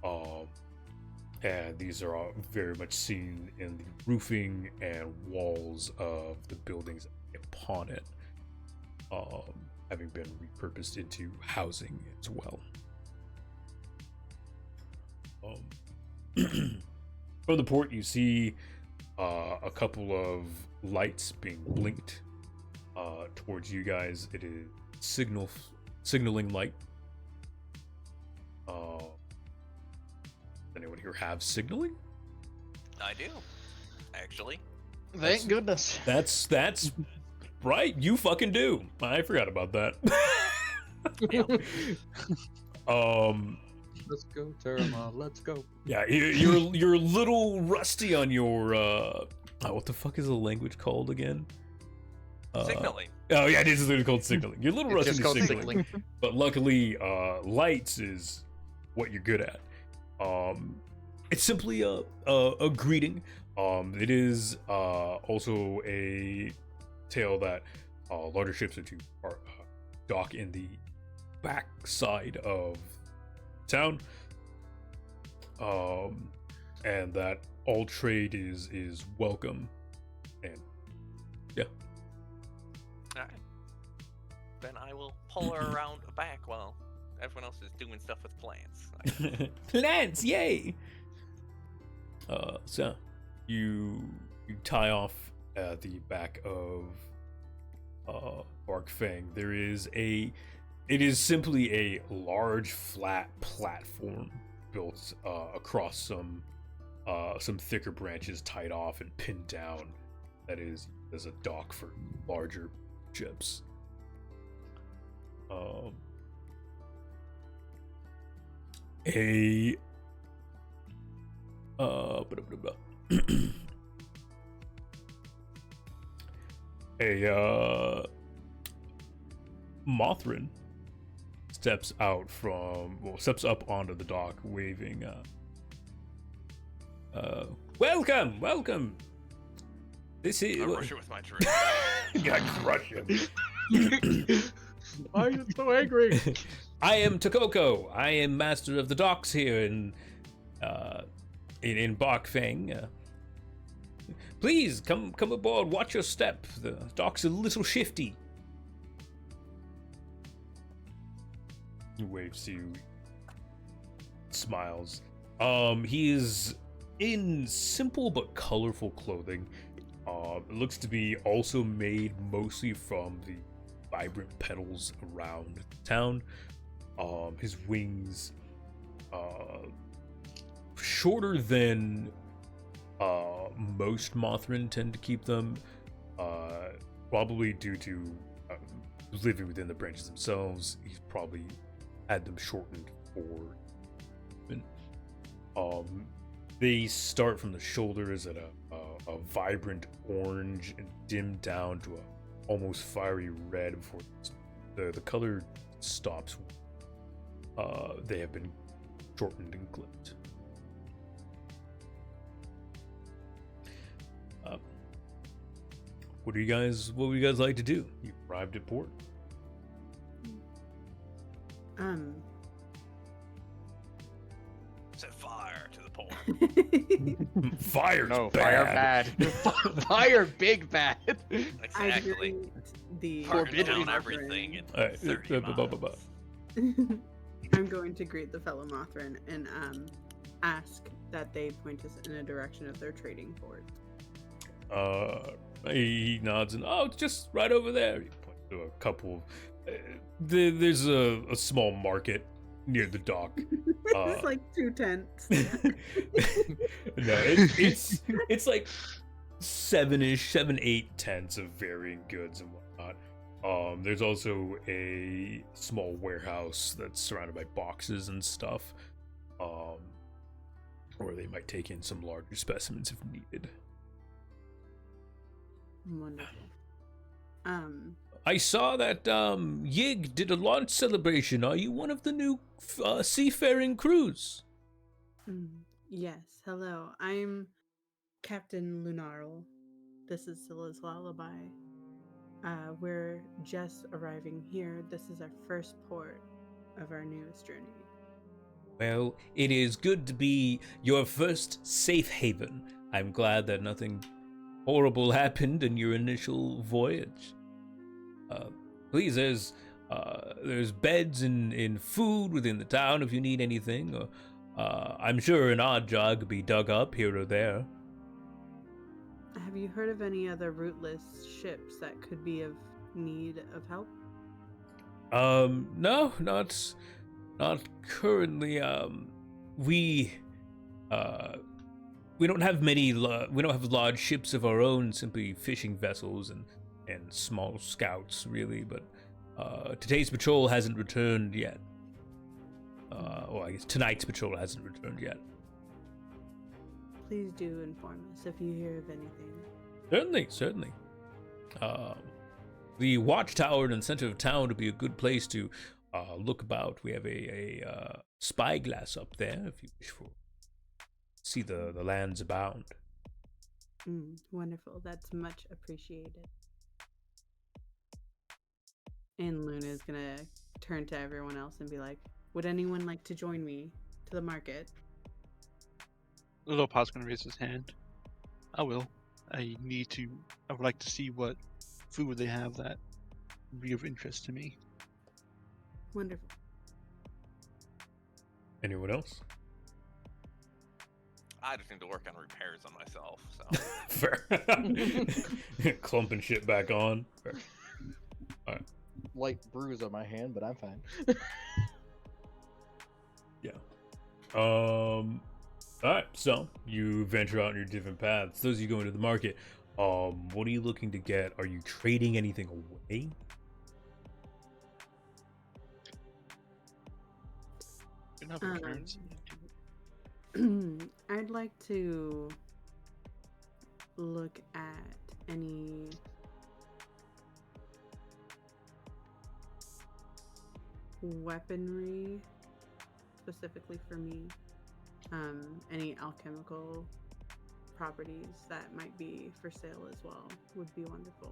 and these are all very much seen in the roofing and walls of the buildings upon it, having been repurposed into housing as well. From the port, you see a couple of lights being blinked towards you guys. It is signaling light. Anyone here have signaling? I do, actually. Thank goodness. That's right. You fucking do. I forgot about that. Let's go, Terma. Let's go. Yeah, you're a little rusty on your what the fuck is the language called again? Signaling. Oh yeah, it is literally called signaling. You're a little It's rusty just on called signaling, but luckily, lights is what you're good at. It's simply a greeting. It is also a tale that larger ships are to dock in the back side of town, and that all trade is welcome, and yeah. Alright. Then I will pull her around back while everyone else is doing stuff with plants. Plants, yay! So you tie off at the back of Bark Fang. It is simply a large flat platform built across some thicker branches tied off and pinned down. That is as a dock for larger ships. A Mothrin steps up onto the dock, waving. Welcome. This is. I'll rush it with my drink. Yeah, crush him. Why are you so angry? I am Takoko. I am master of the docks here in Barkfang. Please come aboard. Watch your step. The dock's a little shifty. He waves to you, smiles. He is in simple but colorful clothing. It looks to be also made mostly from the vibrant petals around town. His wings, shorter than most Mothrin tend to keep them, probably due to living within the branches themselves. He's probably had them shortened for. They start from the shoulders at a vibrant orange and dim down to a almost fiery red before the color stops. They have been shortened and clipped. What would you guys like to do? You arrived at port. Set fire to the port. Fire's No, bad. fire bad. Fire big bad. Exactly. The Burn Forbidden down everything in Alright, 30 miles. I'm going to greet the fellow Mothrin and ask that they point us in a direction of their trading port. He nods and it's just right over there. He points to a couple. There's a small market near the dock. It's like 2 tents. No, it's like 7-8 tents of varying goods and whatnot. There's also a small warehouse that's surrounded by boxes and stuff, where they might take in some larger specimens if needed. Wonderful. I saw that Yig did a launch celebration. Are you one of the new seafaring crews? Yes, hello. I'm Captain Lunarl. This is Scylla's Lullaby. We're just arriving here. This is our first port of our newest journey. Well, it is good to be your first safe haven. I'm glad that nothing horrible happened in your initial voyage. Please, there's beds and food within the town if you need anything. I'm sure an odd jog could be dug up here or there. Have you heard of any other routeless ships that could be of need of help? No, not currently. We don't have many. We don't have large ships of our own. Simply fishing vessels and small scouts, really. But Today's patrol hasn't returned yet. Well, I guess tonight's patrol hasn't returned yet. Please do inform us if you hear of anything. Certainly. The watchtower in the center of town would be a good place to look about. We have a spyglass up there if you wish for see the lands abound. Wonderful. That's much appreciated. And Luna's gonna turn to everyone else and be like, would anyone like to join me to the market? Little Pod's gonna raise his hand. I will. I would like to see what food they have that would be of interest to me. Wonderful. Anyone else? I just need to work on repairs on myself, so. Fair. Clumping shit back on. Fair. All right. Light bruise on my hand, but I'm fine. Yeah. All right. So you venture out on your different paths. Those of you going to the market, what are you looking to get? Are you trading anything away? You don't have a currency. I'd like to look at any weaponry specifically for me. Any alchemical properties that might be for sale as well would be wonderful.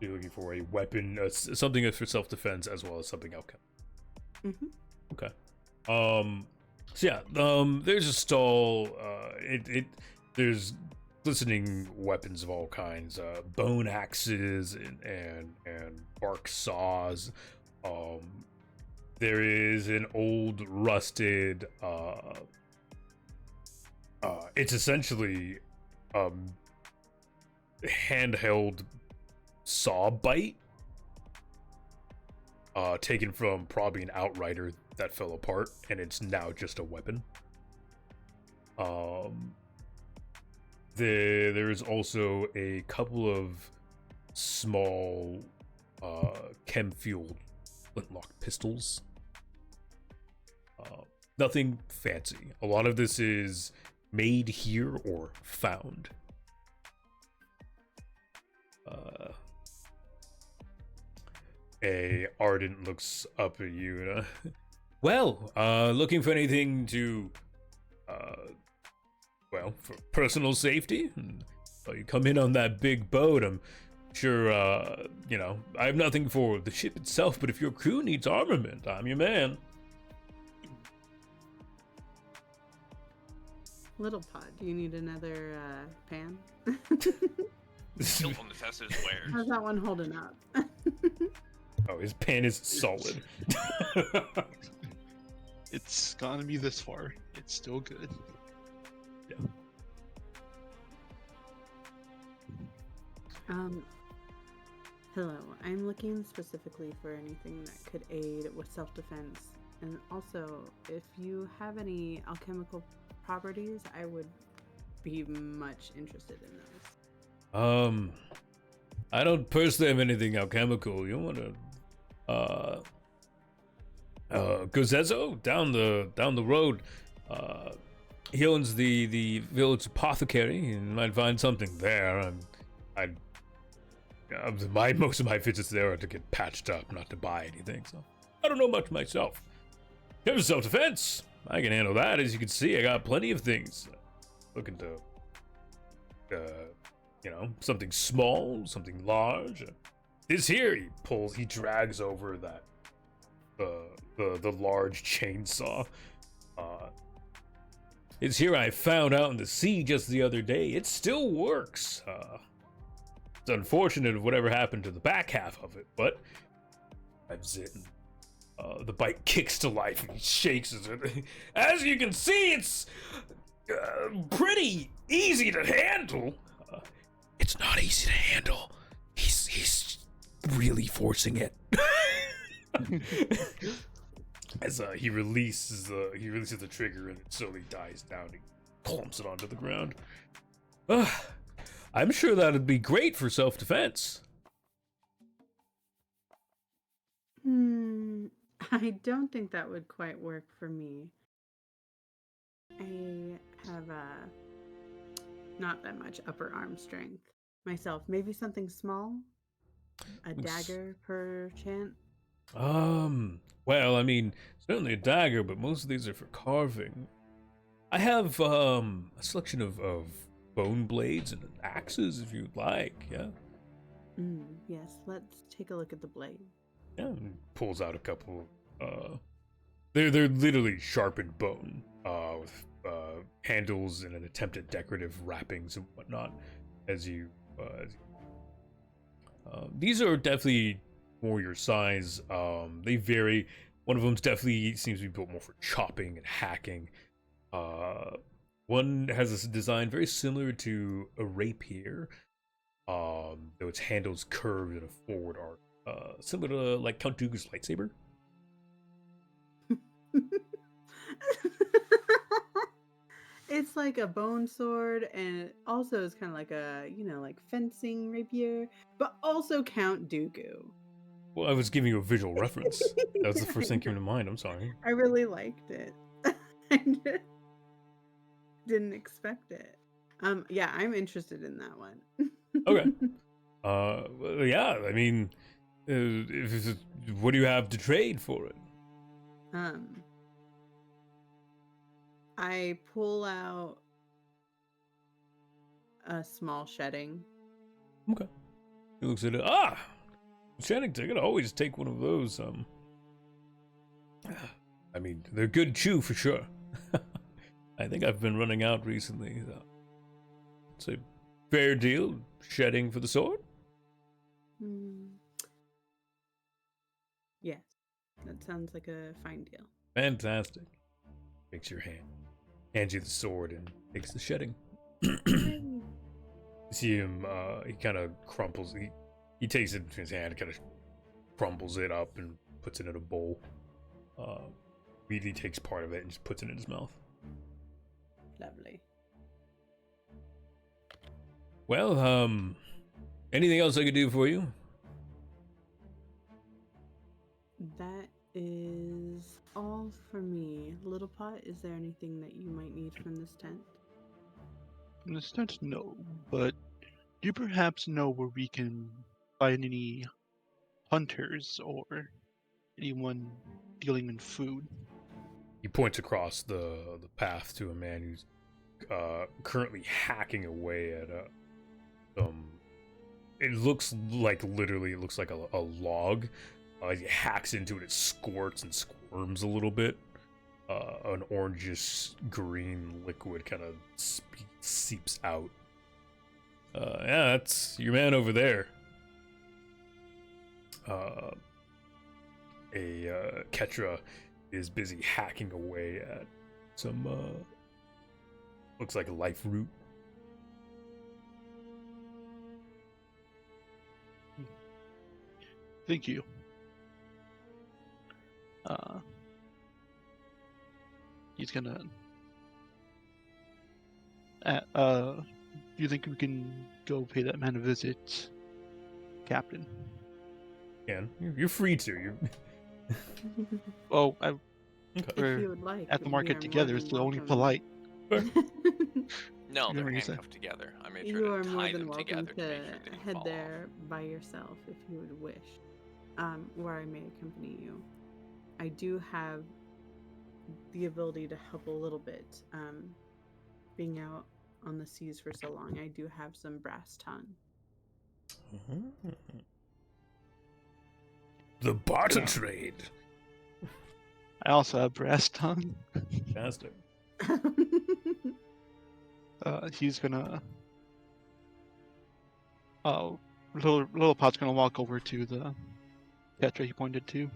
You're looking for a weapon, something that's for self-defense as well as something alchemical. Okay. So yeah, there's a stall. There's glistening weapons of all kinds, bone axes and bark saws. There is an old rusted. It's essentially handheld saw bite, taken from probably an outrider that fell apart, and it's now just a weapon. There's also a couple of small chem-fueled flintlock pistols. Nothing fancy. A lot of this is made here or found. A Ardent looks up at you and well, looking for anything to well, for personal safety? You come in on that big boat, I'm sure, you know, I have nothing for the ship itself, but if your crew needs armament, I'm your man. Little Pod, do you need another pan? Built on the Tesla's wares. How's that one holding up? Oh, his pan is solid. It's gonna be this far. It's still good. Yeah. Hello. I'm looking specifically for anything that could aid with self-defense. And also, if you have any alchemical properties, I would be much interested in those. I don't personally have anything alchemical. You want to Gozezo down the road. He owns the village apothecary. You might find something there. Most of my visits there are to get patched up, not to buy anything. So I don't know much myself. In terms of self-defense, I can handle that. As you can see, I got plenty of things. Looking to, you know, something small, something large. This here, he drags over that, the large chainsaw. It's here I found out in the sea just the other day. It still works. It's unfortunate of whatever happened to the back half of it, but grabs it and the bite kicks to life and he shakes it. As you can see, it's pretty easy to handle. It's not easy to handle. He's really forcing it. As he releases the trigger and it slowly dies down. He clumps it onto the ground. I'm sure that'd be great for self-defense. I don't think that would quite work for me. I have not that much upper arm strength myself. Maybe something small, a dagger per chance. Well, I mean, certainly a dagger, but most of these are for carving. I have a selection of bone blades and axes if you'd like. Yeah. Yes, let's take a look at the blade. Yeah. And pulls out a couple. They're literally sharpened bone. With handles and an attempt at decorative wrappings and whatnot. These are definitely more your size. They vary. One of them definitely seems to be built more for chopping and hacking. One has a design very similar to a rapier, though its handle's curved in a forward arc, similar to like Count Dooku's lightsaber. It's like a bone sword, and it also is kind of like a, like fencing rapier, but also Count Dooku. Well, I was giving you a visual reference. That was the first thing that came to mind. I'm sorry. I really liked it. I didn't expect it. Yeah, I'm interested in that one. Okay. Well, yeah. I mean, what do you have to trade for it? I pull out a small shedding. Okay. He looks at it. Shedding ticket. I always take one of those. I mean, they're good chew for sure. I think I've been running out recently. So. It's a fair deal. Shedding for the sword. Yes, that sounds like a fine deal. Fantastic. Takes your hand, hands you the sword, and takes the shedding. You see him, he kind of crumples, he takes it in his hand, kind of crumbles it up and puts it in a bowl. Immediately takes part of it and just puts it in his mouth. Lovely. Well, anything else I could do for you? That is all for me. Little Pot, is there anything that you might need from this tent? From this tent, no. But do you perhaps know where we can find any hunters or anyone dealing in food? He points across the path to a man who's currently hacking away at it looks like a log. He hacks into it, it squirts and squirms a little bit. An orangish green liquid kind of seeps out. Yeah, that's your man over there. Ketra is busy hacking away at some looks like a life root. Thank you. He's gonna. Do you think we can go pay that man a visit, Captain? You're free to. Oh, Okay. If we're you would like, at the we market are together. more It's than the only welcome. polite. No, You they're know what you said? handcuffed together. I made sure You to are more tie than them welcome together to to make sure they didn't head fall there by yourself if you would wish, where I may accompany you. I do have the ability to help a little bit. Being out on the seas for so long, I do have some brass tongue. The barter trade. I also have brass tongue. Fantastic. He's gonna. Little Pot's gonna walk over to the Petra he pointed to.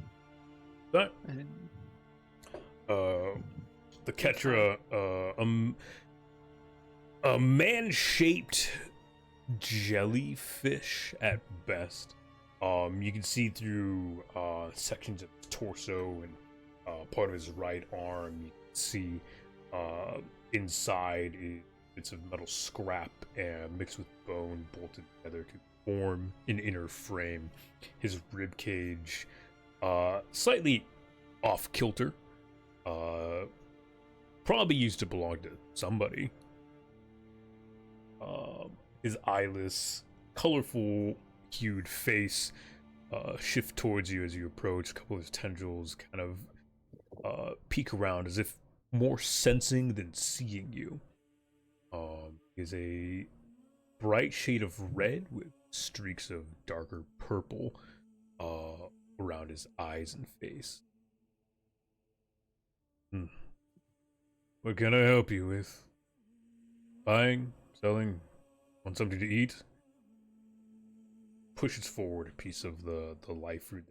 That And the Ketra, a man-shaped jellyfish at best. You can see through sections of his torso and part of his right arm. You can see inside bits of metal scrap and mixed with bone bolted together to form an inner frame. His rib cage Slightly off kilter. Probably used to belong to somebody. His eyeless, colorful hued face shift towards you as you approach. A couple of his tendrils kind of peek around as if more sensing than seeing you. Is a bright shade of red with streaks of darker purple around his eyes and face. What can I help you with? Buying? Selling? Want something to eat? Pushes forward a piece of the life fruit.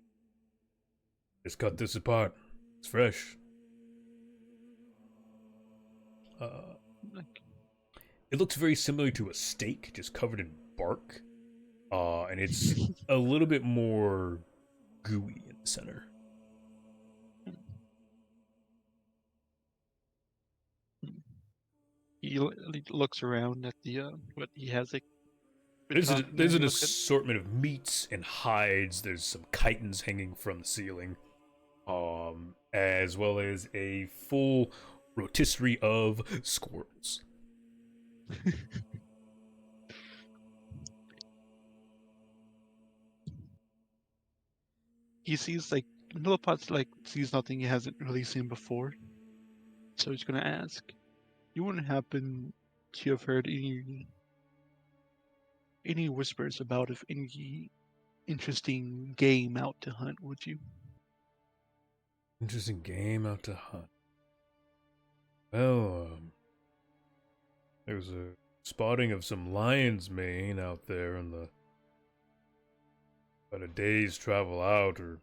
Just cut this apart. It's fresh. It looks very similar to a steak, just covered in bark. And it's a little bit more gooey in the center. He looks around at the what he has. Like, there's an assortment of meats and hides. There's some chitons hanging from the ceiling, as well as a full rotisserie of squirrels. He sees like Milliput's like sees nothing he hasn't really seen before, so he's gonna ask. You wouldn't happen to have heard any whispers about if any interesting game out to hunt, would you? Interesting game out to hunt. Well, there was a spotting of some lion's mane out there in the about a day's travel out, or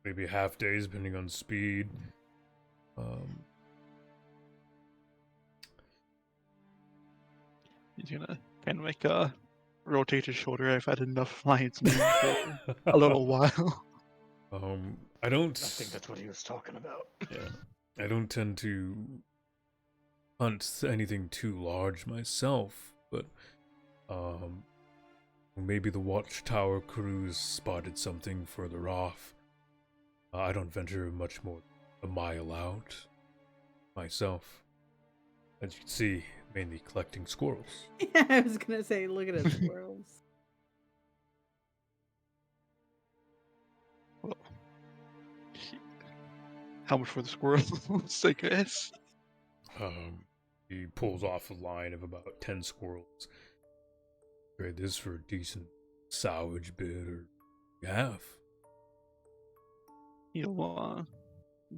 maybe half days, depending on speed. He's gonna kind of like rotate his shoulder. I've had enough lion's mane for a little while. I don't think that's what he was talking about. Yeah, I don't tend to hunt anything too large myself, but maybe the watchtower crews spotted something further off. I don't venture much more than a mile out myself. As you can see, mainly collecting squirrels. Yeah, I was gonna say, look at those squirrels. Well, how much for the squirrels, I guess? He pulls off a line of about 10 squirrels. Trade this for a decent salvage bid or half. He'll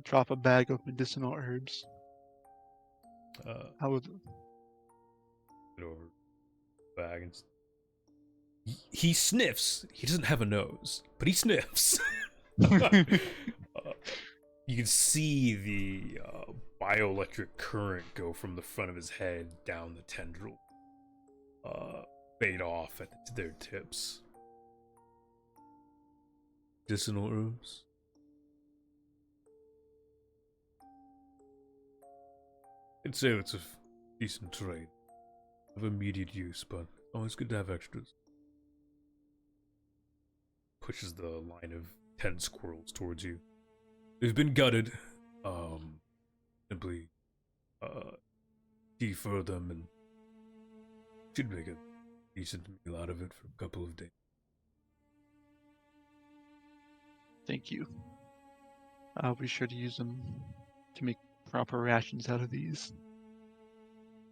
drop a bag of medicinal herbs. How would it over bag and he sniffs. He doesn't have a nose, but he sniffs. You can see the bioelectric current go from the front of his head down the tendril, fade off at their tips. Medicinal herbs. I'd say it's a decent trade. Of immediate use, but always good to have extras. Pushes the line of 10 squirrels towards you. They've been gutted. Simply defer them and should make a decent meal out of it for a couple of days. Thank you. I'll be sure to use them to make proper rations out of these.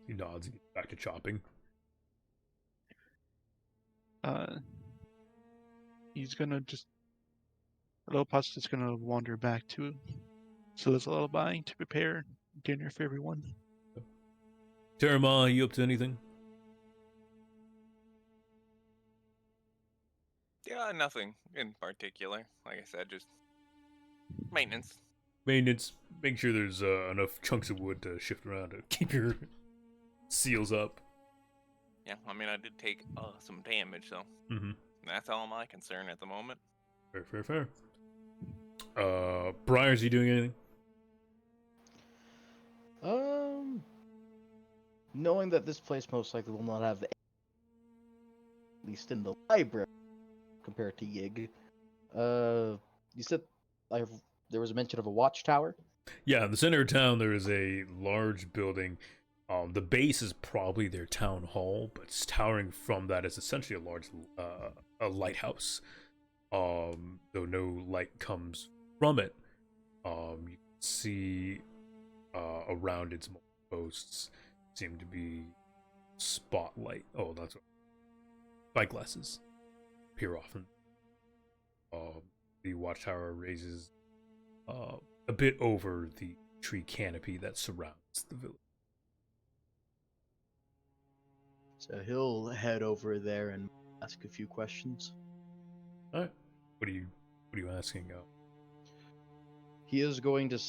He nods and gets back to chopping. He's gonna just... Lopat's just gonna wander back to Scylla's Lullaby to prepare dinner for everyone. Terama, you up to anything? Yeah, nothing in particular. Like I said, just maintenance. Maintenance. Make sure there's enough chunks of wood to shift around to keep your seals up. Yeah, I mean, I did take some damage, so that's all my concern at the moment. Fair. Briar's, you doing anything? Knowing that this place most likely will not have the, at least in the library, compared to Yig. You said there was a mention of a watchtower. Yeah, in the center of town, there is a large building. The base is probably their town hall, but towering from that is essentially a large a lighthouse. Though no light comes from it, you can see around its posts seem to be spotlight. Oh, that's right. Spyglasses appear often. The watchtower raises a bit over the tree canopy that surrounds the village. So he'll head over there and ask a few questions. All right. What are you asking? He is going to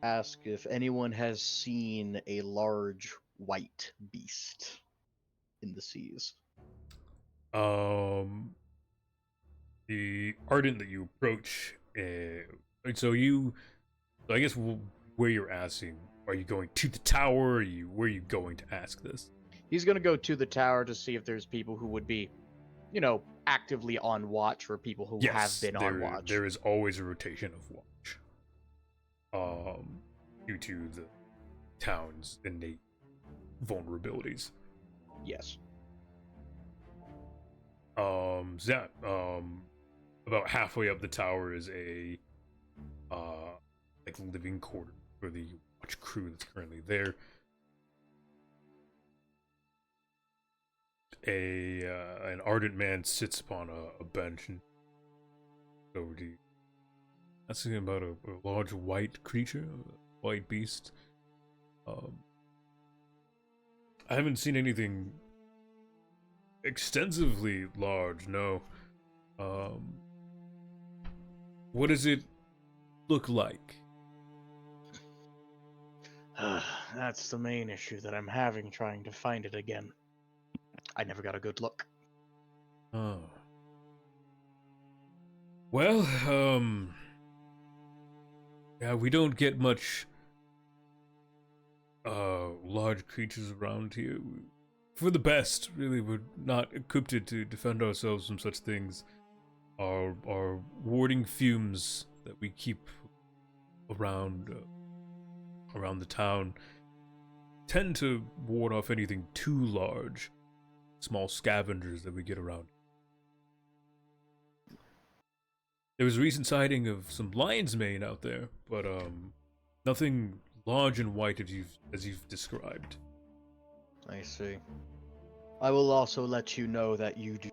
ask if anyone has seen a large white beast in the seas. The ardent that you approach. So I guess where you're asking, are you going to the tower? Or where are you going to ask this? He's going to go to the tower to see if there's people who would be, actively on watch, or people who have been on watch. There is always a rotation of watch. Due to the town's innate vulnerabilities. Yes. Zap, about halfway up the tower is a living quarter for the watch crew that's currently there. An ardent man sits upon a bench and over to you, asking about a large white creature, a white beast. I haven't seen anything extensively large, no. What does it look like? That's the main issue that I'm having trying to find it again. I never got a good look. Oh. Well, yeah, we don't get much large creatures around here. For the best, really, we're not equipped to defend ourselves from such things. Our warding fumes that we keep around the town tend to ward off anything too large. Small scavengers that we get around. There was a recent sighting of some lion's mane out there, but nothing large and white as you've described. I see. I will also let you know that you do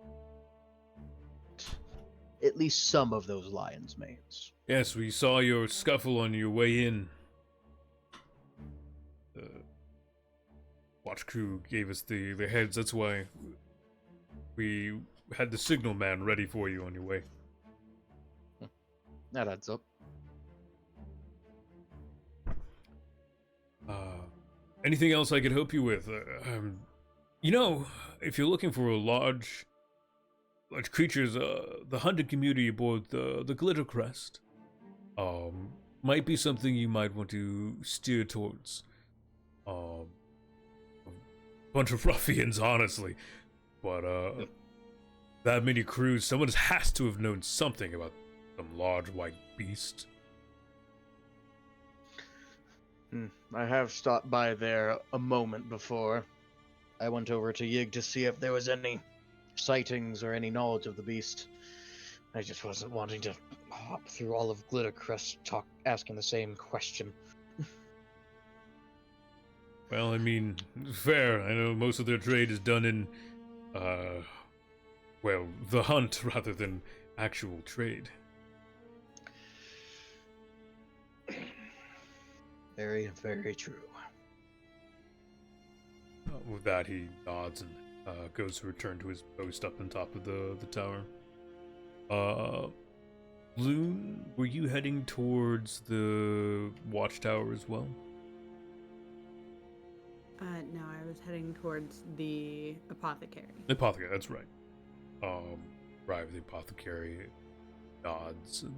at least some of those lion's manes. Yes, we saw your scuffle on your way in. The watch crew gave us the heads, that's why we had the signal man ready for you on your way. That adds up. Anything else I could help you with? If you're looking for a large creatures, the hunted community aboard the Glitter Crest, might be something you might want to steer towards. A bunch of ruffians, honestly, but that many crews, someone has to have known something about some large white beast. I have stopped by there a moment before. I went over to Yig to see if there was any sightings or any knowledge of the beast. I just wasn't wanting to hop through all of Glittercrest asking the same question. Well, I mean, fair. I know most of their trade is done in, the hunt rather than actual trade. Very, very true. With that, he nods and goes to return to his post up on top of the tower. Loon, were you heading towards the watchtower as well? No, I was heading towards the apothecary. The apothecary, that's right. Right, the apothecary nods and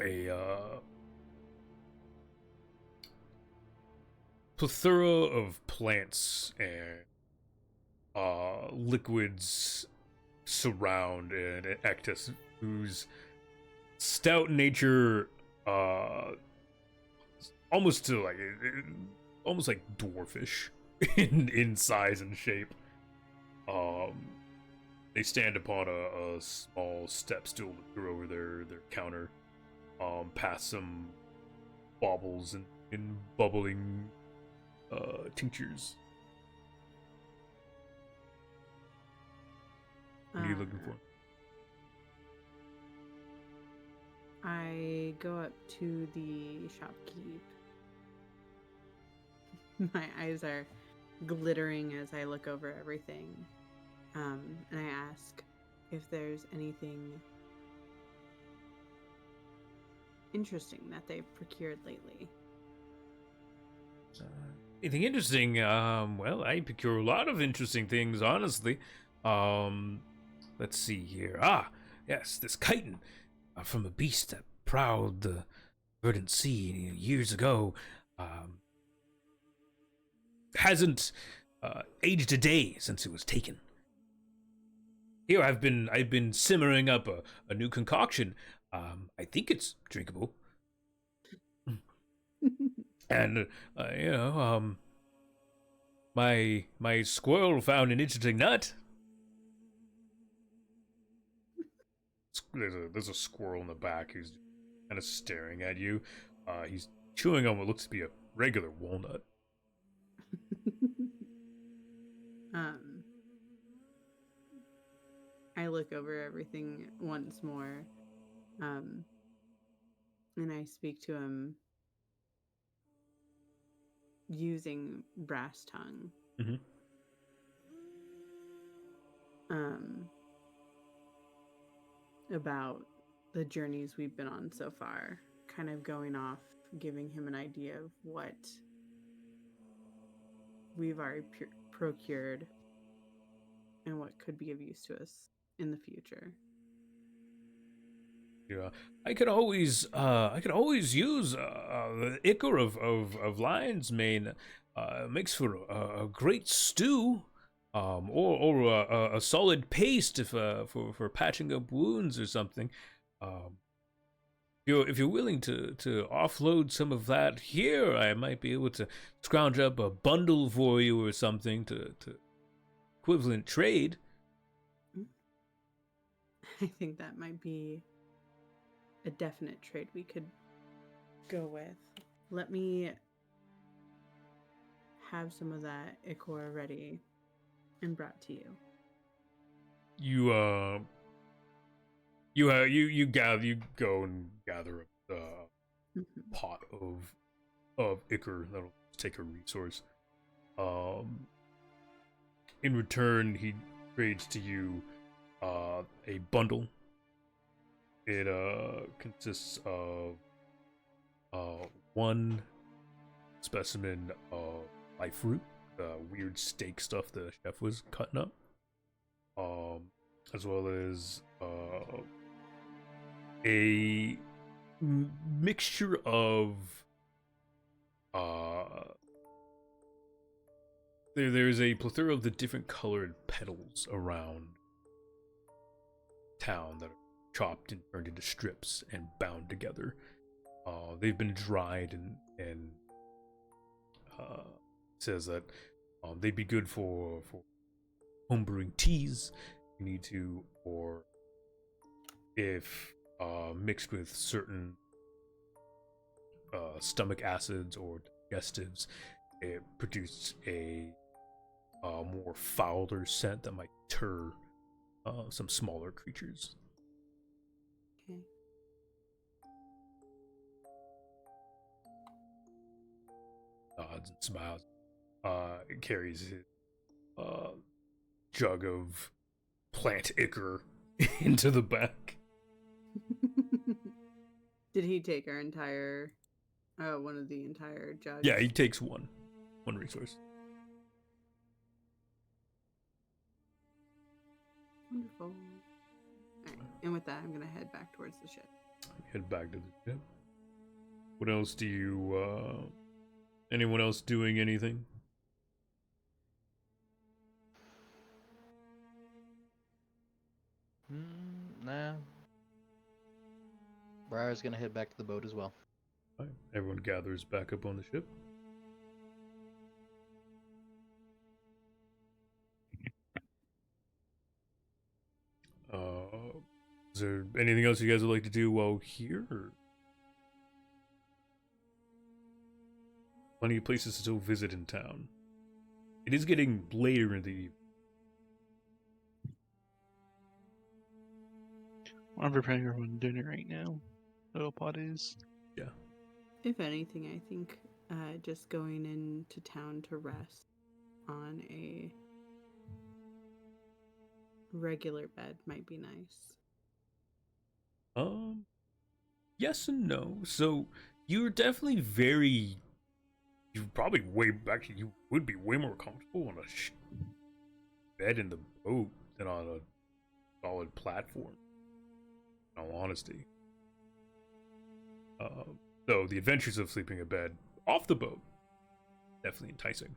a plethora of plants and liquids surround an Ectus whose stout nature, almost to almost like dwarfish in size and shape. They stand upon a small step stool through over their counter, past some baubles and bubbling tinctures. What are you looking for? I go up to the shopkeep. My eyes are glittering as I look over everything. And I ask if there's anything interesting that they've procured lately. Anything interesting? Well, I procure a lot of interesting things, honestly. Let's see here. Yes, this chitin from a beast that prowled the verdant sea years ago. Hasn't aged a day since it was taken. Here, I've been simmering up a new concoction. I think it's drinkable. And my squirrel found an interesting nut. There's a squirrel in the back who's kind of staring at you. He's chewing on what looks to be a regular walnut. I look over everything once more, and I speak to him using brass tongue. Mm-hmm. About the journeys we've been on so far, kind of going off, giving him an idea of what we've already procured and what could be of use to us in the future. Yeah, I could always use the ichor of lion's mane. Makes for a great stew, or a solid paste if for patching up wounds or something. If you're willing to offload some of that here, I might be able to scrounge up a bundle for you or something to equivalent trade. I think that might be a definite trade we could go with. Let me have some of that ichor ready and brought to you. You go and gather a pot of ichor. That'll take a resource. In return, he trades to you a bundle. It consists of one specimen of life fruit, the weird steak stuff the chef was cutting up, as well as a mixture of there's a plethora of the different colored petals around town that are chopped and turned into strips and bound together. They've been dried and says that they'd be good for homebrewing teas you need to, or if mixed with certain stomach acids or digestives, it produces a more fouler scent that might deter some smaller creatures. Okay. Nods and smiles. It carries his jug of plant ichor into the back. Did he take our entire, one of the entire jugs? Yeah, he takes one resource. Wonderful. Alright, and with that, I'm gonna head back towards the ship. Head back to the ship. What else do you, anyone else doing anything? Nah. Briar's gonna head back to the boat as well. All right, everyone gathers back up on the ship. Is there anything else you guys would like to do while here? Or? Plenty of places to still visit in town. It is getting later in the evening. I'm preparing everyone dinner right now. Little pot is. Yeah. If anything, I think just going into town to rest on a regular bed might be nice. Yes and no. So you're definitely you would be way more comfortable on a bed in the boat than on a solid platform. In all honesty. Though the adventures of sleeping in bed off the boat, definitely enticing.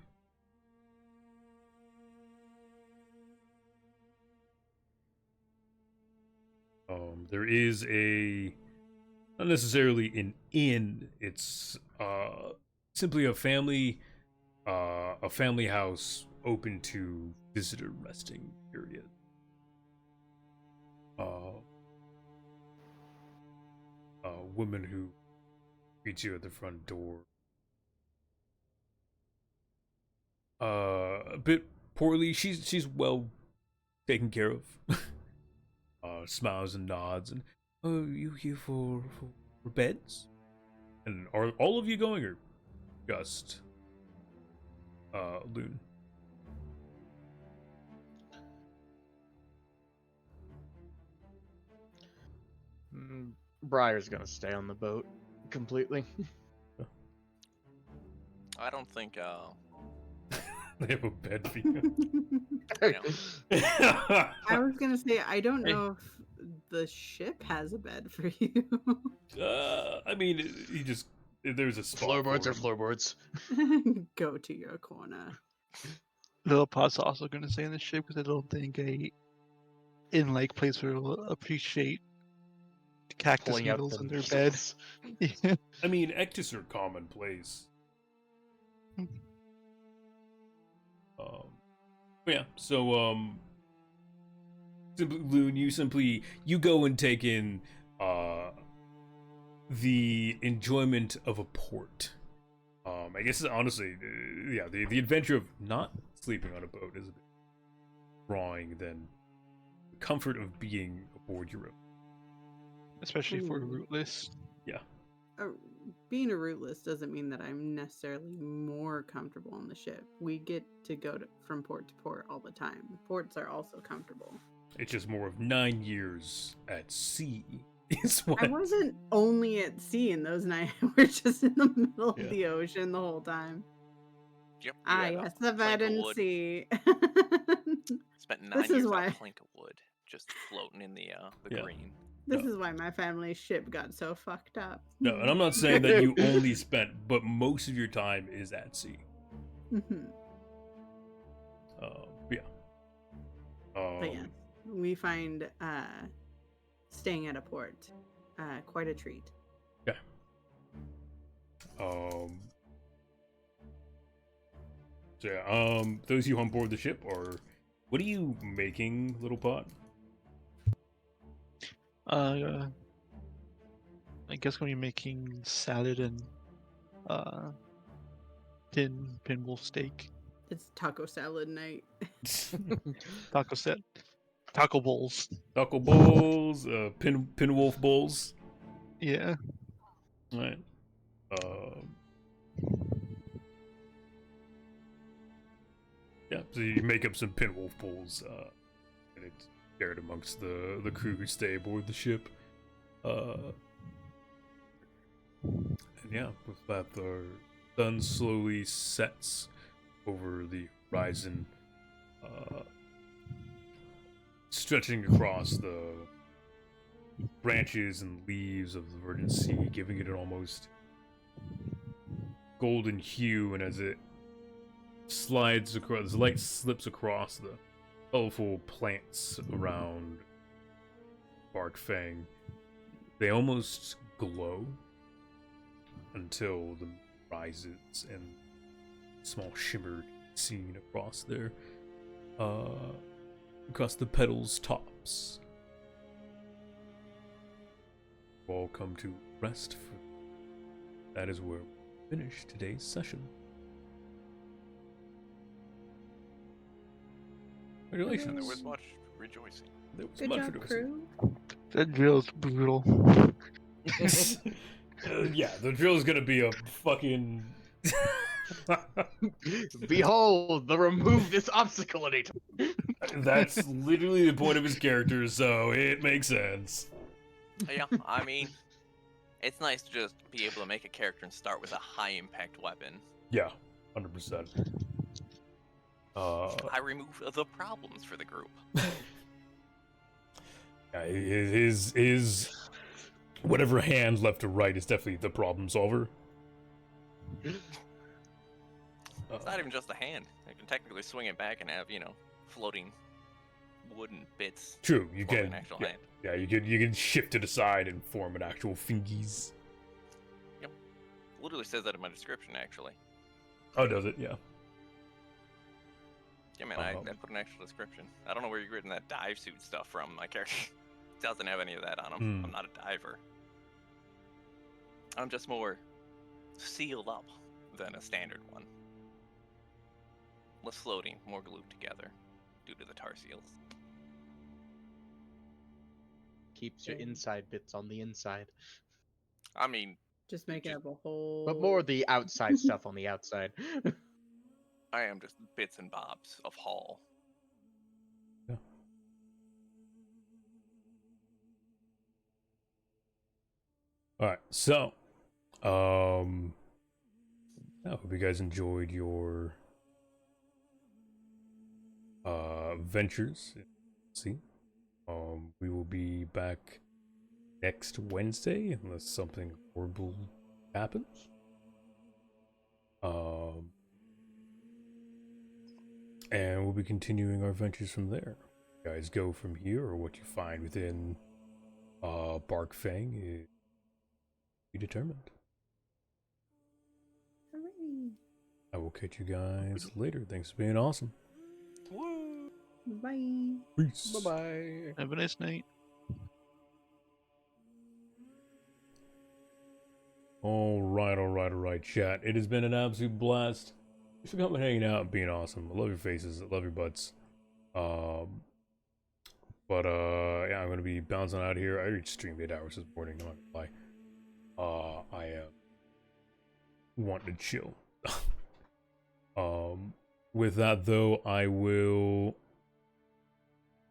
There is not necessarily an inn. It's simply a family house open to visitor resting period. A woman who greets you at the front door. A bit poorly. She's well taken care of. Smiles and nods and, oh, you here for beds? And are all of you going or just Loon? Briar's gonna stay on the boat completely. I don't think They have a bed for you. I was gonna say, I don't know if the ship has a bed for you. I mean, there's a spot. Floorboards are floorboards. Go to your corner. Little pot's also gonna stay in the ship because I don't think a in-like place will appreciate cactus Pulling out needles the in their needles. bed. Yeah. I mean, ectus are commonplace. Yeah, so simply, Loon, you go and take in the enjoyment of a port. I guess honestly, yeah, the adventure of not sleeping on a boat is a bit drawing than the comfort of being aboard your own. Especially for rootless. Yeah. Being a rootless doesn't mean that I'm necessarily more comfortable on the ship. We get to go from port to port all the time. Ports are also comfortable. It's just more of 9 years at sea. Is what... I wasn't only at sea in those 9. We're just in the middle of the ocean the whole time. Yep. Yes, the bed and sea. Spent 9 years on a plank of wood, just floating in the green. This is why my family's ship got so fucked up. No, and I'm not saying that you only spent, but most of your time is at sea. Mm-hmm. Yeah. But yeah, we find staying at a port quite a treat. Yeah. So yeah, those of you on board the ship are, what are you making, Little Pot? I guess when you're making salad and pinwolf steak. It's taco salad night. Taco bowls. Taco bowls, pinwolf bowls. Yeah. All right. Yeah, so you make up some pinwolf bowls, and it's shared amongst the crew who stay aboard the ship. And yeah, with that, the sun slowly sets over the horizon, stretching across the branches and leaves of the verdant sea, giving it an almost golden hue. And as it slides across, the light slips across the colorful plants around Bark Fang, they almost glow until the rises and small shimmer seen across there, across the petals' tops. All come to rest. That is where we finish today's session. Congratulations. There was much rejoicing. There was Good much job, rejoicing. crew. That drill's brutal. Yeah, the drill is gonna be a fucking. Behold, the remove this obstacle editor. That's literally the point of his character, so it makes sense. Yeah, I mean, it's nice to just be able to make a character and start with a high impact weapon. Yeah, 100%. I remove the problems for the group. Yeah, his whatever hand left to right is definitely the problem solver. It's not even just a hand. I can technically swing it back and have, floating wooden bits. True, you form can. an actual Yeah, hand. yeah, you can shift it aside and form an actual fingies. Yep. Literally says that in my description, actually. Oh, does it? Yeah. Yeah, man, I put an actual description. I don't know where you're getting that dive suit stuff from. My character doesn't have any of that on him. I'm not a diver. I'm just more sealed up than a standard one. Less floating, more glued together due to the tar seals. Keeps your inside bits on the inside. I mean, Just making up a whole. But more the outside stuff on the outside. I am just bits and bobs of Hall. Yeah. All right, so, I hope you guys enjoyed your ventures. See, we will be back next Wednesday unless something horrible happens. And we'll be continuing our ventures from there. You guys go from here, or what you find within Barkfang is be determined. Hooray. I will catch you guys later. Thanks for being awesome. Woo! Bye. Peace. Bye-bye. Have a nice night. All right, chat. It has been an absolute blast. Thanks for coming, hanging out, and being awesome. I love your faces. I love your butts. Yeah, I'm gonna be bouncing out of here. I reached stream 8 hours this morning. I'm not gonna lie. I am wanting to chill. With that though, I will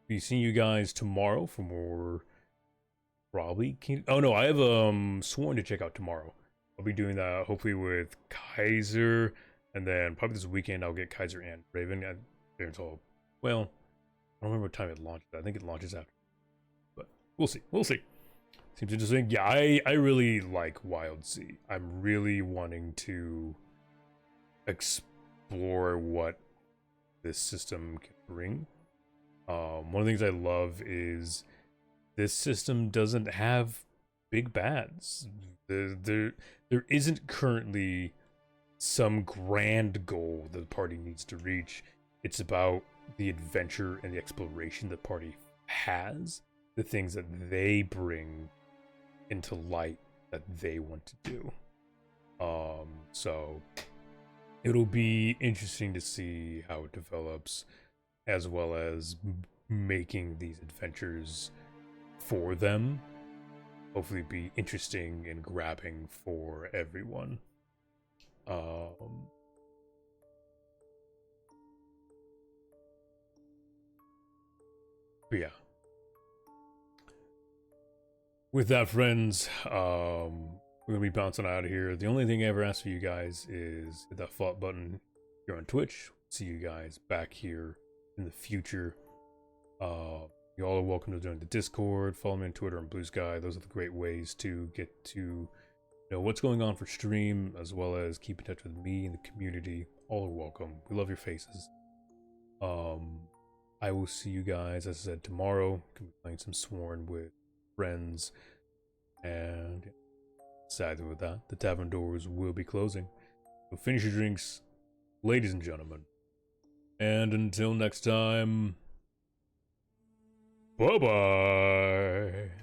be seeing you guys tomorrow for more. Probably. Oh no, I have Sworn to check out tomorrow. I'll be doing that hopefully with Kaiser, and then probably this weekend I'll get Kaiser and Raven there until, well, I don't remember what time it launches. I think it launches after, but we'll see. Seems interesting. Yeah, I really like Wildsea. I'm really wanting to explore what this system can bring. One of the things I love is this system doesn't have big bads. There isn't currently some grand goal that the party needs to reach. It's about the adventure and the exploration the party has, the things that they bring into light that they want to do. So it'll be interesting to see how it develops, as well as making these adventures for them hopefully be interesting and grabbing for everyone. But yeah, with that, friends, we're gonna be bouncing out of here. The only thing I ever ask for you guys is hit that follow button here on Twitch. See you guys back here in the future. You all are welcome to join the Discord, follow me on Twitter and Blue Sky. Those are the great ways to get to know what's going on for stream, as well as keep in touch with me and the community. All are welcome. We love your faces. I will see you guys, as I said, tomorrow. Gonna be playing some Sworn with friends. And sadly with that, the tavern doors will be closing. So finish your drinks, ladies and gentlemen. And until next time, bye-bye.